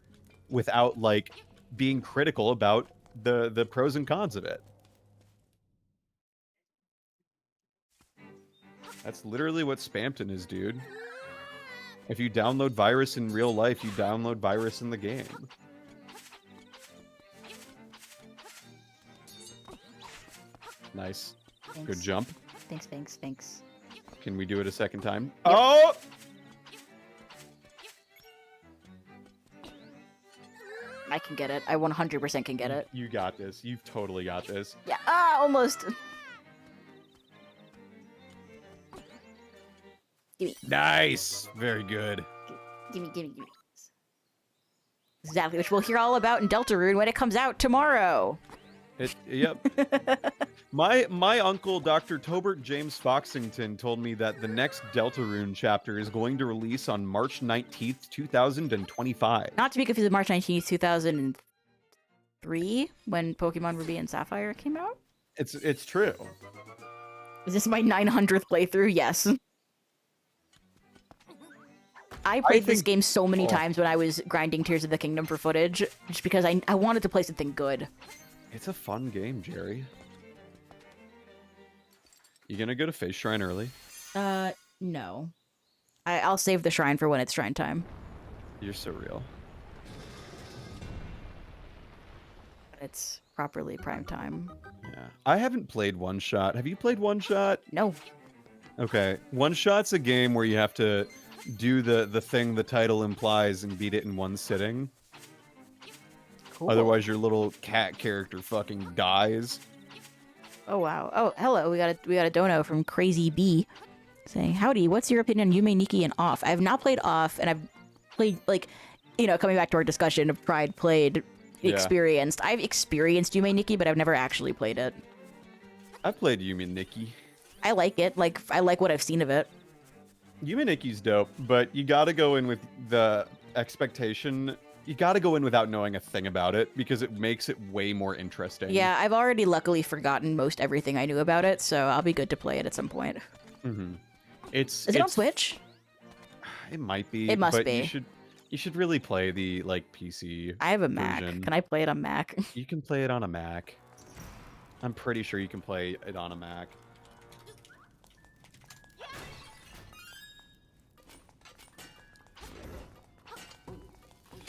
without like being critical about the pros and cons of it. That's literally what Spamton is, dude. If you download virus in real life, you download virus in the game. Nice. Thanks. Good jump. Thanks. Can we do it a second time? Yep. Oh! I can get it. I 100% can get it. You got this. You've totally got this. Yeah, almost. Gimme. Nice. Very good. Gimme. Exactly, which we'll hear all about in Deltarune when it comes out tomorrow. Yep. My uncle, Dr. Tobert James Foxington, told me that the next Deltarune chapter is going to release on March 19th, 2025. Not to be confused with March 19th, 2003, when Pokemon Ruby and Sapphire came out. It's true. Is this my 900th playthrough? Yes. I played this game so many times when I was grinding Tears of the Kingdom for footage, just because I wanted to play something good. It's a fun game, Jerry. You gonna go to Face Shrine early? No. I'll save the shrine for when it's shrine time. You're so real. It's properly prime time. Yeah. I haven't played One Shot. Have you played One Shot? No. Okay. One Shot's a game where you have to do the thing the title implies and beat it in one sitting. Cool. Otherwise your little cat character fucking dies. Oh wow. Oh, hello. We got a dono from Crazy B saying, "Howdy, what's your opinion on Yume Nikki and Off? I have not played Off, and I've played, like, you know, coming back to our discussion of tried, played, experienced. I've experienced Yume Nikki, but I've never actually played it. I've played Yume Nikki. I like it. Like, I like what I've seen of it. Yume Nikki's dope, but you gotta go in with the expectation. You gotta go in without knowing a thing about it, because it makes it way more interesting. Yeah, I've already luckily forgotten most everything I knew about it, so I'll be good to play it at some point. Mm-hmm. Is it on Switch? It might be. It must but be. You should really play the like PC. I have a Mac. version. Can I play it on Mac? You can play it on a Mac. I'm pretty sure you can play it on a Mac.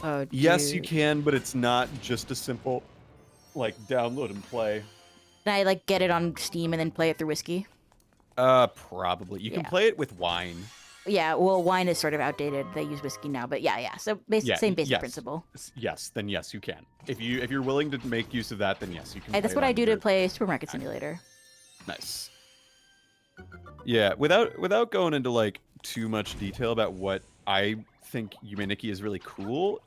Oh, Yes, you dude. can, but it's not just a simple like download and play. Can I like get it on Steam and then play it through Whiskey? Probably. You can Yeah. play it with Wine. Yeah, well, Wine is sort of outdated. They use Whiskey now, but yeah. So same basic yes. principle. Yes, then yes, you can. If you're willing to make use of that, then yes, you can. Hey, that's play what it I on do to your- play Supermarket Simulator. Nice. Yeah, without going into like too much detail about what I think Yume Nikki is really cool,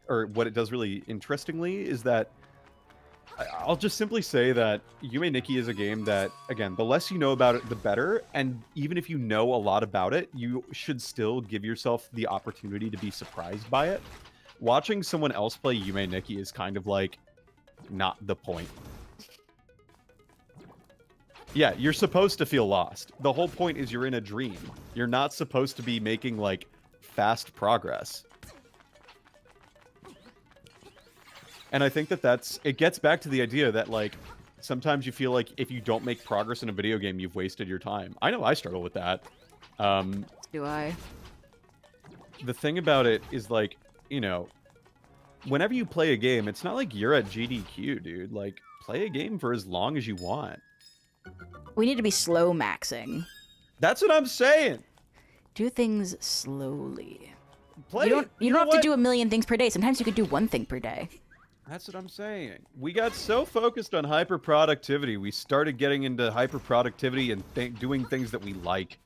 or what it does really interestingly, is that I'll just simply say that Yume Nikki is a game that, again, the less you know about it, the better. And even if you know a lot about it, you should still give yourself the opportunity to be surprised by it. Watching someone else play Yume Nikki is kind of like not the point. Yeah, you're supposed to feel lost. The whole point is you're in a dream. You're not supposed to be making like fast progress. And I think it gets back to the idea that like sometimes you feel like if you don't make progress in a video game, you've wasted your time. I know I struggle with that. Do I? The thing about it is like, you know, whenever you play a game, it's not like you're at GDQ, dude. Like, play a game for as long as you want. We need to be slow maxing. That's what I'm saying. Do things slowly. Play. You don't know have to what? do a million things per day. Sometimes you could do one thing per day. That's what I'm saying. We got so focused on hyper productivity, we started getting into hyper productivity and doing things that we like.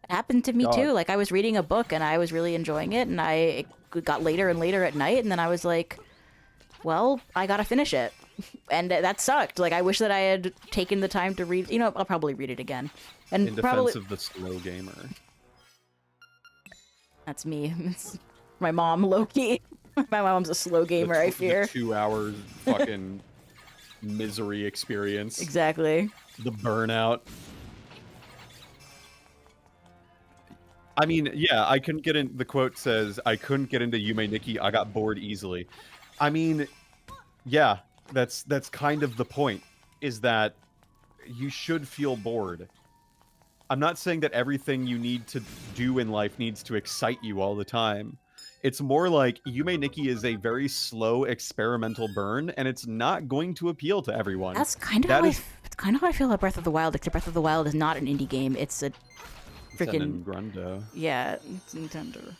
It happened to me God. too. Like I was reading a book and I was really enjoying it, and it got later and later at night, and then I was like, well, I gotta finish it. And that sucked. Like, I wish that I had taken the time to read. You know, I'll probably read it again. And In probably defense of the slow gamer. that's me. It's my mom, Loki. My mom's a slow gamer, I fear. The 2 hours fucking misery experience. Exactly. The burnout. I mean, yeah, I couldn't get in. The quote says, "I couldn't get into Yume Nikki. I got bored easily." I mean, yeah, that's kind of the point. Is that you should feel bored. I'm not saying that everything you need to do in life needs to excite you all the time. It's more like Yume Nikki is a very slow experimental burn, and it's not going to appeal to everyone. That's kind of it's kind of how I feel about Breath of the Wild. Except Breath of the Wild is not an indie game. It's a freaking Grundo. Yeah, it's Nintendo.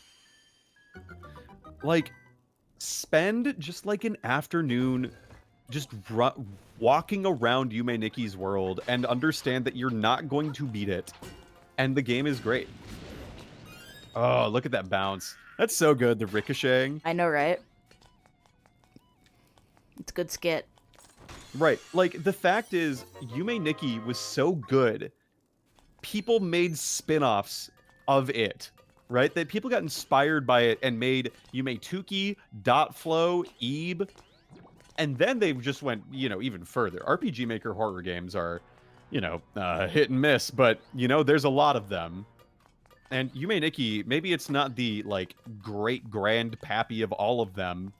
Like, spend just like an afternoon just walking around Yume Nikki's world and understand that you're not going to beat it. And the game is great. Oh, look at that bounce. That's so good, the ricocheting. I know, right? It's a good skit. Right. Like, the fact is, Yume Nikki was so good, people made spin-offs of it, right? That people got inspired by it and made Yume Tuki, Dot Flow, Ebe, and then they just went, you know, even further. RPG Maker horror games are, you know, hit and miss, but, you know, there's a lot of them. And Yume Nikki, maybe it's not the, like, great grand pappy of all of them,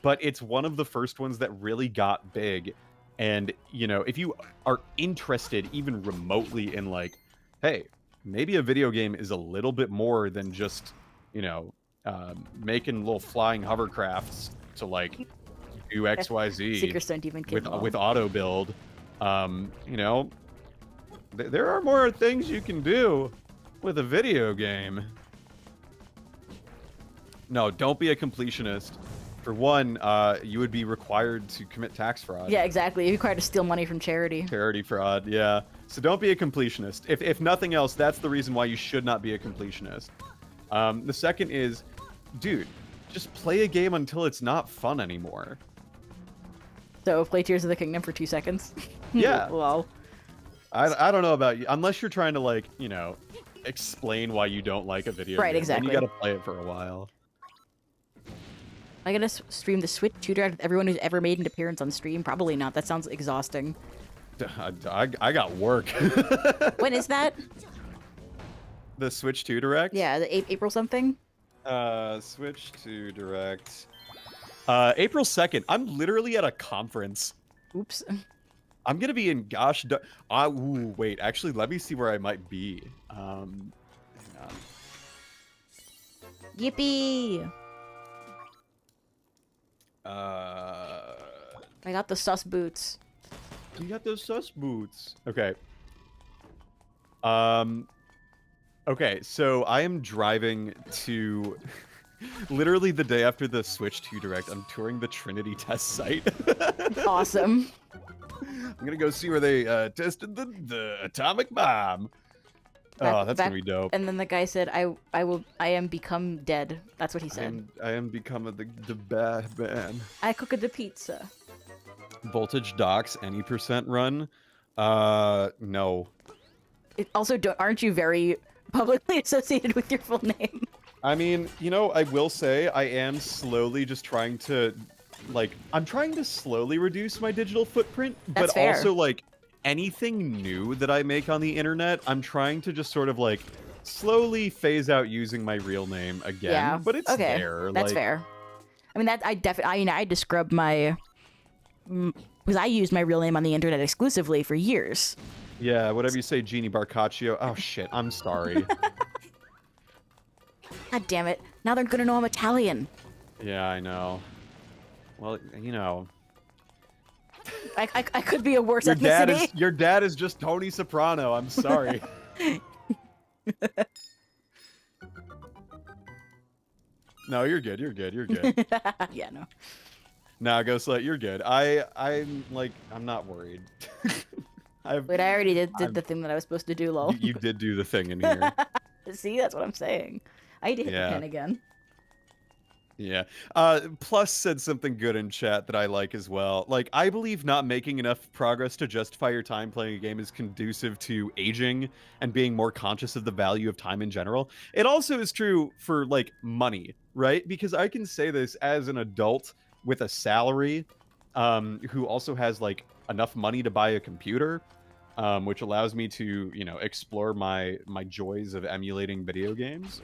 but it's one of the first ones that really got big. And, you know, if you are interested even remotely in, like, hey, maybe a video game is a little bit more than just, you know, making little flying hovercrafts to, like, do XYZ Secrets don't even get with auto build. You know, there are more things you can do with a video game. No, don't be a completionist. For one, you would be required to commit tax fraud. Yeah, exactly. You're required to steal money from charity. Charity fraud, yeah. So don't be a completionist. If nothing else, that's the reason why you should not be a completionist. The second is, dude, just play a game until it's not fun anymore. So play Tears of the Kingdom for 2 seconds. Yeah. Well, I don't know about you. Unless you're trying to, like, you know, explain why you don't like a video Right, game. exactly. Then you gotta play it for a while. am I gonna stream the Switch 2 Direct with everyone who's ever made an appearance on stream? Probably not. That sounds exhausting. I got work. When is that? The Switch 2 Direct? Yeah, the April something? Switch 2 Direct. April 2nd. I'm literally at a conference. Oops. I'm gonna be in gosh. Ooh, wait. Actually, let me see where I might be. Hang on. Yippee! I got the sus boots. You got those sus boots. Okay. Okay, so I am driving to literally the day after the Switch 2 Direct. I'm touring the Trinity test site. Awesome. I'm gonna go see where they tested the atomic bomb. Oh, that's gonna be dope. And then the guy said, I am become dead. That's what he said. I am become the bad man. I cooked the pizza. Voltage docks any percent run? No. Also, aren't you very publicly associated with your full name? I mean, you know, I will say I am slowly just trying to, like, I'm trying to slowly reduce my digital footprint, That's but fair. also, like, anything new that I make on the internet, I'm trying to just sort of, like, slowly phase out using my real name again. Yeah. But it's okay. there. That's like, fair. I mean, I had to scrub my... Because I used my real name on the internet exclusively for years. Yeah, whatever you say, Genie Barcaccio. Oh, shit, I'm sorry. God damn it. Now they're gonna know I'm Italian. Yeah, I know. Well, you know... I could be a worse ethnicity. Your dad is just Tony Soprano. I'm sorry. No, you're good. You're good. You're good. Yeah, no. Nah, Ghostlight, you're good. I'm not worried. Wait, I already did the thing that I was supposed to do, lol. You did do the thing in here. See, that's what I'm saying. I need to hit the pin again. Yeah. Plus said something good in chat that I like as well. Like, I believe not making enough progress to justify your time playing a game is conducive to aging and being more conscious of the value of time in general. It also is true for, like, money, right? Because I can say this as an adult with a salary, who also has, like, enough money to buy a computer, which allows me to, you know, explore my joys of emulating video games.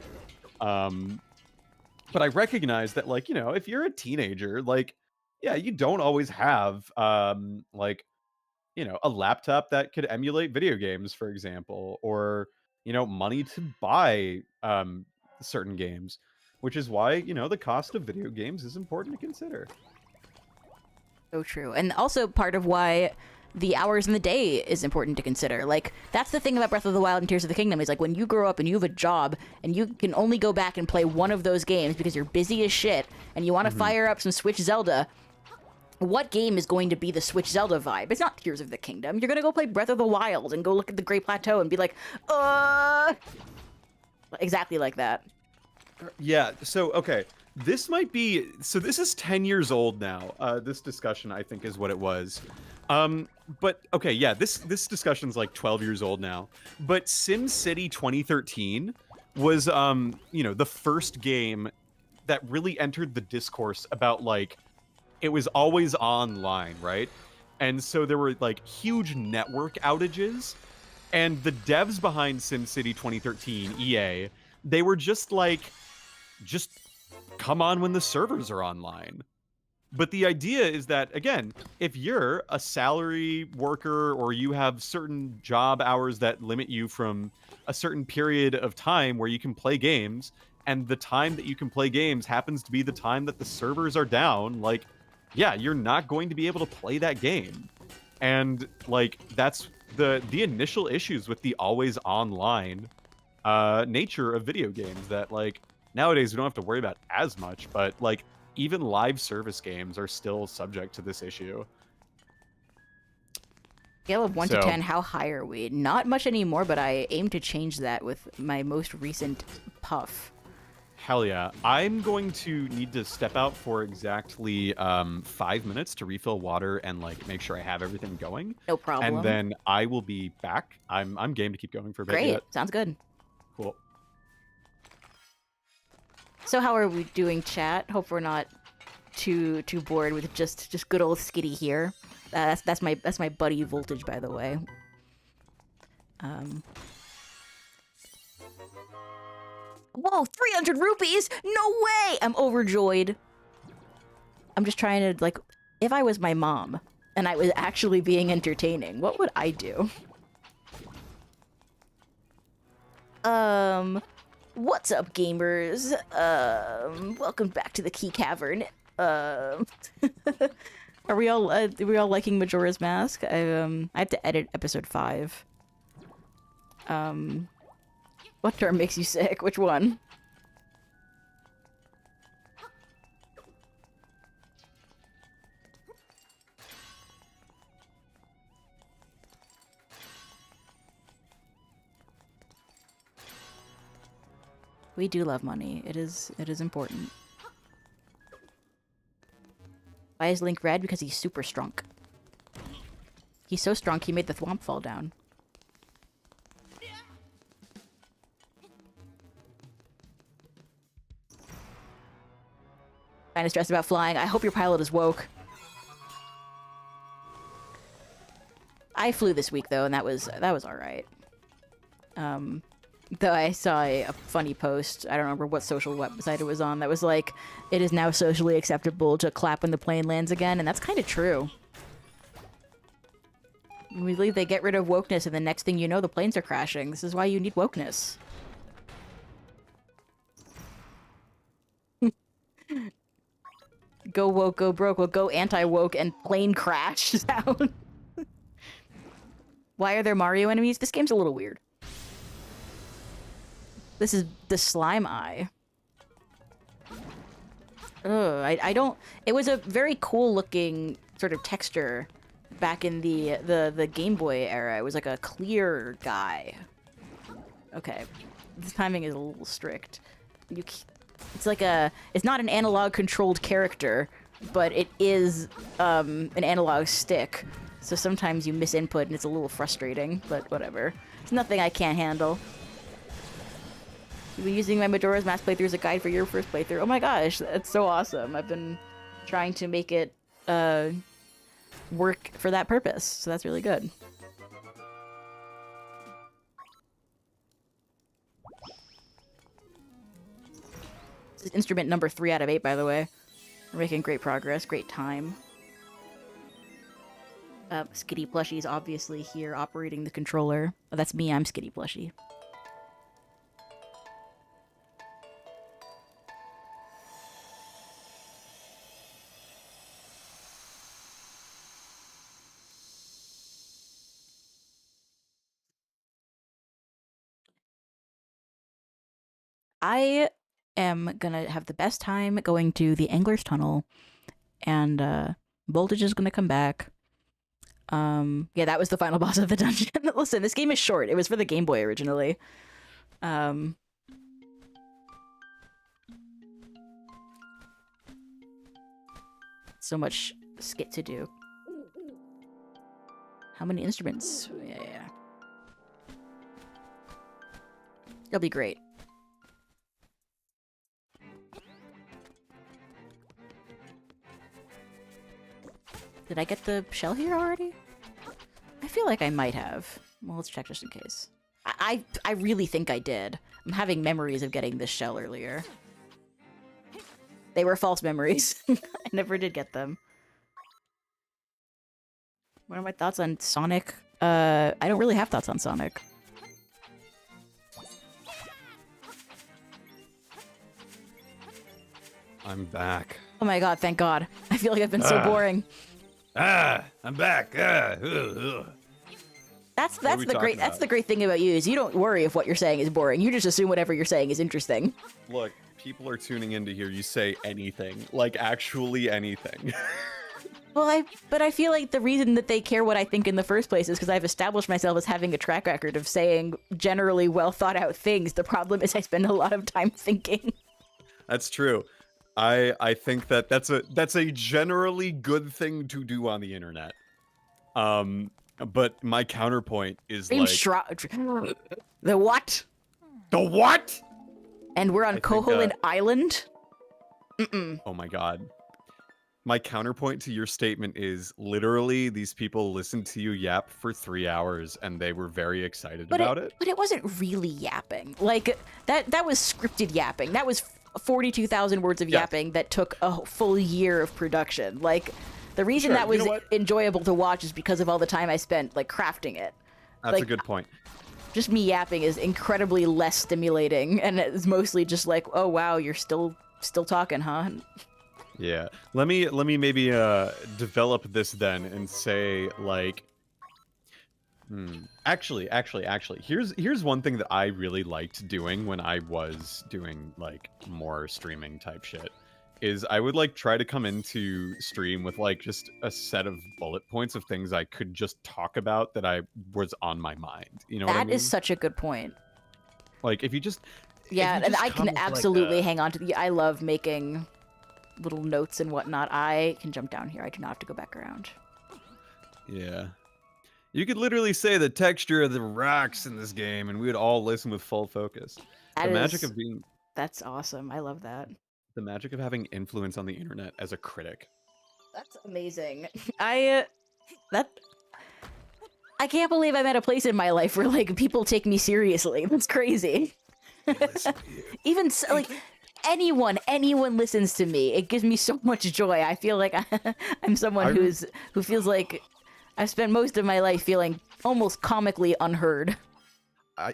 But I recognize that, like, you know, if you're a teenager, like, yeah, you don't always have, like, you know, a laptop that could emulate video games, for example, or, you know, money to buy certain games, which is why, you know, the cost of video games is important to consider. So true. And also part of why the hours in the day is important to consider. Like, that's the thing about Breath of the Wild and Tears of the Kingdom, is like when you grow up and you have a job and you can only go back and play one of those games because you're busy as shit and you want to fire up some Switch Zelda, what game is going to be the Switch Zelda vibe? It's not Tears of the Kingdom. You're gonna go play Breath of the Wild and go look at the Great Plateau and be like, exactly like that. Yeah, so, okay. This might be... So this is 10 years old now. This discussion, I think, is what it was. But, okay, yeah, this discussion's like 12 years old now. But SimCity 2013 was, you know, the first game that really entered the discourse about, like, it was always online, right? And so there were, like, huge network outages. And the devs behind SimCity 2013, EA, they were just like, just come on when the servers are online. But the idea is that, again, if you're a salary worker or you have certain job hours that limit you from a certain period of time where you can play games, and the time that you can play games happens to be the time that the servers are down, like, yeah, you're not going to be able to play that game. And, like, that's the initial issues with the always online nature of video games that, like, nowadays we don't have to worry about as much, but, like, even live service games are still subject to this issue. Scale of 1 to 10, how high are we? Not much anymore, but I aim to change that with my most recent puff. Hell yeah. I'm going to need to step out for exactly 5 minutes to refill water and, like, make sure I have everything going. No problem. And then I will be back. I'm game to keep going for a bit. Great. Yet. Sounds good. Cool. So how are we doing, chat? Hope we're not too bored with just good old Skitty here. That's my buddy Voltage, by the way. Whoa, 300 rupees! No way! I'm overjoyed. I'm just trying to, like, if I was my mom and I was actually being entertaining, what would I do? What's up, gamers? Welcome back to the Key Cavern. Are we all liking Majora's Mask? I have to edit episode 5. What term makes you sick? Which one? We do love money. It is important. Why is Link red? Because he's super strong. He's so strong he made the thwomp fall down. Kinda stressed about flying. I hope your pilot is woke. I flew this week though, and that was alright. Though I saw a funny post, I don't remember what social website it was on, that was like, it is now socially acceptable to clap when the plane lands again, and that's kind of true. We believe they get rid of wokeness, and the next thing you know, the planes are crashing. This is why you need wokeness. Go woke, go broke. Well, go anti-woke and plane crash sound. Why are there Mario enemies? This game's a little weird. This is the slime eye. Ugh, I don't... It was a very cool looking sort of texture back in the Game Boy era. It was like a clear guy. Okay. The timing is a little strict. It's like a... It's not an analog controlled character, but it is an analog stick. So sometimes you miss input and it's a little frustrating, but whatever. It's nothing I can't handle. You've been using my Majora's Mask playthrough as a guide for your first playthrough. Oh my gosh, that's so awesome. I've been trying to make it work for that purpose, so that's really good. This is instrument number 3 out of 8, by the way. We're making great progress, great time. Skitty Plushie's obviously here operating the controller. Oh, that's me, I'm Skitty Plushie. I am gonna have the best time going to the Angler's Tunnel, and Voltage is gonna come back. Yeah, that was the final boss of the dungeon. Listen, this game is short. It was for the Game Boy originally. So much skit to do. How many instruments? Yeah. It'll be great. Did I get the shell here already? I feel like I might have. Well, let's check just in case. I really think I did. I'm having memories of getting this shell earlier. They were false memories. I never did get them. What are my thoughts on Sonic? I don't really have thoughts on Sonic. I'm back. Oh my god, thank god. I feel like I've been so boring. I'm back. That's the great thing about you is you don't worry if what you're saying is boring. You just assume whatever you're saying is interesting. Look, people are tuning in to hear you say anything, like actually anything. Well, but I feel like the reason that they care what I think in the first place is because I've established myself as having a track record of saying generally well thought out things. The problem is I spend a lot of time thinking. That's true. I think that's a generally good thing to do on the internet. But my counterpoint is like the what? The what? And we're on Koholint Island? Oh my god. My counterpoint to your statement is literally these people listened to you yap for 3 hours and they were very excited about it. But it wasn't really yapping. Like that was scripted yapping. That was 42,000 words of yapping that took a full year of production. Like the reason that was enjoyable to watch is because of all the time I spent like crafting it. That's like, a good point. Just me yapping is incredibly less stimulating, and it's mostly just like, oh wow, you're still talking, huh? Yeah. Let me maybe develop this then and say like actually here's one thing that I really liked doing when I was doing like more streaming type shit is I would like try to come into stream with like just a set of bullet points of things I could just talk about that I was on my mind. You know what I mean? That is such a good point. Like if you just and I can absolutely hang on to the I love making little notes and whatnot. I can jump down here. I do not have to go back around. Yeah. You could literally say the texture of the rocks in this game and we would all listen with full focus. Magic of being... That's awesome. I love that. The magic of having influence on the internet as a critic. That's amazing. I can't believe I'm at a place in my life where like people take me seriously. That's crazy. Even so, like anyone listens to me. It gives me so much joy. I feel like I'm someone who feels like I've spent most of my life feeling almost comically unheard.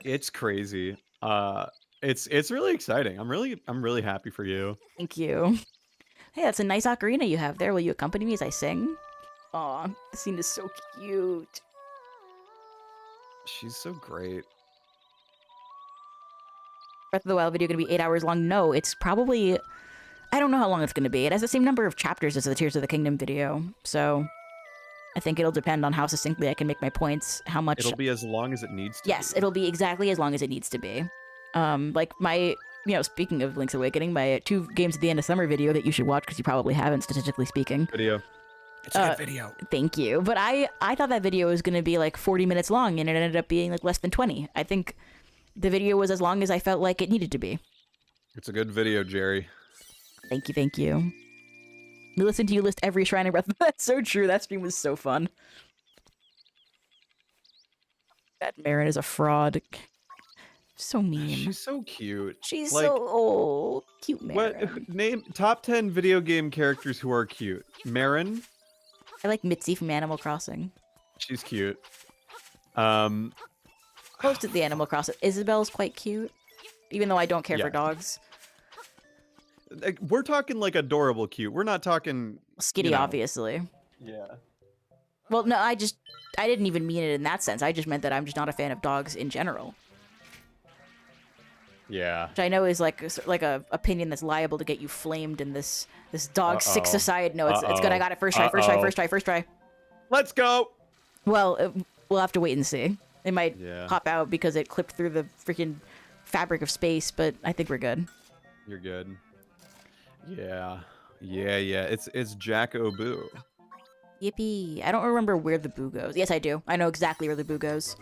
It's crazy. It's really exciting. I'm really happy for you. Thank you. Hey, that's a nice ocarina you have there. Will you accompany me as I sing? Aw, the scene is so cute. She's so great. Breath of the Wild video going to be 8 hours long? No, it's probably... I don't know how long it's going to be. It has the same number of chapters as the Tears of the Kingdom video, so I think it'll depend on how succinctly I can make my points, how much... It'll be as long as it needs to Yes, be. it'll be exactly as long as it needs to be. Like my... speaking of Link's Awakening, my 2 games at the end of summer video that you should watch because you probably haven't, statistically speaking. Video. It's a good video. Thank you. But I thought that video was going to be like 40 minutes long, and it ended up being like less than 20. I think the video was as long as I felt like it needed to be. It's a good video, Jerry. Thank you, thank you. We listened to you list every shrine in Breath of... That's so true. That stream was so fun. That Marin is a fraud. So mean. She's so cute. She's like, so cute, Marin. What name top 10 video game characters who are cute? Marin. I like Mitzi from Animal Crossing. She's cute. Most of the Animal Crossing. Isabel's quite cute, even though I don't care for Yeah. dogs. Like, we're talking like adorable cute. We're not talking Skitty, obviously. Yeah. Well, no, I didn't even mean it in that sense. I just meant that I'm just not a fan of dogs in general. Yeah. Which I know is like a opinion that's liable to get you flamed in this dog sick society. No, it's good. I got it first try, first try. Let's go. Well, we'll have to wait and see. It might Yeah. pop out because it clipped through the freaking fabric of space, but I think we're good. You're good. Yeah. Yeah. It's Jack O'Boo. Yippee. I don't remember where the boo goes. Yes, I do. I know exactly where the boo goes.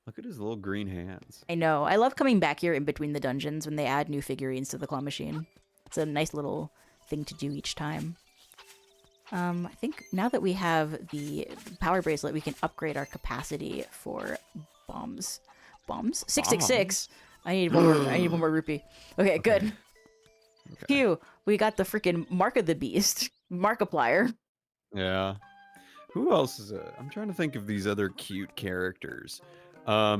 Look at his little green hands. I know. I love coming back here in between the dungeons when they add new figurines to the claw machine. It's a nice little thing to do each time. I think now that we have the power bracelet, we can upgrade our capacity for bombs. Bombs? 666. I need one more. I need one more rupee. Okay, good. Okay. Phew. We got the freaking Mark of the Beast. Markiplier. Yeah. Who else is it? I'm trying to think of these other cute characters. I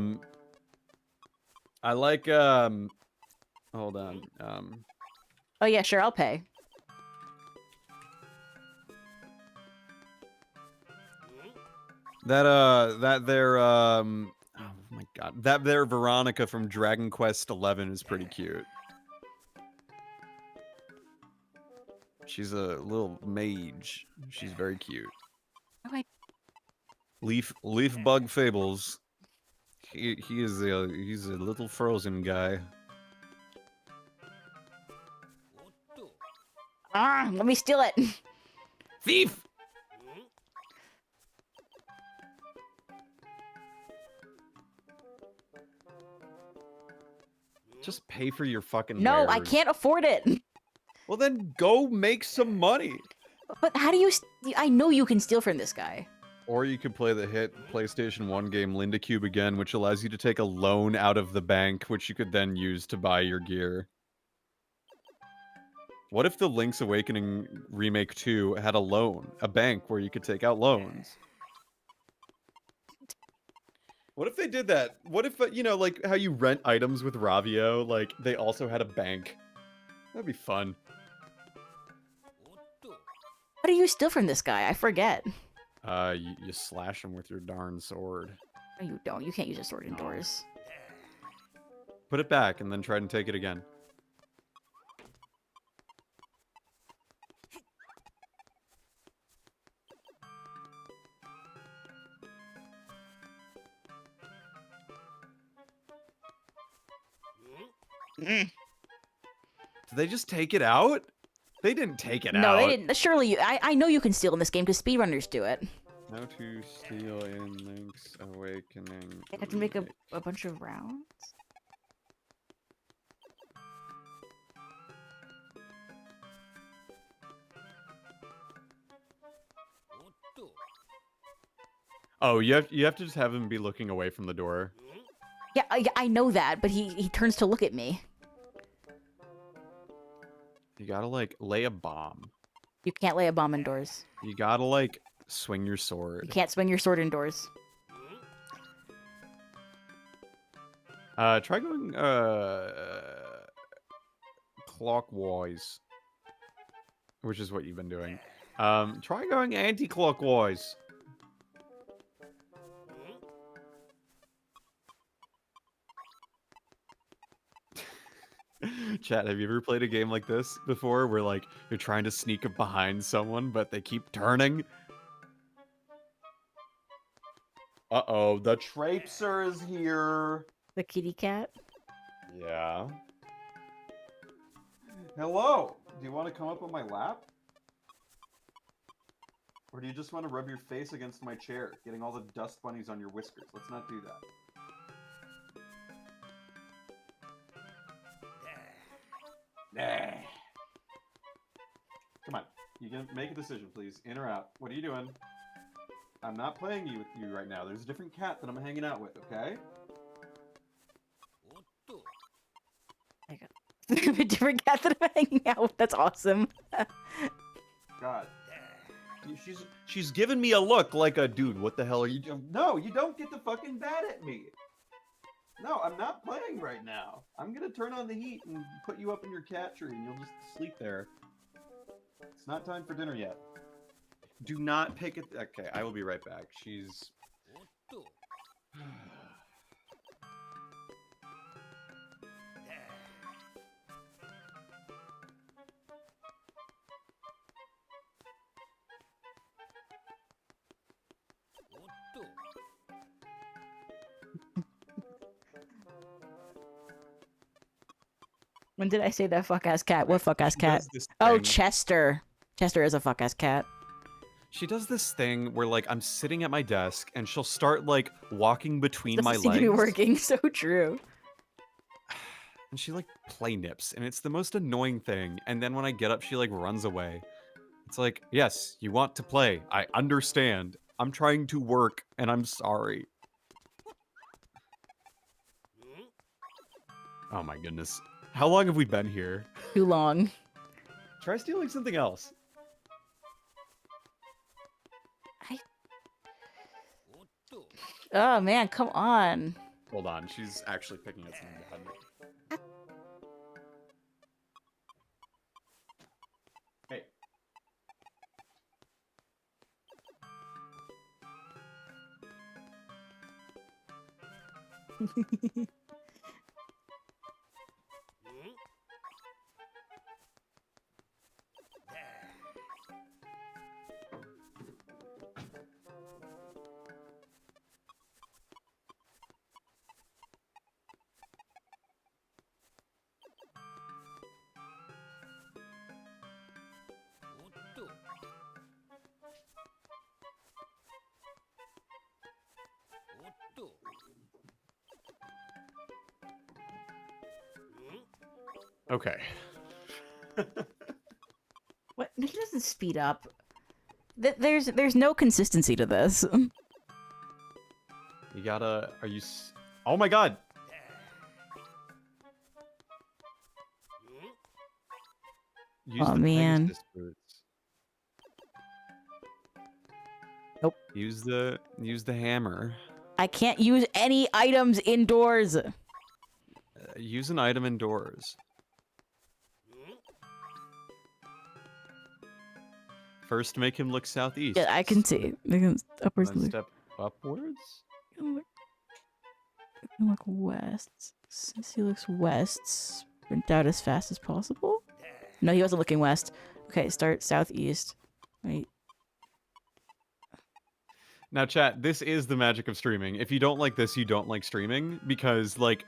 like hold on. Oh yeah, sure, I'll pay. That their oh my god. That their Veronica from Dragon Quest XI is pretty cute. She's a little mage. She's very cute. Oh, Leaf Bug Fables. He's a little frozen guy. let me steal it. Thief! Just pay for your fucking No, I wares. can't afford it. Well, then go make some money. But how do you... I know you can steal from this guy. Or you could play the hit PlayStation 1 game Linda Cube again, which allows you to take a loan out of the bank, which you could then use to buy your gear. What if the Link's Awakening Remake 2 had a loan, a bank where you could take out loans? What if they did that? What if, like how you rent items with Ravio, like they also had a bank? That'd be fun. How do you steal from this guy? I forget. You slash him with your darn sword. No, you don't. You can't use a sword indoors. Put it back and then try and take it again. Did they just take it out? They didn't take it out. No, they didn't. Surely you... I know you can steal in this game because speedrunners do it. How to steal in Link's Awakening. I have to make a bunch of rounds? Oh, you have to just have him be looking away from the door. Yeah, I know that, but he turns to look at me. You gotta like lay a bomb. You can't lay a bomb indoors. You gotta like swing your You sword. can't swing your sword indoors. Try going clockwise, which is what you've been doing. Try going anti-clockwise. Chat, have you ever played a game like this before where like you're trying to sneak up behind someone but they keep turning? Uh-oh, the Trapeser is here. The kitty cat. Yeah. Hello. Do you want to come up on my lap? Or do you just want to rub your face against my chair, getting all the dust bunnies on your whiskers? Let's not do that. Nah. Come on. You can make a decision, please. In or out. What are you doing? I'm not playing with you right now. There's a different cat that I'm hanging out with, okay? A different cat that I'm hanging out with. That's awesome. God. She's giving me a look like a dude. What the hell are you doing? No, you don't get to fucking bat at me. No, I'm not playing right now. I'm gonna turn on the heat and put you up in your cat tree and you'll just sleep there. It's not time for dinner yet. Do not pick it. Okay, I will be right back. She's... When did I say that fuck ass cat? What fuck ass She cat? does this Oh, thing. Chester. Chester is a fuck ass cat. She does this thing where like I'm sitting at my desk and she'll start like walking between Doesn't my seem legs. to be working. So true. And she like play nips and it's the most annoying thing. And then when I get up, she like runs away. It's like, yes, you want to play. I understand. I'm trying to work and I'm sorry. Oh my goodness. How long have we been here? Too long. Try stealing something else. Oh man, come on. Hold on, she's actually picking at something behind me. Hey. Okay. What? He doesn't speed up. There's no consistency to this. You gotta... Are you... Oh my god! Use Oh, the man. Pegasus boots. Nope. Use the hammer. I can't use any items indoors. Use an item indoors. First, make him look southeast. Yeah, I can see. Make him upwards. Then step upwards. Look west. Since he looks west, sprint out as fast as possible. No, he wasn't looking west. Okay, start southeast. Wait. Now, chat, this is the magic of streaming. If you don't like this, you don't like streaming, because, like,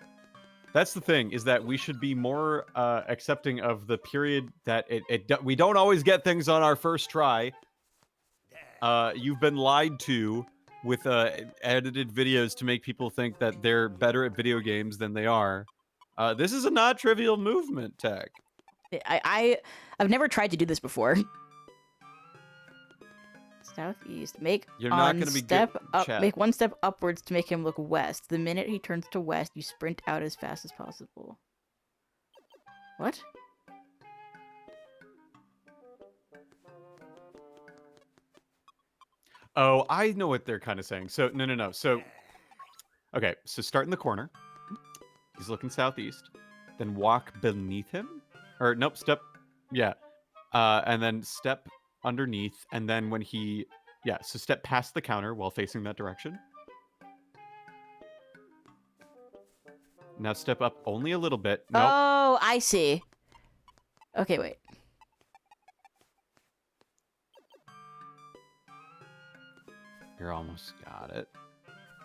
that's the thing, is that we should be more accepting of the period that we don't always get things on our first try. You've been lied to with edited videos to make people think that they're better at video games than they are. This is a not trivial movement, Tech. I've never tried to do this before. Southeast. Make You're not gonna be step good, up. chat. Make one step upwards to make him look west. The minute he turns to west, you sprint out as fast as possible. What? Oh, I know what they're kind of saying. So, no. So, okay, so start in the corner. He's looking southeast. Then walk beneath him. Or, nope, step. Yeah. And then step underneath. And then when he... Yeah, so step past the counter while facing that direction. Now step up only a little bit. Nope. Oh, Oh, I see. Okay, wait. You're almost got it.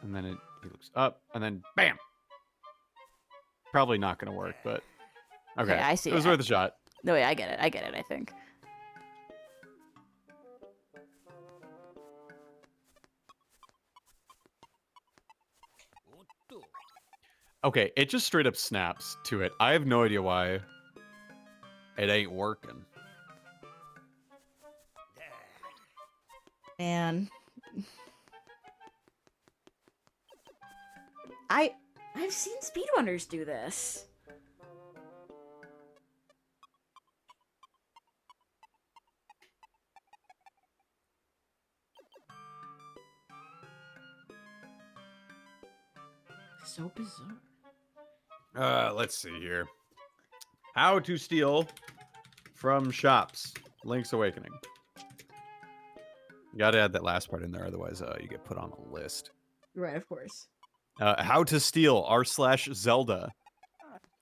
And then he looks up, and then bam! Probably not going to work, but okay. I see. It was worth a shot. No, wait, I get it. I think. Okay, it just straight up snaps to it. I have no idea why it ain't working. Man. I've seen speedrunners do this. So bizarre. Let's see here. How to steal from shops. Link's Awakening. You gotta add that last part in there, otherwise you get put on a list. Right, of course. How to steal r/Zelda.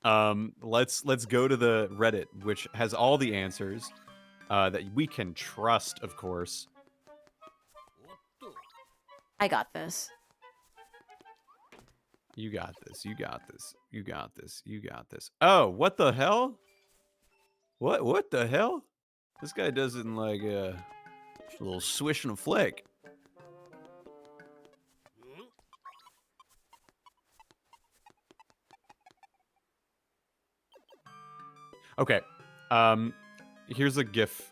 Let's go to the Reddit, which has all the answers that we can trust, of course. I got this. You got this. You got this. You got this. You got this. Oh, what the hell? What the hell? This guy does it in like a little swish and a flick. Okay. Here's a GIF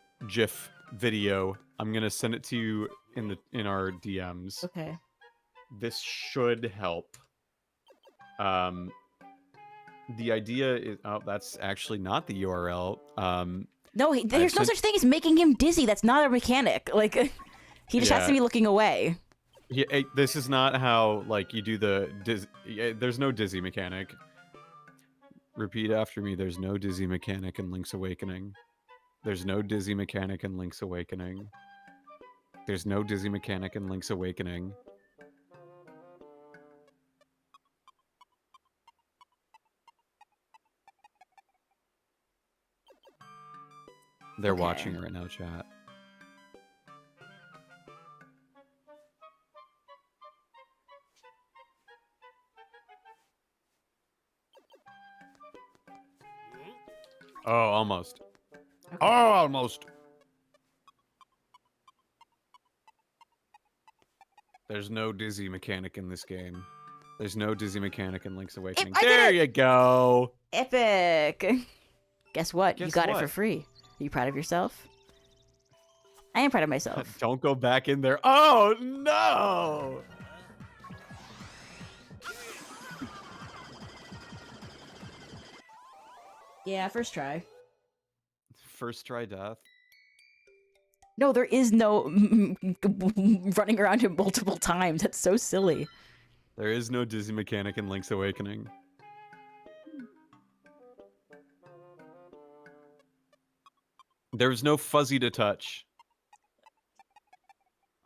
video. I'm gonna send it to you in our DMs. Okay. This should help. The idea is that's actually not the URL. No, there's no such thing as making him dizzy. That's not a mechanic. Like, he just has to be looking away. Yeah, this is not how like you do the there's no dizzy mechanic. Repeat after me. There's no dizzy mechanic in Link's Awakening. There's no dizzy mechanic in Link's Awakening. There's no dizzy mechanic in Link's Awakening. They're watching it right now, chat. Oh, almost. Okay. Oh, almost. There's no dizzy mechanic in this game. There's no dizzy mechanic in Link's Awakening. There you go. Epic. Guess what? You got it for free. Are you proud of yourself? I am proud of myself. Don't go back in there. Oh, no. Yeah, first try. First try death. No, there is no running around him multiple times. That's so silly. There is no dizzy mechanic in Link's Awakening. There's no fuzzy to touch.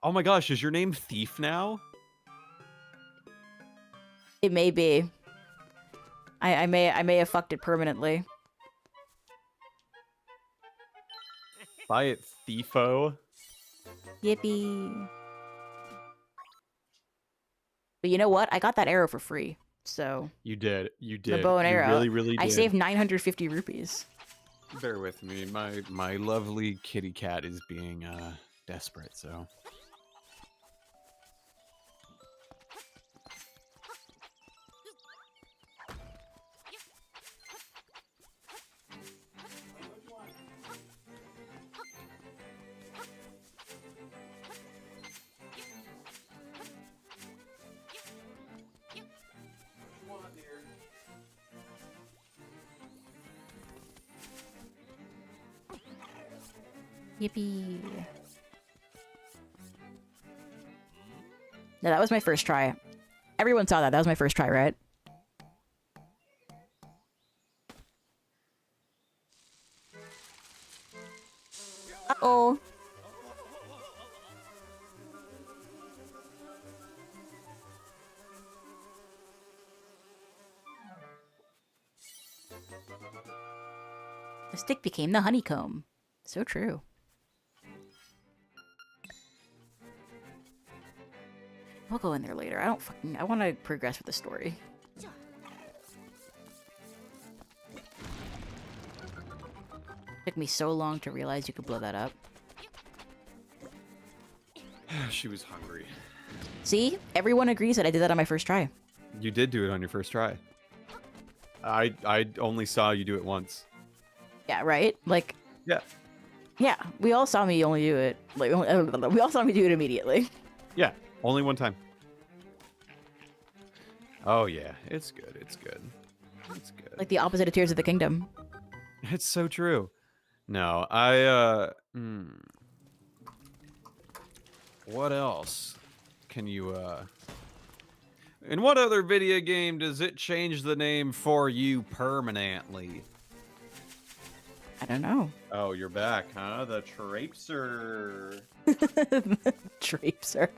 Oh my gosh, is your name Thief now? It may be. I may have fucked it permanently. Buy it, Thiefo. Yippee. But you know what? I got that arrow for free. So you did. You did. The bow and arrow. You really did. I saved 950 rupees. Bear with me. My lovely kitty cat is being desperate, so. Yippee. No, that was my first try. Everyone saw that. That was my first try, right? Uh-oh. The stick became the honeycomb. So true. We'll go in there later. I want to progress with the story. Took me so long to realize you could blow that up. She was hungry. See? Everyone agrees that I did that on my first try. You did do it on your first try. I only saw you do it once. Yeah, right? Like, Yeah. yeah, we all saw me only do it. Like, we all saw me do it immediately. Yeah, only one time. Oh yeah, it's good. It's good. It's good. Like the opposite of Tears of the Kingdom. It's so true. No, what else can you, in what other video game does it change the name for you permanently? I don't know. Oh, you're back, huh? The Traipser. Traipser.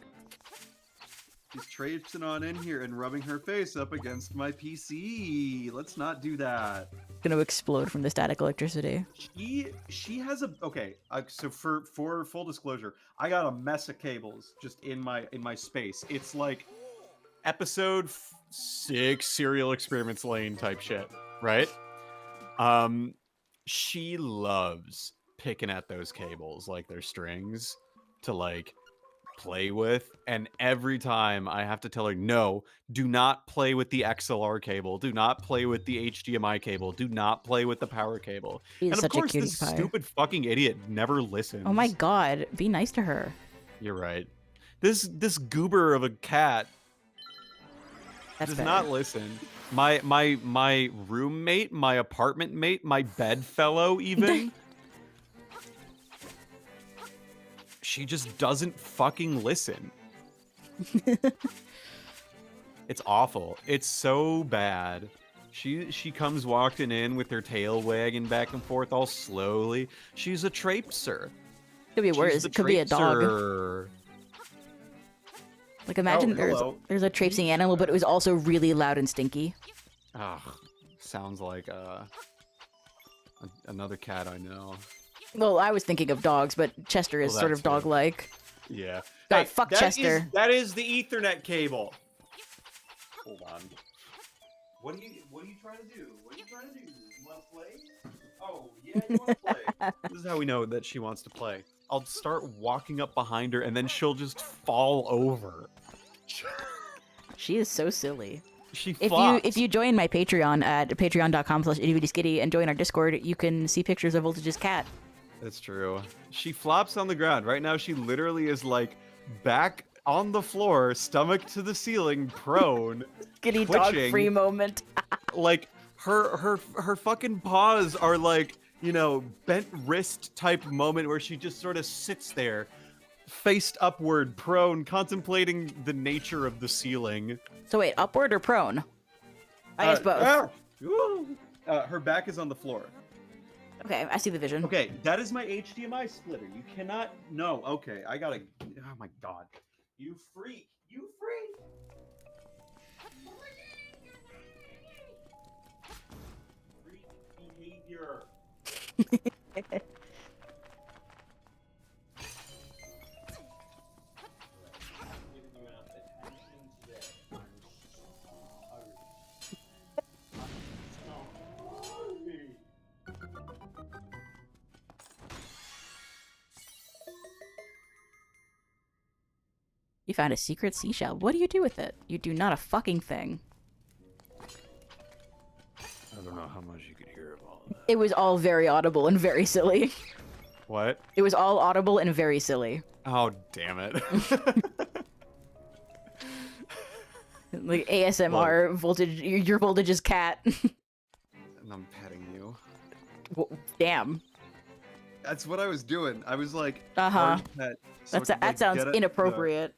She's traipsing on in here and rubbing her face up against my PC. Let's not do that. Gonna explode from the static electricity. She has a okay. So for full disclosure, I got a mess of cables just in my space. It's like episode 6 Serial Experiments Lane type shit, right? She loves picking at those cables like they're strings to like play with, and every time I have to tell her, no, do not play with the XLR cable, do not play with the HDMI cable, do not play with the power cable. She's And of such course a cutie this pie. stupid fucking idiot never listens. Oh my god, be nice to her. You're right. This goober of a cat That's does better. not listen. My roommate, my apartment mate, my bedfellow even she just doesn't fucking listen. It's awful. It's so bad. She comes walking in with her tail wagging back and forth all slowly. She's a traipser. Could be She's worse. the It could be a dog. traipser. Like imagine hello. there's a traipsing animal, but it was also really loud and stinky. Ugh, sounds like another cat I know. Well, I was thinking of dogs, but Chester is Well, sort that's of dog-like. Yeah. God, fuck Chester. That is the Ethernet cable. Hold on. What are you trying to do? What are you trying to do? You want to play? Oh, yeah, you want to play. This is how we know that she wants to play. I'll start walking up behind her, and then she'll just fall over. She is so silly. She If flops. you join my Patreon at patreon.com/ittybittyskitty and join our Discord, you can see pictures of Voltage's cat. That's true. She flops on the ground. Right now, she literally is like back on the floor, stomach to the ceiling, prone. Kitty Twitching. dog free moment. Like her fucking paws are like, you know, bent wrist type moment where she just sort of sits there, faced upward, prone, contemplating the nature of the ceiling. So wait, upward or prone? I guess both. Her back is on the floor. Okay, I see the vision. Okay, that is my HDMI splitter. You cannot. No, okay, I gotta. Oh my god. You freak. You freak. Freak behavior. You found a secret seashell. What do you do with it? You do not a fucking thing. I don't know how much you could hear of all of that. It was all very audible and very silly. What? It was all audible and very silly. Oh, damn it. Like ASMR voltage, your Voltage's cat. And I'm petting you. Damn. That's what I was doing. I was like, Uh-huh. hard pet, so I could, That like, sounds get at inappropriate.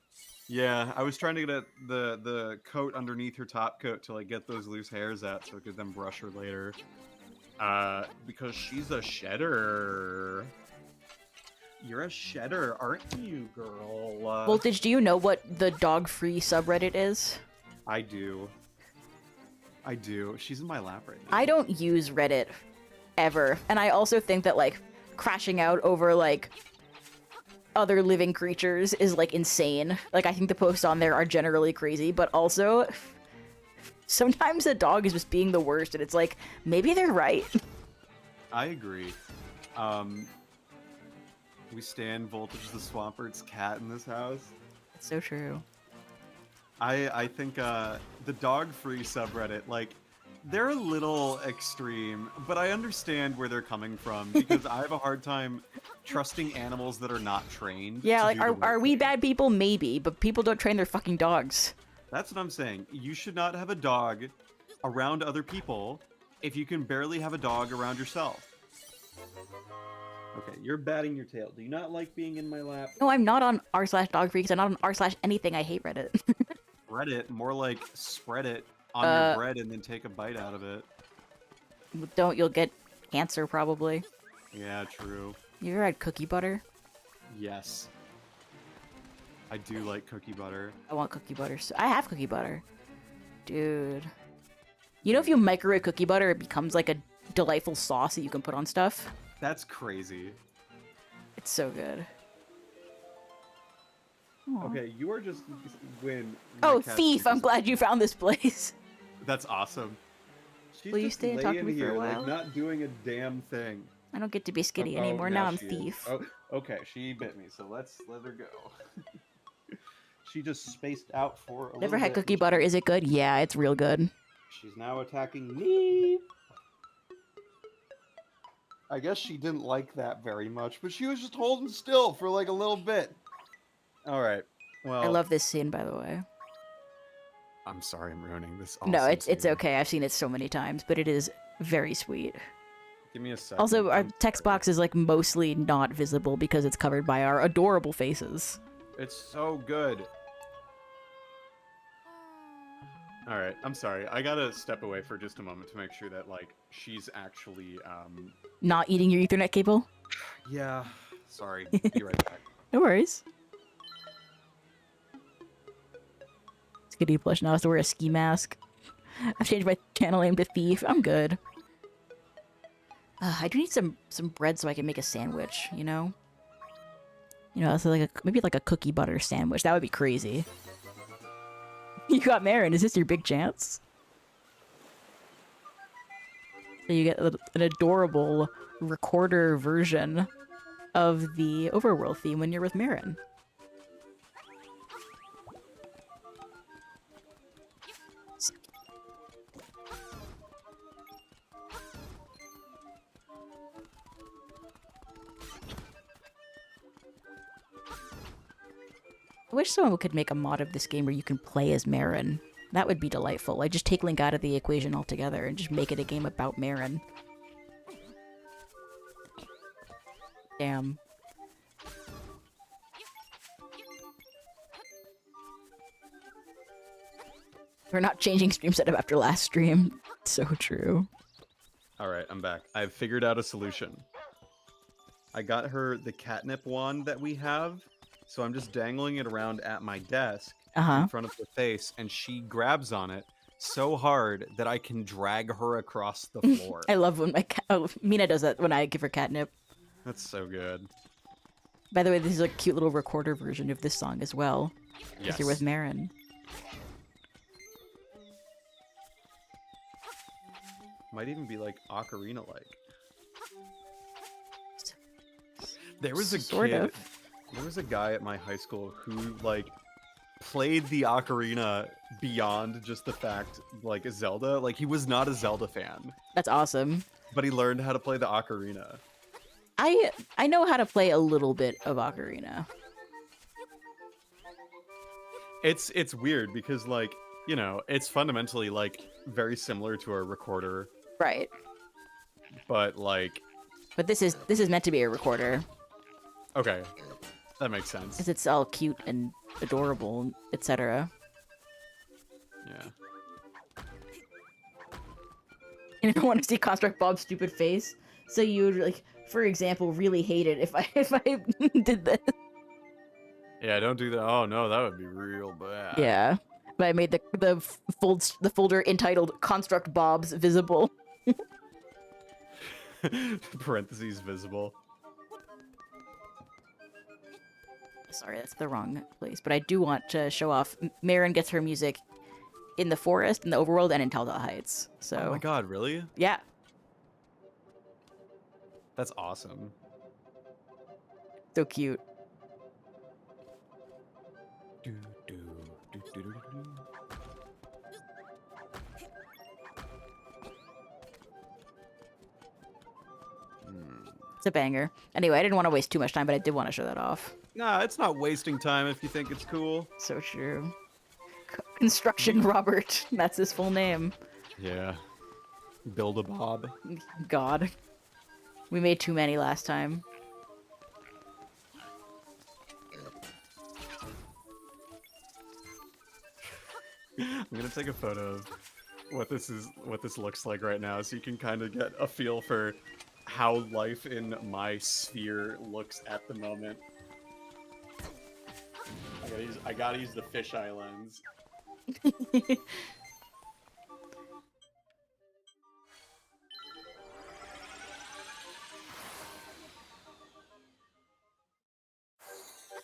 Yeah, I was trying to get at the coat underneath her top coat to like get those loose hairs out so I could then brush her later. Because she's a shedder. You're a shedder, aren't you, girl? Voltage, do you know what the dog-free subreddit is? I do. I do. She's in my lap right now. I don't use Reddit ever. And I also think that, like, crashing out over, like, other living creatures is, like, insane. Like, I think the posts on there are generally crazy, but also sometimes a dog is just being the worst, and it's like, maybe they're right. I agree. We stand Voltage the Swampert's cat in this house. It's so true. I think the dog-free subreddit, like, they're a little extreme, but I understand where they're coming from because I have a hard time trusting animals that are not trained. Yeah, to like, do the are work. we bad people? Maybe, but people don't train their fucking dogs. That's what I'm saying. You should not have a dog around other people if you can barely have a dog around yourself. Okay, you're batting your tail. Do you not like being in my lap? No, I'm not on r/dogfreaks. I'm not on r/anything. I hate Reddit. Reddit, more like spread it on your bread and then take a bite out of it. Don't, you'll get cancer probably. Yeah, true. You ever had cookie butter? Yes. I do like cookie butter. I want cookie butter. So I have cookie butter. Dude. You know if you microwave cookie butter, it becomes like a delightful sauce that you can put on stuff? That's crazy. It's so good. Aw. Okay, you are just when. Oh, thief! I'm glad you found this place. That's awesome. She's Will you just stay and talk to laying me for a here, while? like, not doing a damn thing. I don't get to be skitty Oh, anymore. Now I'm she is. thief. Oh, okay, she bit me, so let's let her go. She just spaced out for a Never little had bit, cookie and butter. Is it good? Yeah, it's real good. she's now attacking me. I guess she didn't like that very much, but she was just holding still for like a little bit. All right. Well, I love this scene, by the way. I'm sorry, I'm ruining this. No, awesome it's scene. okay. I've seen it so many times, but it is very sweet. Give me a second. Also, our I'm text sorry. box is like mostly not visible because it's covered by our adorable faces. It's so good. All right, I'm sorry. I gotta step away for just a moment to make sure that like she's actually. Not eating your Ethernet cable? Yeah. Sorry. Be right back. No worries. Skitty plush now has to wear a ski mask. I've changed my channel name to Thief. I'm good. I do need some bread so I can make a sandwich, you know? You know, so like maybe like a cookie butter sandwich. That would be crazy. You got Marin. Is this your big chance? So you get an adorable recorder version of the overworld theme when you're with Marin. I wish someone could make a mod of this game where you can play as Marin. That would be delightful. Like, just take Link out of the equation altogether and just make it a game about Marin. Damn. We're not changing stream setup after last stream. So true. All right, I'm back. I've figured out a solution. I got her the catnip wand that we have, so I'm just dangling it around at my desk in front of her face, and she grabs on it so hard that I can drag her across the floor. I love when my cat. Oh, Mina does that when I give her catnip. That's so good. By the way, this is a cute little recorder version of this song as well. Because Yes. you're with Marin. Might even be like ocarina-like. There was a Sort kid. of. There was a guy at my high school who like played the ocarina beyond just the fact like Zelda. Like he was not a Zelda fan, That's awesome. but he learned how to play the ocarina. I know how to play a little bit of Ocarina. It's weird because like, you know, it's fundamentally like very similar to a recorder, Right. but like But this is meant to be a recorder. okay, that makes sense. Because it's all cute and adorable, etc. Yeah. And I want to see Construct Bob's stupid face. So you would, like, for example, really hate it if I did this. Yeah, don't do that. Oh no, that would be real bad. Yeah. But I made the folder entitled Construct Bob's visible. Parentheses visible. Sorry, that's the wrong place. But I do want to show off. Marin gets her music in the forest, in the overworld, and in Telltale Heights. So. Oh my god, really? Yeah. That's awesome. So cute. Do, do, do, do, do, do. It's a banger. Anyway, I didn't want to waste too much time, but I did want to show that off. Nah, it's not wasting time if you think it's cool. So true. Construction Robert. That's his full name. Yeah. Build-a-bob. God. We made too many last time. I'm gonna take a photo of what this looks like right now, so you can kind of get a feel for how life in my sphere looks at the moment. I gotta use the fisheye lens.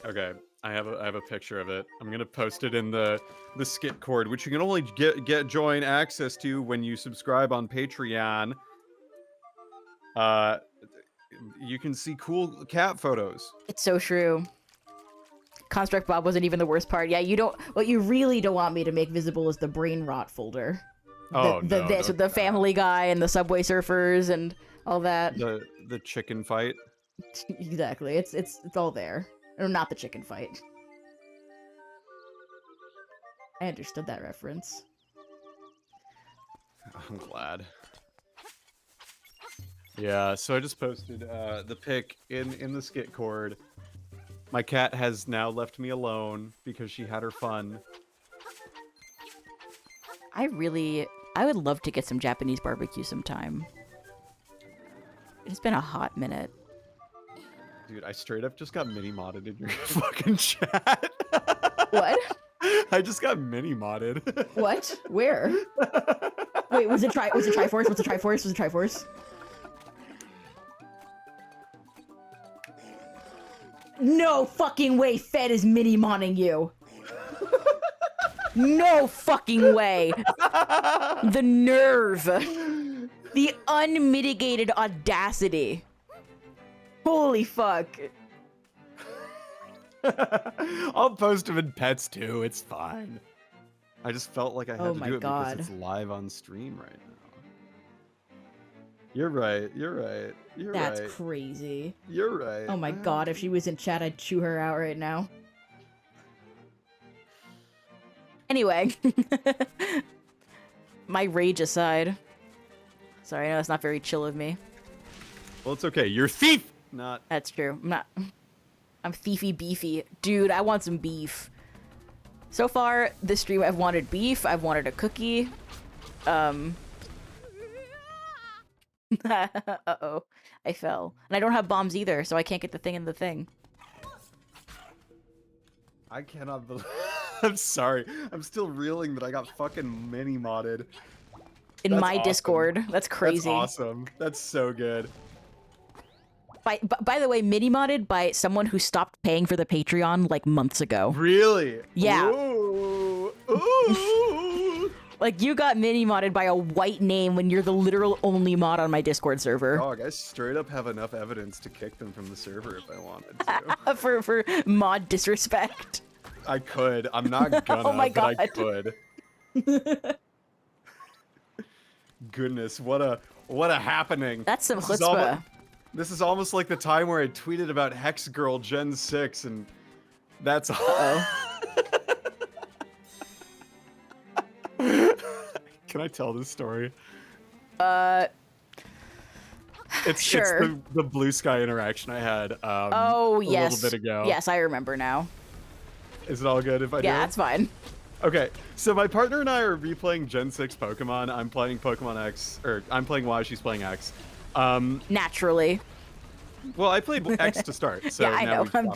Okay, I have a picture of it. I'm gonna post it in the skit cord, which you can only join access to when you subscribe on Patreon. You can see cool cat photos. It's so true. Construct Bob wasn't even the worst part. Yeah, you don't. What you really don't want me to make visible is the brain rot folder. This with the Family Guy and the Subway Surfers and all that. The chicken fight. Exactly. It's all there. Or not the chicken fight. I understood that reference. I'm glad. Yeah, so I just posted the pic in the skit cord. My cat has now left me alone because she had her fun. I would love to get some Japanese barbecue sometime. It's been a hot minute. Dude, I straight up just got mini modded in your fucking chat. What? I just got mini modded. What? Where? Wait, was it Triforce? Was it Triforce? Was it Triforce? No fucking way Fed is mini modding you. No fucking way. The nerve. The unmitigated audacity. Holy fuck. I'll post them in pets too, it's fine. I just felt like I had to do it because it's live on stream right now. You're right, That's crazy. You're right. Oh my god, if she was in chat, I'd chew her out right now. Anyway. My rage aside. Sorry, I know that's not very chill of me. Well, it's okay. You're a thief! Not. That's true. I'm thiefy beefy. Dude, I want some beef. So far, this stream I've wanted beef, I've wanted a cookie. Uh-oh. I fell. And I don't have bombs either, so I can't get the thing in the thing. I cannot believe... I'm sorry. I'm still reeling that I got fucking mini modded. In my Discord. That's crazy. That's awesome. That's so good. By the way, mini modded by someone who stopped paying for the Patreon like months ago. Really? Yeah. Ooh. Ooh. Like, you got mini modded by a white name when you're the literal only mod on my Discord server. Dog, I straight up have enough evidence to kick them from the server if I wanted to. for mod disrespect. I could. I'm not gonna, Oh my God. but I could. Goodness, what a happening. That's some chutzpah. This is almost like the time where I tweeted about Hex Girl Gen 6, and that's all. Can I tell this story? It's sure. The blue sky interaction I had a little bit ago. Yes, I remember now. Is it all good if I do? Yeah, that's fine. Okay, so my partner and I are replaying Gen 6 Pokemon. I'm playing Pokemon X, or I'm playing Y, she's playing X. Naturally. Well, I played X to start, so yeah, I now know. I'm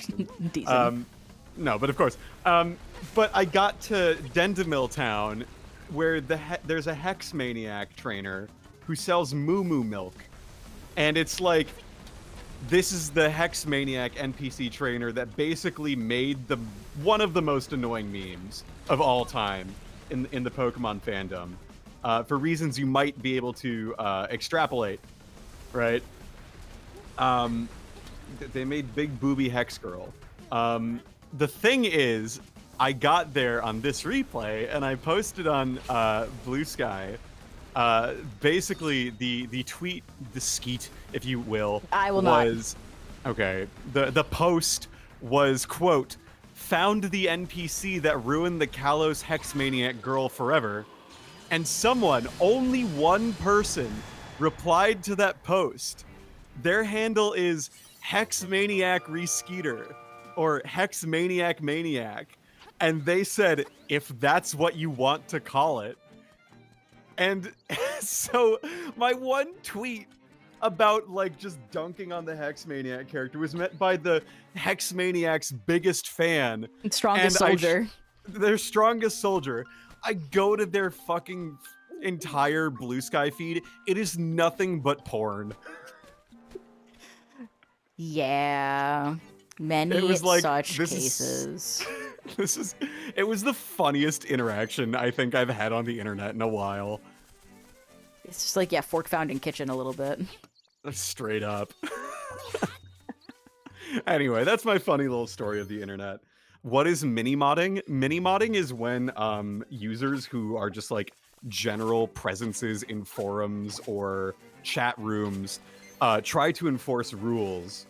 decent. No, but of course. But I got to Dendemil Town, where there's a Hex Maniac trainer who sells Moo Moo milk. And it's like, this is the Hex Maniac NPC trainer that basically made one of the most annoying memes of all time in the Pokemon fandom, for reasons you might be able to extrapolate, right? They made Big Booby Hex Girl. The thing is, I got there on this replay and I posted on Blue Sky. Basically, the tweet, the skeet, if you will, I will was okay. The post was, quote, "Found the NPC that ruined the Kalos Hex Maniac girl forever," and only one person, replied to that post. Their handle is Hex Maniac Reskeeter or Hex Maniac Maniac, and they said, "If that's what you want to call it." And so my one tweet about like just dunking on the Hex Maniac character was met by the Hex Maniac's biggest fan. Strongest soldier. Their strongest soldier. I go to their fucking entire Blue Sky feed. It is nothing but porn. Yeah. Many It was like, such cases. It was the funniest interaction I think I've had on the internet in a while. It's just like, yeah, fork found in kitchen a little bit. Straight up. Anyway, that's my funny little story of the internet. What is mini-modding? Mini-modding is when users who are just like general presences in forums or chat rooms try to enforce rules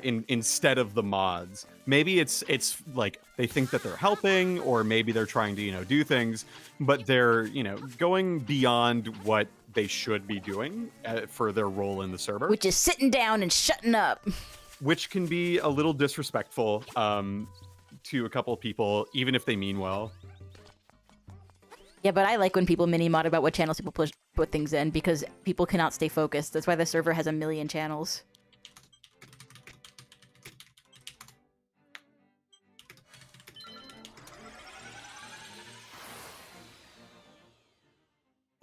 instead of the mods. Maybe it's like they think that they're helping, or maybe they're trying to do things, but they're going beyond what they should be doing for their role in the server, Which is sitting down and shutting up. which can be a little disrespectful to a couple of people, even if they mean well. Yeah, but I like when people mini-mod about what channels people put things in, because people cannot stay focused. That's why the server has 1 million channels.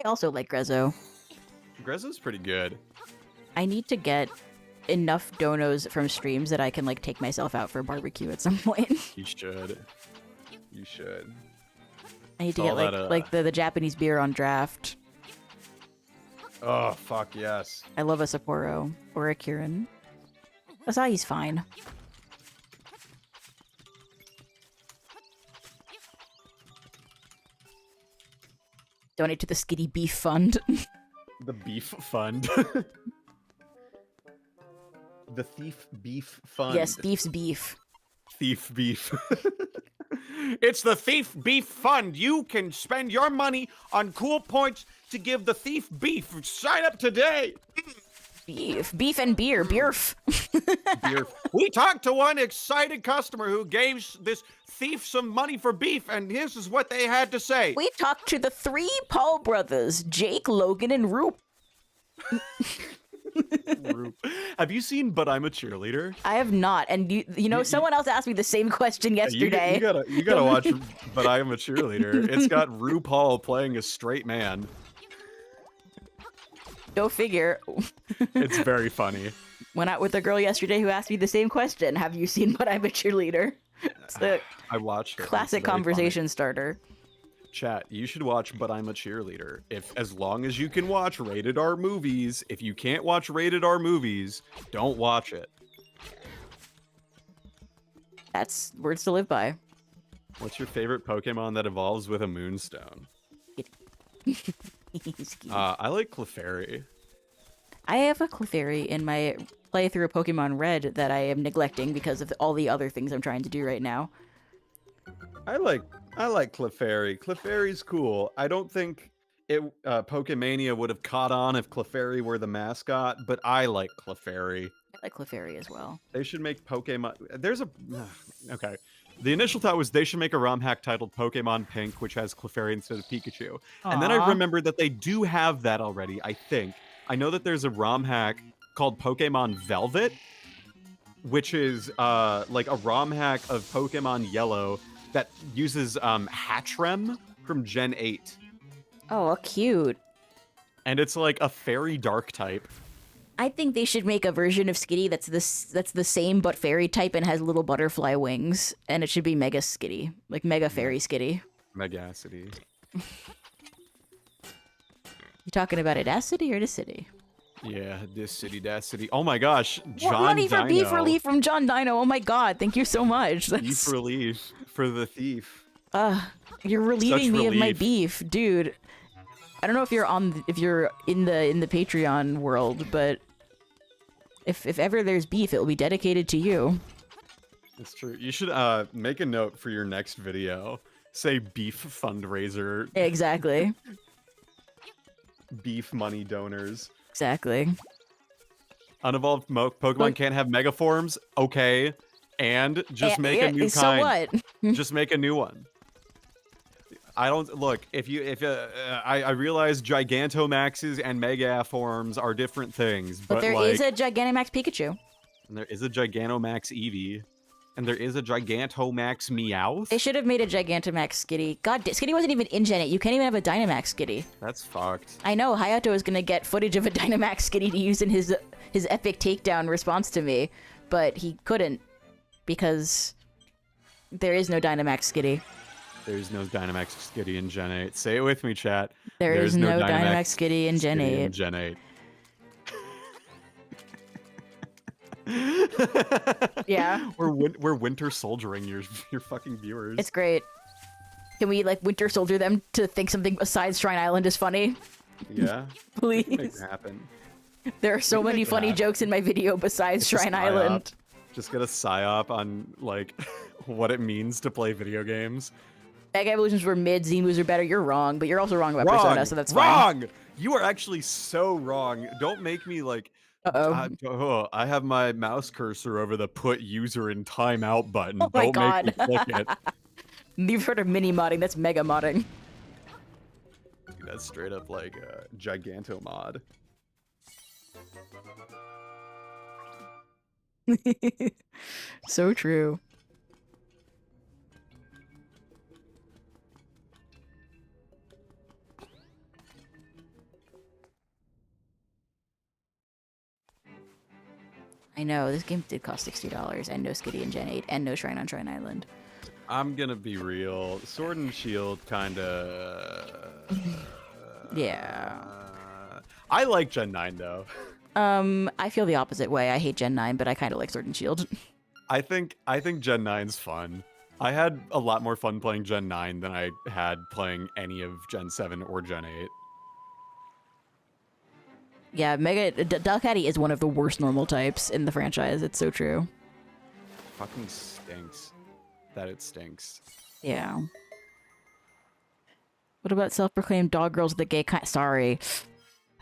I also like Grezzo. Grezzo's pretty good. I need to get enough donos from streams that I can like take myself out for a barbecue at some point. You should. You should. I need to get like the Japanese beer on draft. Oh, fuck yes. I love a Sapporo or a Kirin. Asahi's fine. Donate to the Skitty Beef Fund. The beef fund. The thief beef fund. Yes, Thief's Beef. Thief beef. It's the Thief Beef Fund. You can spend your money on cool points to give the Thief Beef. Sign up today. Beef and beer. Beerf. Beer. We talked to one excited customer who gave this thief some money for beef, and this is what they had to say. We talked to the 3 Paul brothers, Jake, Logan, and Roop. Have you seen But I'm a Cheerleader? I have not, and you know someone else asked me the same question yesterday. You gotta watch But I Am a Cheerleader. It's got RuPaul playing a straight man. Go figure. It's very funny. Went out with a girl yesterday who asked me the same question. Have you seen But I'm a Cheerleader? It's a I watched it. classic conversation starter. Chat, you should watch But I'm a Cheerleader. As long as you can watch rated R movies. If you can't watch rated R movies, don't watch it. That's words to live by. What's your favorite Pokemon that evolves with a moonstone? I like Clefairy. I have a Clefairy in my playthrough of Pokemon Red that I am neglecting because of all the other things I'm trying to do right now. I like Clefairy. Clefairy's cool. I don't think Pokemania would have caught on if Clefairy were the mascot, but I like Clefairy. I like Clefairy as well. They should make Pokemon. Okay. The initial thought was they should make a ROM hack titled Pokemon Pink, which has Clefairy instead of Pikachu. And then I remembered that they do have that already, I think. I know that there's a ROM hack called Pokemon Velvet, which is like a ROM hack of Pokemon Yellow that uses Hatchrem from Gen 8. Oh, cute. And it's like a fairy dark type. I think they should make a version of Skitty that's the same but fairy type and has little butterfly wings, and it should be Mega Skitty, like Mega Fairy Skitty. Megacity. You talking about Audacity or the city? Yeah, this city, that city. Oh my gosh, More John money for Dino. beef relief from John Dino. Oh my god, thank you so much. Beef relief for the thief. You're relieving me of my relief. beef, dude. I don't know if you're in the Patreon world, but if ever there's beef, it will be dedicated to you. It's true. You should make a note for your next video. Say beef fundraiser, Exactly. beef money donors. Exactly. Unevolved Pokemon can't have mega forms. Okay, and just make a new so kind. what? Just make a new one. I don't look I realize Gigantamaxes and Mega forms are different things, But but there like, is a Gigantamax Pikachu. and there is a Gigantamax Eevee, and there is a Gigantamax Meowth. They should have made a Gigantamax Skitty. God, Skitty wasn't even in Gen 8. You can't even have a Dynamax Skitty. That's fucked. I know Hayato is gonna get footage of a Dynamax Skitty to use in his epic takedown response to me, but he couldn't because there is no Dynamax Skitty. There's no Dynamax Skitty in Gen 8. Say it with me, chat. There is There's no Dynamax Skitty in Gen Skitty 8. in Gen 8. Yeah. We're winter soldiering your fucking viewers. It's great. Can we like winter soldier them to think something besides Shrine Island is funny? Yeah. Make Please. it happen. There are so many make it funny happen. jokes in my video besides It's a Shrine psyop. Island. Just get a psyop on like what it means to play video games. Mega Evolutions were mid, Zemus are better. You're wrong, but you're also wrong about Persona, so that's fine. Wrong! You are actually so wrong. Don't make me like Uh-oh. I have my mouse cursor over the put user in timeout button. Oh my Don't make me God. click it. You've heard of mini modding, that's mega modding. Dude, that's straight up like a gigantomod. So true. I know, this game did cost $60, and no Skitty in Gen 8, and no Shrine on Shrine Island. I'm gonna be real. Sword and Shield kinda Yeah. I like Gen 9 though. I feel the opposite way. I hate Gen 9, but I kind of like Sword and Shield. I think Gen 9's fun. I had a lot more fun playing Gen 9 than I had playing any of Gen 7 or Gen 8. Yeah, Duality is one of the worst normal types in the franchise. It's so true. Fucking stinks. That it stinks. Yeah. What about self-proclaimed dog girls with the gay kind? Sorry.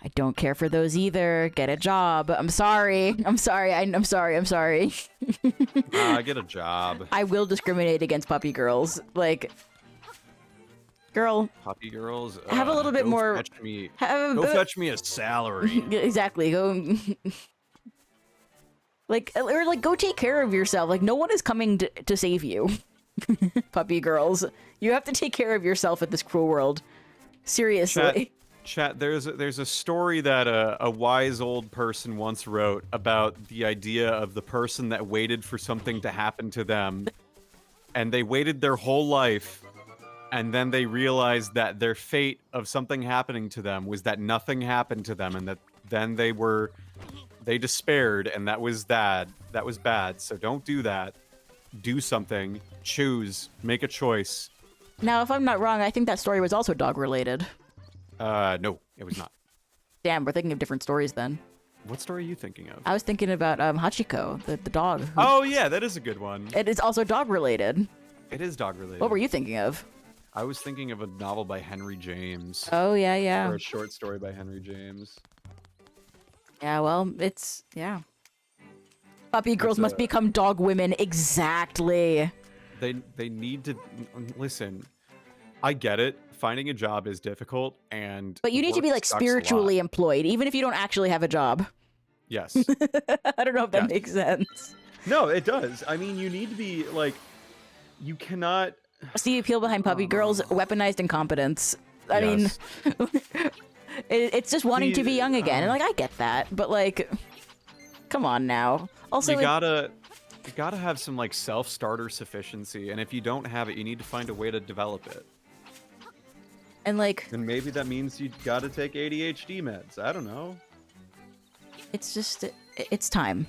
I don't care for those either. Get a job. I'm sorry. I'm sorry. I'm sorry. I'm sorry. Get a job. I will discriminate against puppy girls. Like, girl, Puppy girls. have a little bit go more. Fetch me, Have go fetch me a salary. Exactly. Go. Like, or like, go take care of yourself. Like, no one is coming to save you. Puppy girls, you have to take care of yourself in this cruel world. Seriously. Chat, there's a story that a wise old person once wrote about the idea of the person that waited for something to happen to them, and they waited their whole life, and then they realized that their fate of something happening to them was that nothing happened to them, and that then they despaired, and that was bad. That was bad. So don't do that. Do something. Choose. Make a choice. Now, if I'm not wrong, I think that story was also dog related. No, it was not. Damn, we're thinking of different stories then. What story are you thinking of? I was thinking about Hachiko, the dog. Oh yeah, that is a good one. It is also dog related. It is dog related. What were you thinking of? I was thinking of a novel by Henry James. Oh, yeah, yeah. Or a short story by Henry James. Yeah, well, yeah. Puppy girls must become dog women. Exactly. They need to listen. I get it. Finding a job is difficult, but you need to be like spiritually employed, even if you don't actually have a job. Yes. I don't know if that makes sense. No, it does. I mean, you need to be like, you cannot. See the appeal behind puppy girls, weaponized incompetence. I mean, It's just wanting to be young again, and like I get that, but like, come on now. Also, you gotta have some like self-starter sufficiency, and if you don't have it, you need to find a way to develop it. and like, And maybe that means you gotta take ADHD meds. I don't know. it's just it's time.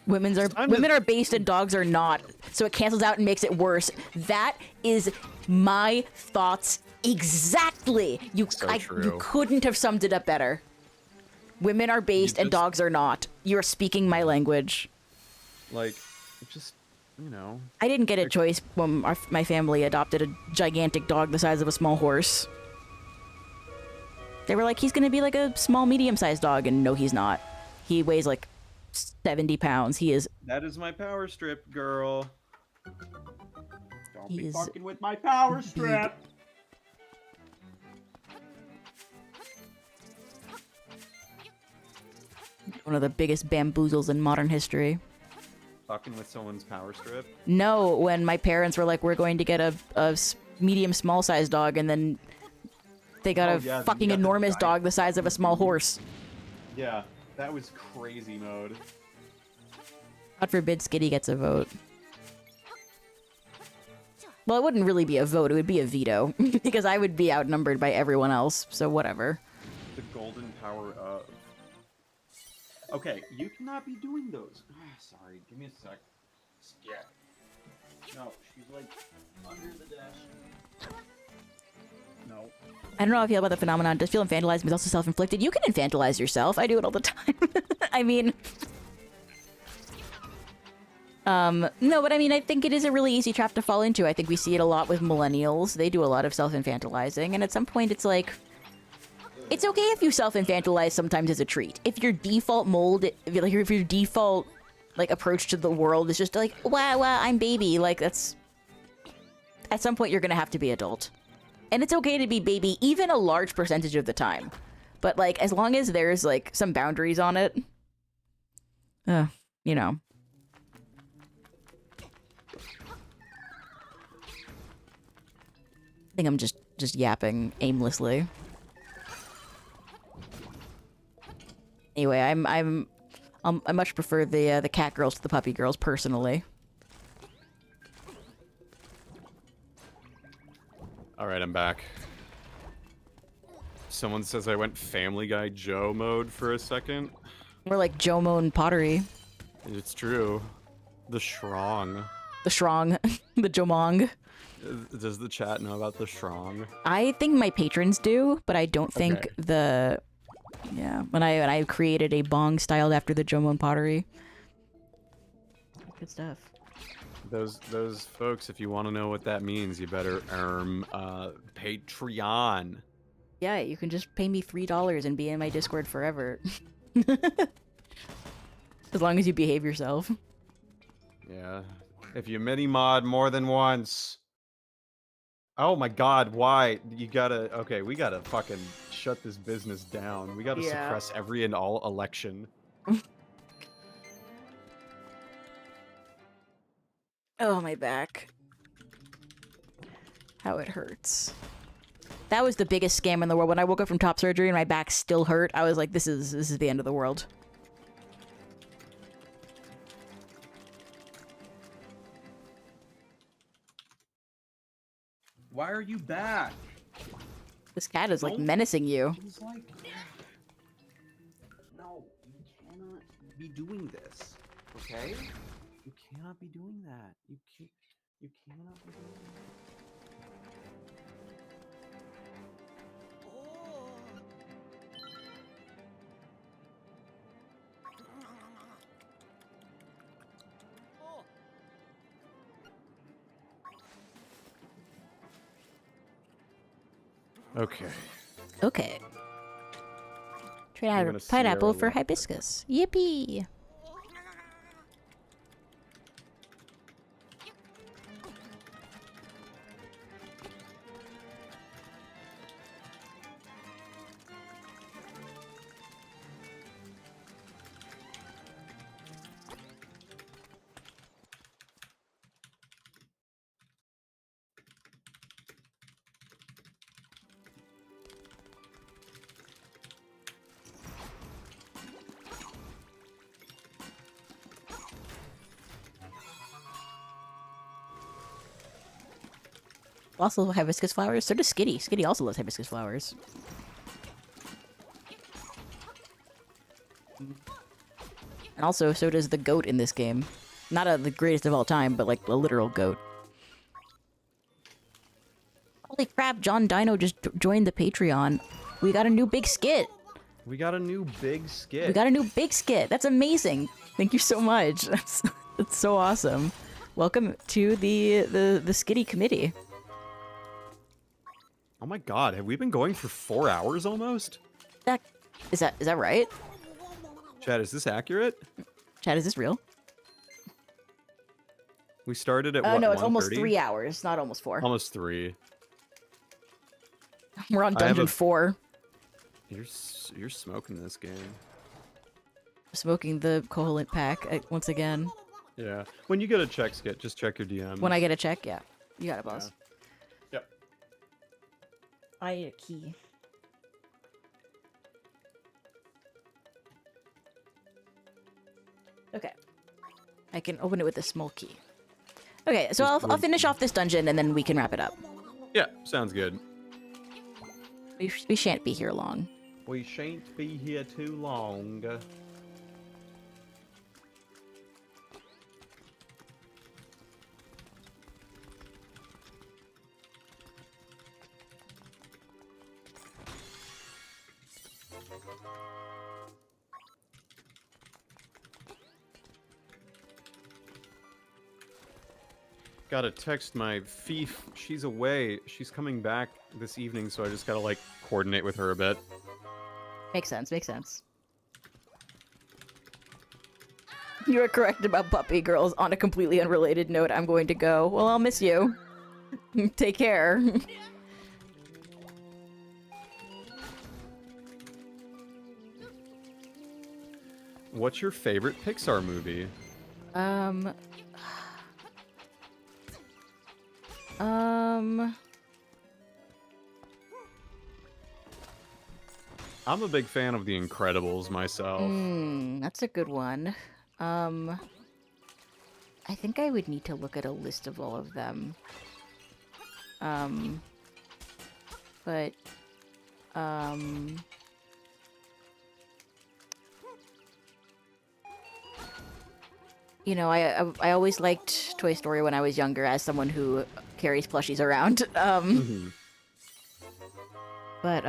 Women time are based and dogs are not, so it cancels out and makes it worse. That is my thoughts exactly. You couldn't have summed it up better. Women are based and dogs are not. You're speaking my language. Like, just, you know. I didn't get a choice when my family adopted a gigantic dog the size of a small horse. They were like, he's gonna be like a small, medium-sized dog, and no, he's not. He weighs like 70 pounds. He is. That is my power strip, girl. Don't be fucking with my power strip. One of the biggest bamboozles in modern history. Fucking with someone's power strip? No, when my parents were like, we're going to get a medium, small-sized dog, and then they got a fucking enormous dog the size of a small horse. Yeah, that was crazy mode. God forbid Skitty gets a vote. Well, it wouldn't really be a vote, it would be a veto. Because I would be outnumbered by everyone else, so whatever. The golden power of... Okay, you cannot be doing those. Sorry, give me a sec. Yeah. No, she's like under the desk. No. I don't know how I feel about the phenomenon. Does feel infantilized but also self-inflicted? You can infantilize yourself. I do it all the time. I mean... no, but I mean, I think it is a really easy trap to fall into. I think we see it a lot with millennials. They do a lot of self-infantilizing, and at some point it's like... It's okay if you self-infantilize sometimes as a treat. If your default mold, if your default, like, approach to the world is just like, wow, I'm baby, like, that's... At some point you're gonna have to be adult. And it's okay to be baby, even a large percentage of the time. But, like, as long as there's, like, some boundaries on it... you know. I think I'm just yapping aimlessly. Anyway, I much prefer the cat girls to the puppy girls personally. All right, I'm back. Someone says I went Family Guy Joe mode for a second. We're like Jomon Pottery. It's true. The Shrong. The Shrong. The Jomong. Does the chat know about the Shrong? I think my patrons do, but I don't think the... Yeah, when I created a bong styled after the Jomon Pottery. Good stuff. Those folks, if you want to know what that means, you better Patreon. Yeah, you can just pay me $3 and be in my Discord forever. As long as you behave yourself. Yeah. If you mini-mod more than once... Oh my god, why? You gotta... Okay, we gotta fucking shut this business down. We gotta suppress every and all election. Oh, my back. How it hurts. That was the biggest scam in the world. When I woke up from top surgery and my back still hurt, I was like, this is the end of the world. Why are you back? This cat is like menacing you. He's like, no, you cannot be doing this. Okay? You cannot be doing that. You cannot be doing that. Okay. Okay. Trade out a pineapple for hibiscus. Yippee! also hibiscus flowers. So does Skitty. Skitty also loves hibiscus flowers. And also, so does the goat in this game. Not the greatest of all time, but like a literal goat. Holy crap, John Dino just joined the Patreon. We got a new big skit. We got a new big skit. We got a new big skit. That's amazing. Thank you so much. That's so awesome. Welcome to the Skitty committee. Oh my god, have we been going for 4 hours almost? Is that right? Chad, is this accurate? Chad, is this real? We started at what, No, it's almost 1:30? 3 hours, not almost 4. Almost 3. We're on dungeon 4. You're smoking this game. Smoking the covalent pack once again. Yeah. When you get a check skit, just check your DM. When I get a check, yeah. You got it, boss. Yeah. Yep. I need a key. Okay. I can open it with a small key. Okay, so I'll finish off this dungeon and then we can wrap it up. Yeah, sounds good. We shan't be here long. We shan't be here too long. Gotta text my fief. She's away. She's coming back this evening, so I just gotta, like, coordinate with her a bit. Makes sense, makes sense. You are correct about puppy girls. On a completely unrelated note, I'm going to go. Well, I'll miss you. Take care. What's your favorite Pixar movie? I'm a big fan of The Incredibles myself. That's a good one. I think I would need to look at a list of all of them. But, you know, I always liked Toy Story when I was younger as someone who carries plushies around. But,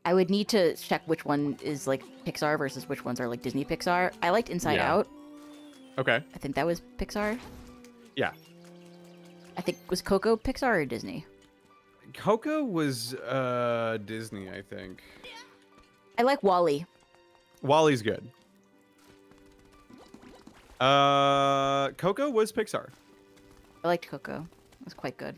I would need to check which one is, like, Pixar versus which ones are, like, Disney Pixar. I liked Inside Out. Okay. I think that was Pixar. Yeah. I think, was Coco Pixar or Disney? Coco was Disney, I think. I like WALL-E. WALL-E's good. Coco was Pixar. I liked Coco. It was quite good.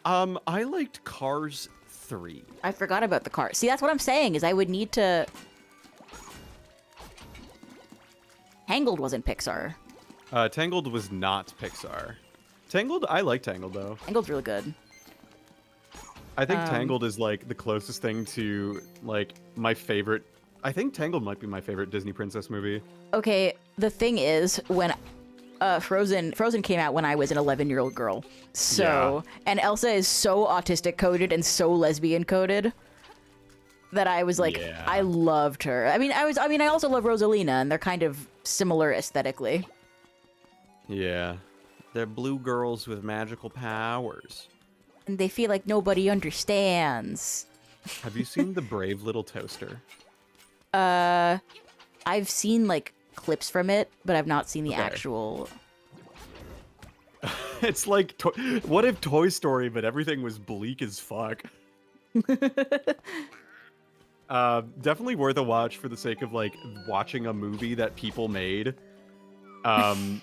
I liked Cars 3. I forgot about the car. See, that's what I'm saying, is I would need to... Tangled wasn't Pixar. Tangled was not Pixar. Tangled, I like Tangled, though. Tangled's really good. I think Tangled is, like, the closest thing to, like, my favorite... I think Tangled might be my favorite Disney princess movie. Okay, the thing is, when Frozen came out when I was an 11-year-old girl. So, and Elsa is so autistic coded and so lesbian coded that I was like, I loved her. I mean, I also love Rosalina, and they're kind of similar aesthetically. Yeah. They're blue girls with magical powers. And they feel like nobody understands. Have you seen The Brave Little Toaster? I've seen, like, clips from it, but I've not seen the actual... It's like, what if Toy Story, but everything was bleak as fuck? Definitely worth a watch for the sake of, like, watching a movie that people made. As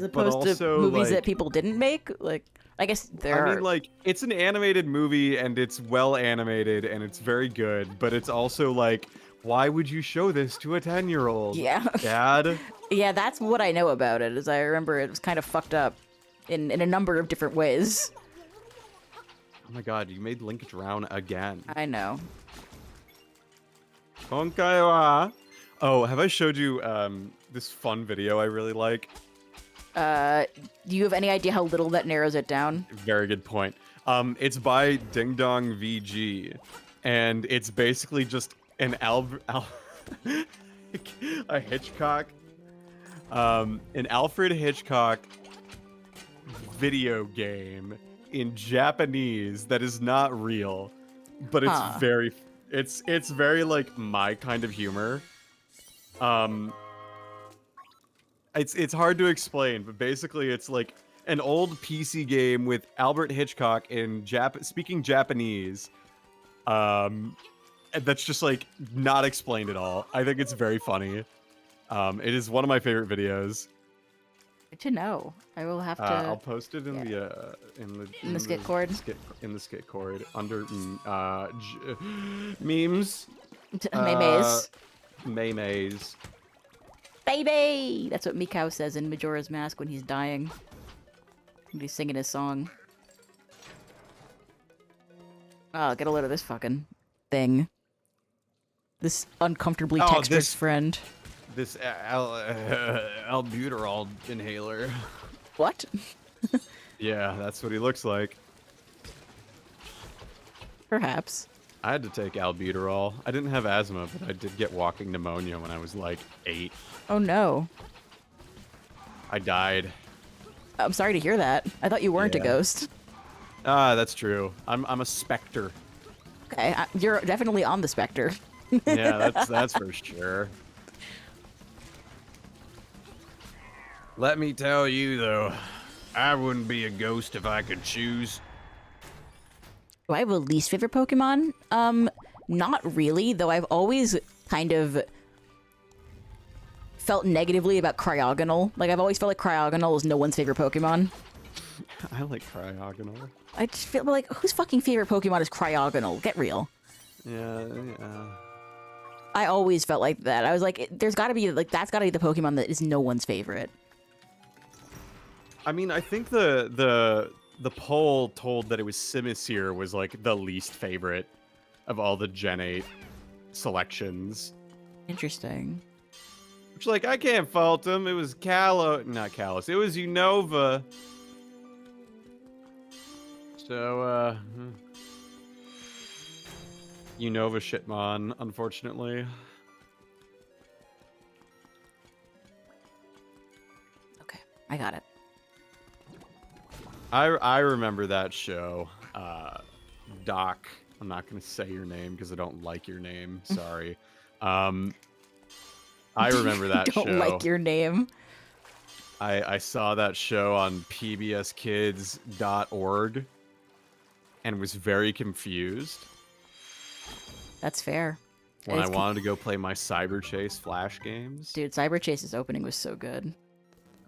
opposed to movies like, that people didn't make? Like, I guess there I mean, like, it's an animated movie, and it's well animated, and it's very good, but it's also, like, why would you show this to a 10-year-old? Yeah. Dad? Yeah, that's what I know about it, is I remember it was kind of fucked up in a number of different ways. Oh my god, you made Link drown again. I know. Konkaiwa. Oh, have I showed you this fun video I really like? Do you have any idea how little that narrows it down? Very good point. It's by Ding Dong VG, and it's basically just an a Hitchcock, an Alfred Hitchcock video game in Japanese that is not real, but it's Huh. it's very like my kind of humor. It's hard to explain, but basically it's like an old PC game with Albert Hitchcock in speaking Japanese. And that's just like not explained at all. I think it's very funny. It is one of my favorite videos. Good to know. I will have to. I'll post it in yeah. in the skit cord? in the skit cord under memes. Memes. Memes. Baby! That's what Mikau says in Majora's Mask when he's dying. When he's singing his song. Oh, get a load of this fucking thing. This uncomfortably textured friend. This albuterol inhaler. What? Yeah, that's what he looks like. Perhaps. I had to take albuterol. I didn't have asthma, but I did get walking pneumonia when I was like 8. Oh no. I died. I'm sorry to hear that. I thought you weren't a Yeah. ghost. Ah, that's true. I'm a specter. Okay, you're definitely on the specter. Yeah, that's for sure. Let me tell you though, I wouldn't be a ghost if I could choose. Do I have a least favorite Pokemon? Not really, though I've always kind of felt negatively about Cryogonal. Like, I've always felt like Cryogonal is no one's favorite Pokemon. I like Cryogonal. I just feel like, whose fucking favorite Pokemon is Cryogonal? Get real. Yeah. I always felt like that. I was like, there's gotta be, like, that's gotta be the Pokemon that is no one's favorite. I mean, I think the poll told that it was Simisear was like the least favorite of all the Gen 8 selections. Interesting. Which, like, I can't fault him. It was not Kalos. It was Unova. So, Unova Shitmon, unfortunately. Okay, I got it. I remember that show. Doc, I'm not going to say your name because I don't like your name. Sorry. I remember that show. Don't like your name. I saw that show on pbskids.org and was very confused That's fair. when I wanted to go play my Cyber Chase Flash games. Dude, Cyber Chase's opening was so good.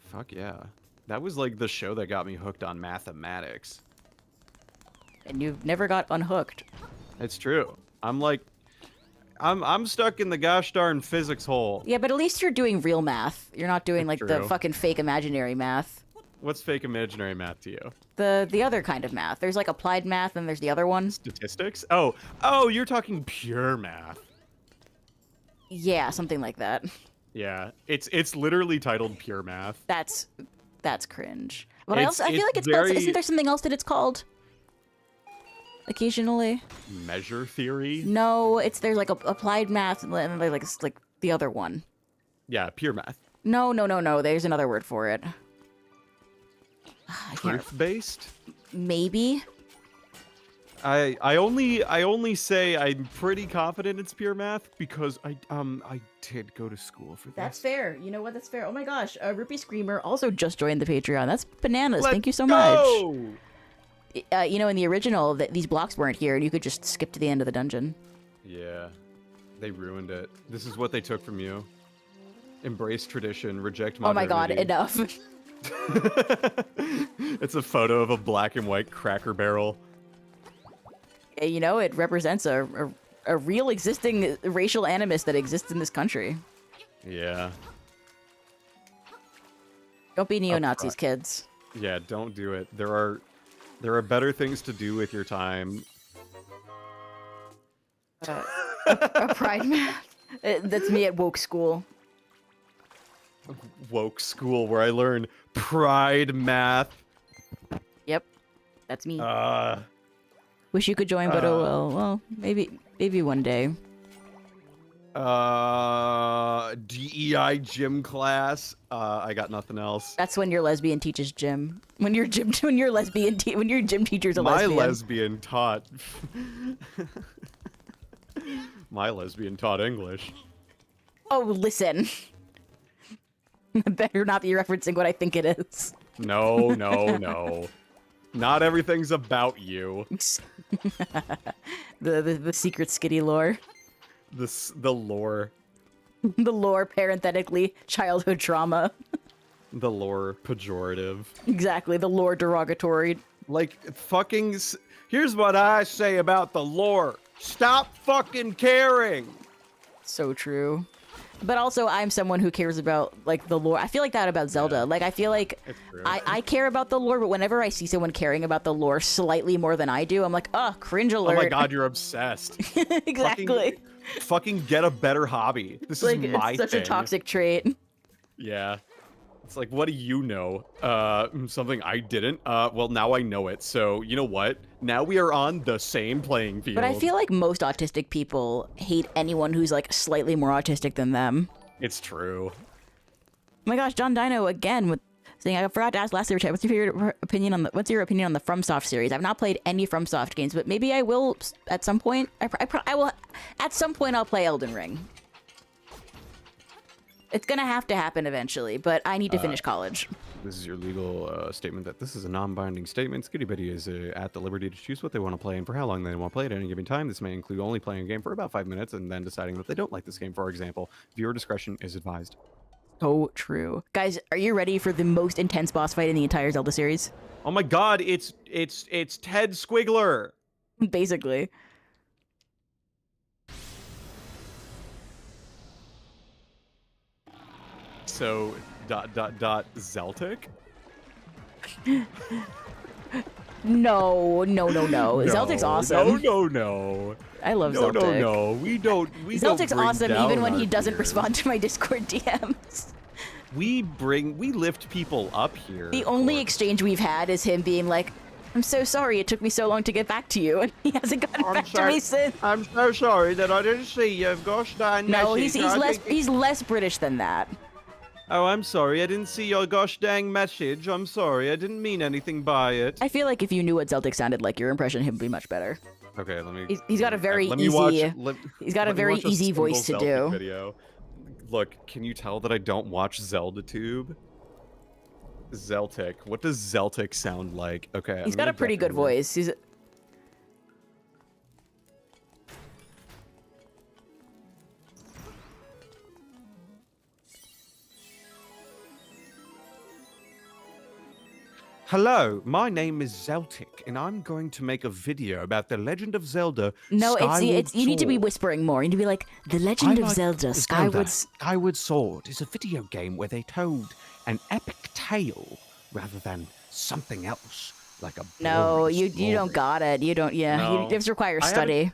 Fuck yeah. That was like the show that got me hooked on mathematics. And you've never got unhooked. It's true. I'm stuck in the gosh darn physics hole. Yeah, but at least you're doing real math. You're not doing like the True. fucking fake imaginary math. What's fake imaginary math to you? The other kind of math. There's like applied math and there's the other one. Statistics? Oh, you're talking pure math. Yeah, something like that. Yeah, it's literally titled pure math. That's cringe. But I It's- feel like it's it's called, very- isn't there something else that it's called? Occasionally. Measure theory? No, there's like applied math and then like it's like the other one. Yeah, pure math. No. There's another word for it. I can't. Proof based? Maybe. I only say I'm pretty confident it's pure math because I did go to school for this. That's fair. You know what? That's fair. Oh my gosh, Rupee Screamer also just joined the Patreon. That's bananas. Let's Thank you so go! much. You know, in the original, these blocks weren't here, and you could just skip to the end of the dungeon. Yeah, they ruined it. This is what they took from you. Embrace tradition, reject Oh my god, modernity. enough. It's a photo of a black and white Cracker Barrel. You know, it represents a real existing racial animus that exists in this country. Yeah. Don't be neo-Nazis, kids. Yeah, don't do it. There are better things to do with your time. A pride math? That's me at woke school. woke school where I learn pride math. Yep, that's me. Uh, Wish you could join, but oh well. Well, maybe one day. DEI gym class. I got nothing else. That's when your lesbian teaches gym. When your gym teacher's a lesbian. My lesbian taught. My lesbian taught English. Oh, listen. Better not be referencing what I think it is. No, no, no. Not everything's about you. the secret skitty lore. The lore. The lore, parenthetically, childhood trauma. The lore pejorative. Exactly, the lore derogatory. Like, fucking... Here's what I say about the lore. Stop fucking caring! So true. But also, I'm someone who cares about, like, the lore. I feel like that about Zelda. Yeah. Like, I feel like I care about the lore, but whenever I see someone caring about the lore slightly more than I do, I'm like, oh, cringe alert. Oh my god, you're obsessed. Exactly. Fucking get a better hobby. This Like, is my it's such thing. a toxic trait. Yeah. It's like, what do you know? Something I didn't? Well, now I know it. So, you know what? Now we are on the same playing field. But I feel like most autistic people hate anyone who's, like, slightly more autistic than them. It's true. Oh my gosh, John Dino again with saying, I forgot to ask last year, what's your opinion on the FromSoft series? I've not played any FromSoft games, but maybe I will at some point. I will at some point. I'll play Elden Ring. It's gonna have to happen eventually, but I need to finish college. This is your legal statement that this is a non-binding statement. Skitty Bitty is at the liberty to choose what they want to play and for how long they want to play at any given time. This may include only playing a game for about 5 minutes and then deciding that they don't like this game, for example. Viewer discretion is advised. So true. Guys, are you ready for the most intense boss fight in the entire Zelda series? Oh my god, it's Ted Squiggler. Basically. So, Zeltic? No. Zeltic's awesome. No. I love Zeltic. No. We don't Zeltic's bring awesome down even when our he doesn't peers. respond to my Discord DMs. We lift people up here. The only Cork. exchange we've had is him being like, I'm so sorry it took me so long to get back to you, and he hasn't gotten back to me since. I'm so sorry that I didn't see your gosh darn No, message. he's less British than that. Oh, I'm sorry. I didn't see your gosh dang message. I'm sorry. I didn't mean anything by it. I feel like if you knew what Zeltic sounded like, your impression of him would be much better. Okay, let me. He's got a very let me easy. watch, He's got a let me very watch easy single voice to Zeltic do. Video. Look, can you tell that I don't watch ZeldaTube? Zeltic. What does Zeltic sound like? Okay. He's got a pretty good voice. He's. Hello, my name is Zeltic, and I'm going to make a video about The Legend of Zelda. No, it's you need to be Sword. whispering more. You need to be like, The Legend of Zelda, Skyward Sword is a video game where they told an epic tale rather than something else, like a No, boring you story. don't got it. You don't. Yeah, No. this requires I haven't- study.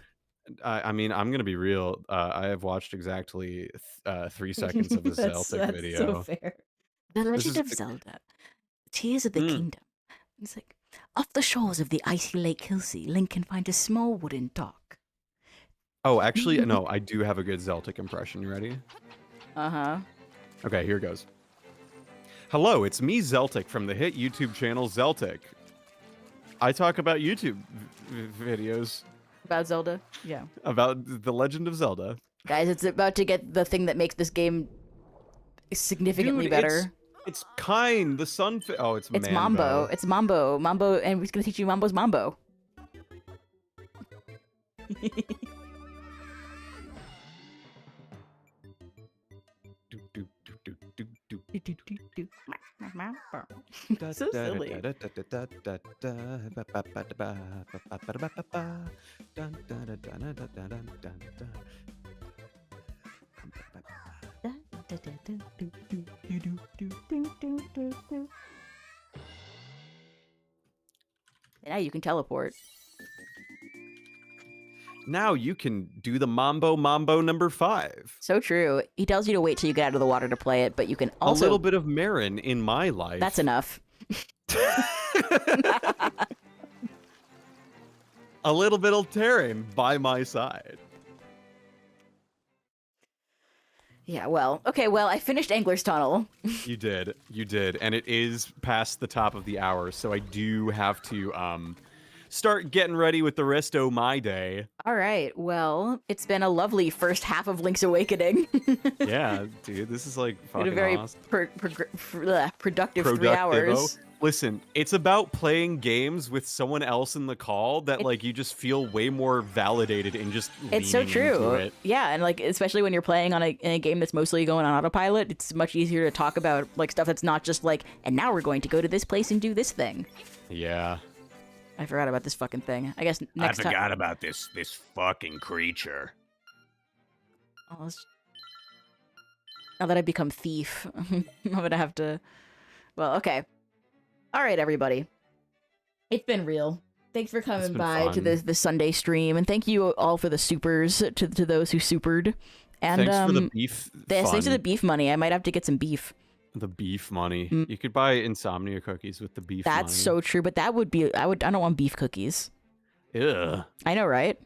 I mean, I'm gonna be real. I have watched exactly 3 seconds of a Zeltic video. So fair. The Legend of Zelda, Tears of the Kingdom. It's like, off the shores of the icy Lake Hilsey, Link can find a small wooden dock. Oh, actually, no, I do have a good Zeltic impression. You ready? Uh-huh. Okay, here goes. Hello, it's me, Zeltic, from the hit YouTube channel Zeltic. I talk about YouTube videos About Zelda? Yeah. about The Legend of Zelda. Guys, it's about to get the thing that makes this game significantly Dude, better. It's kind. The sun. Oh, it's It's Mambo. It's Mambo. Mambo, and we're gonna teach you Mambo's Mambo. So silly. Now you can teleport. now you can do the Mambo number 5. So true. He tells you to wait till you get out of the water to play it, but you can A also... little bit of Marin in my life. That's enough. A little bit of Terran by my side. Yeah, well, okay, well, I finished Angler's Tunnel. You did, and it is past the top of the hour, so I do have to start getting ready with the rest of my day. All right, well, it's been a lovely first half of Link's Awakening. Yeah, dude, this is like fucking a very awesome. productive 3 hours. Listen, it's about playing games with someone else in the call that like you just feel way more validated in just It's so leaning true. into it. Yeah, and like especially when you're playing on in a game that's mostly going on autopilot, it's much easier to talk about like stuff that's not just like, and now we're going to go to this place and do this thing. Yeah. I forgot about this fucking thing. I guess next time. I forgot about this fucking creature. Oh, now that I've become thief, I'm gonna have to. Well, okay. All right, everybody. It's been real. Thanks for coming by to the Sunday stream, and thank you all for the supers to those who supered. And thanks for the beef. Thanks for the beef money. I might have to get some beef. The beef money. You could buy insomnia cookies with the beef money. That's so true, but that would be I don't want beef cookies. Ugh. I know, right?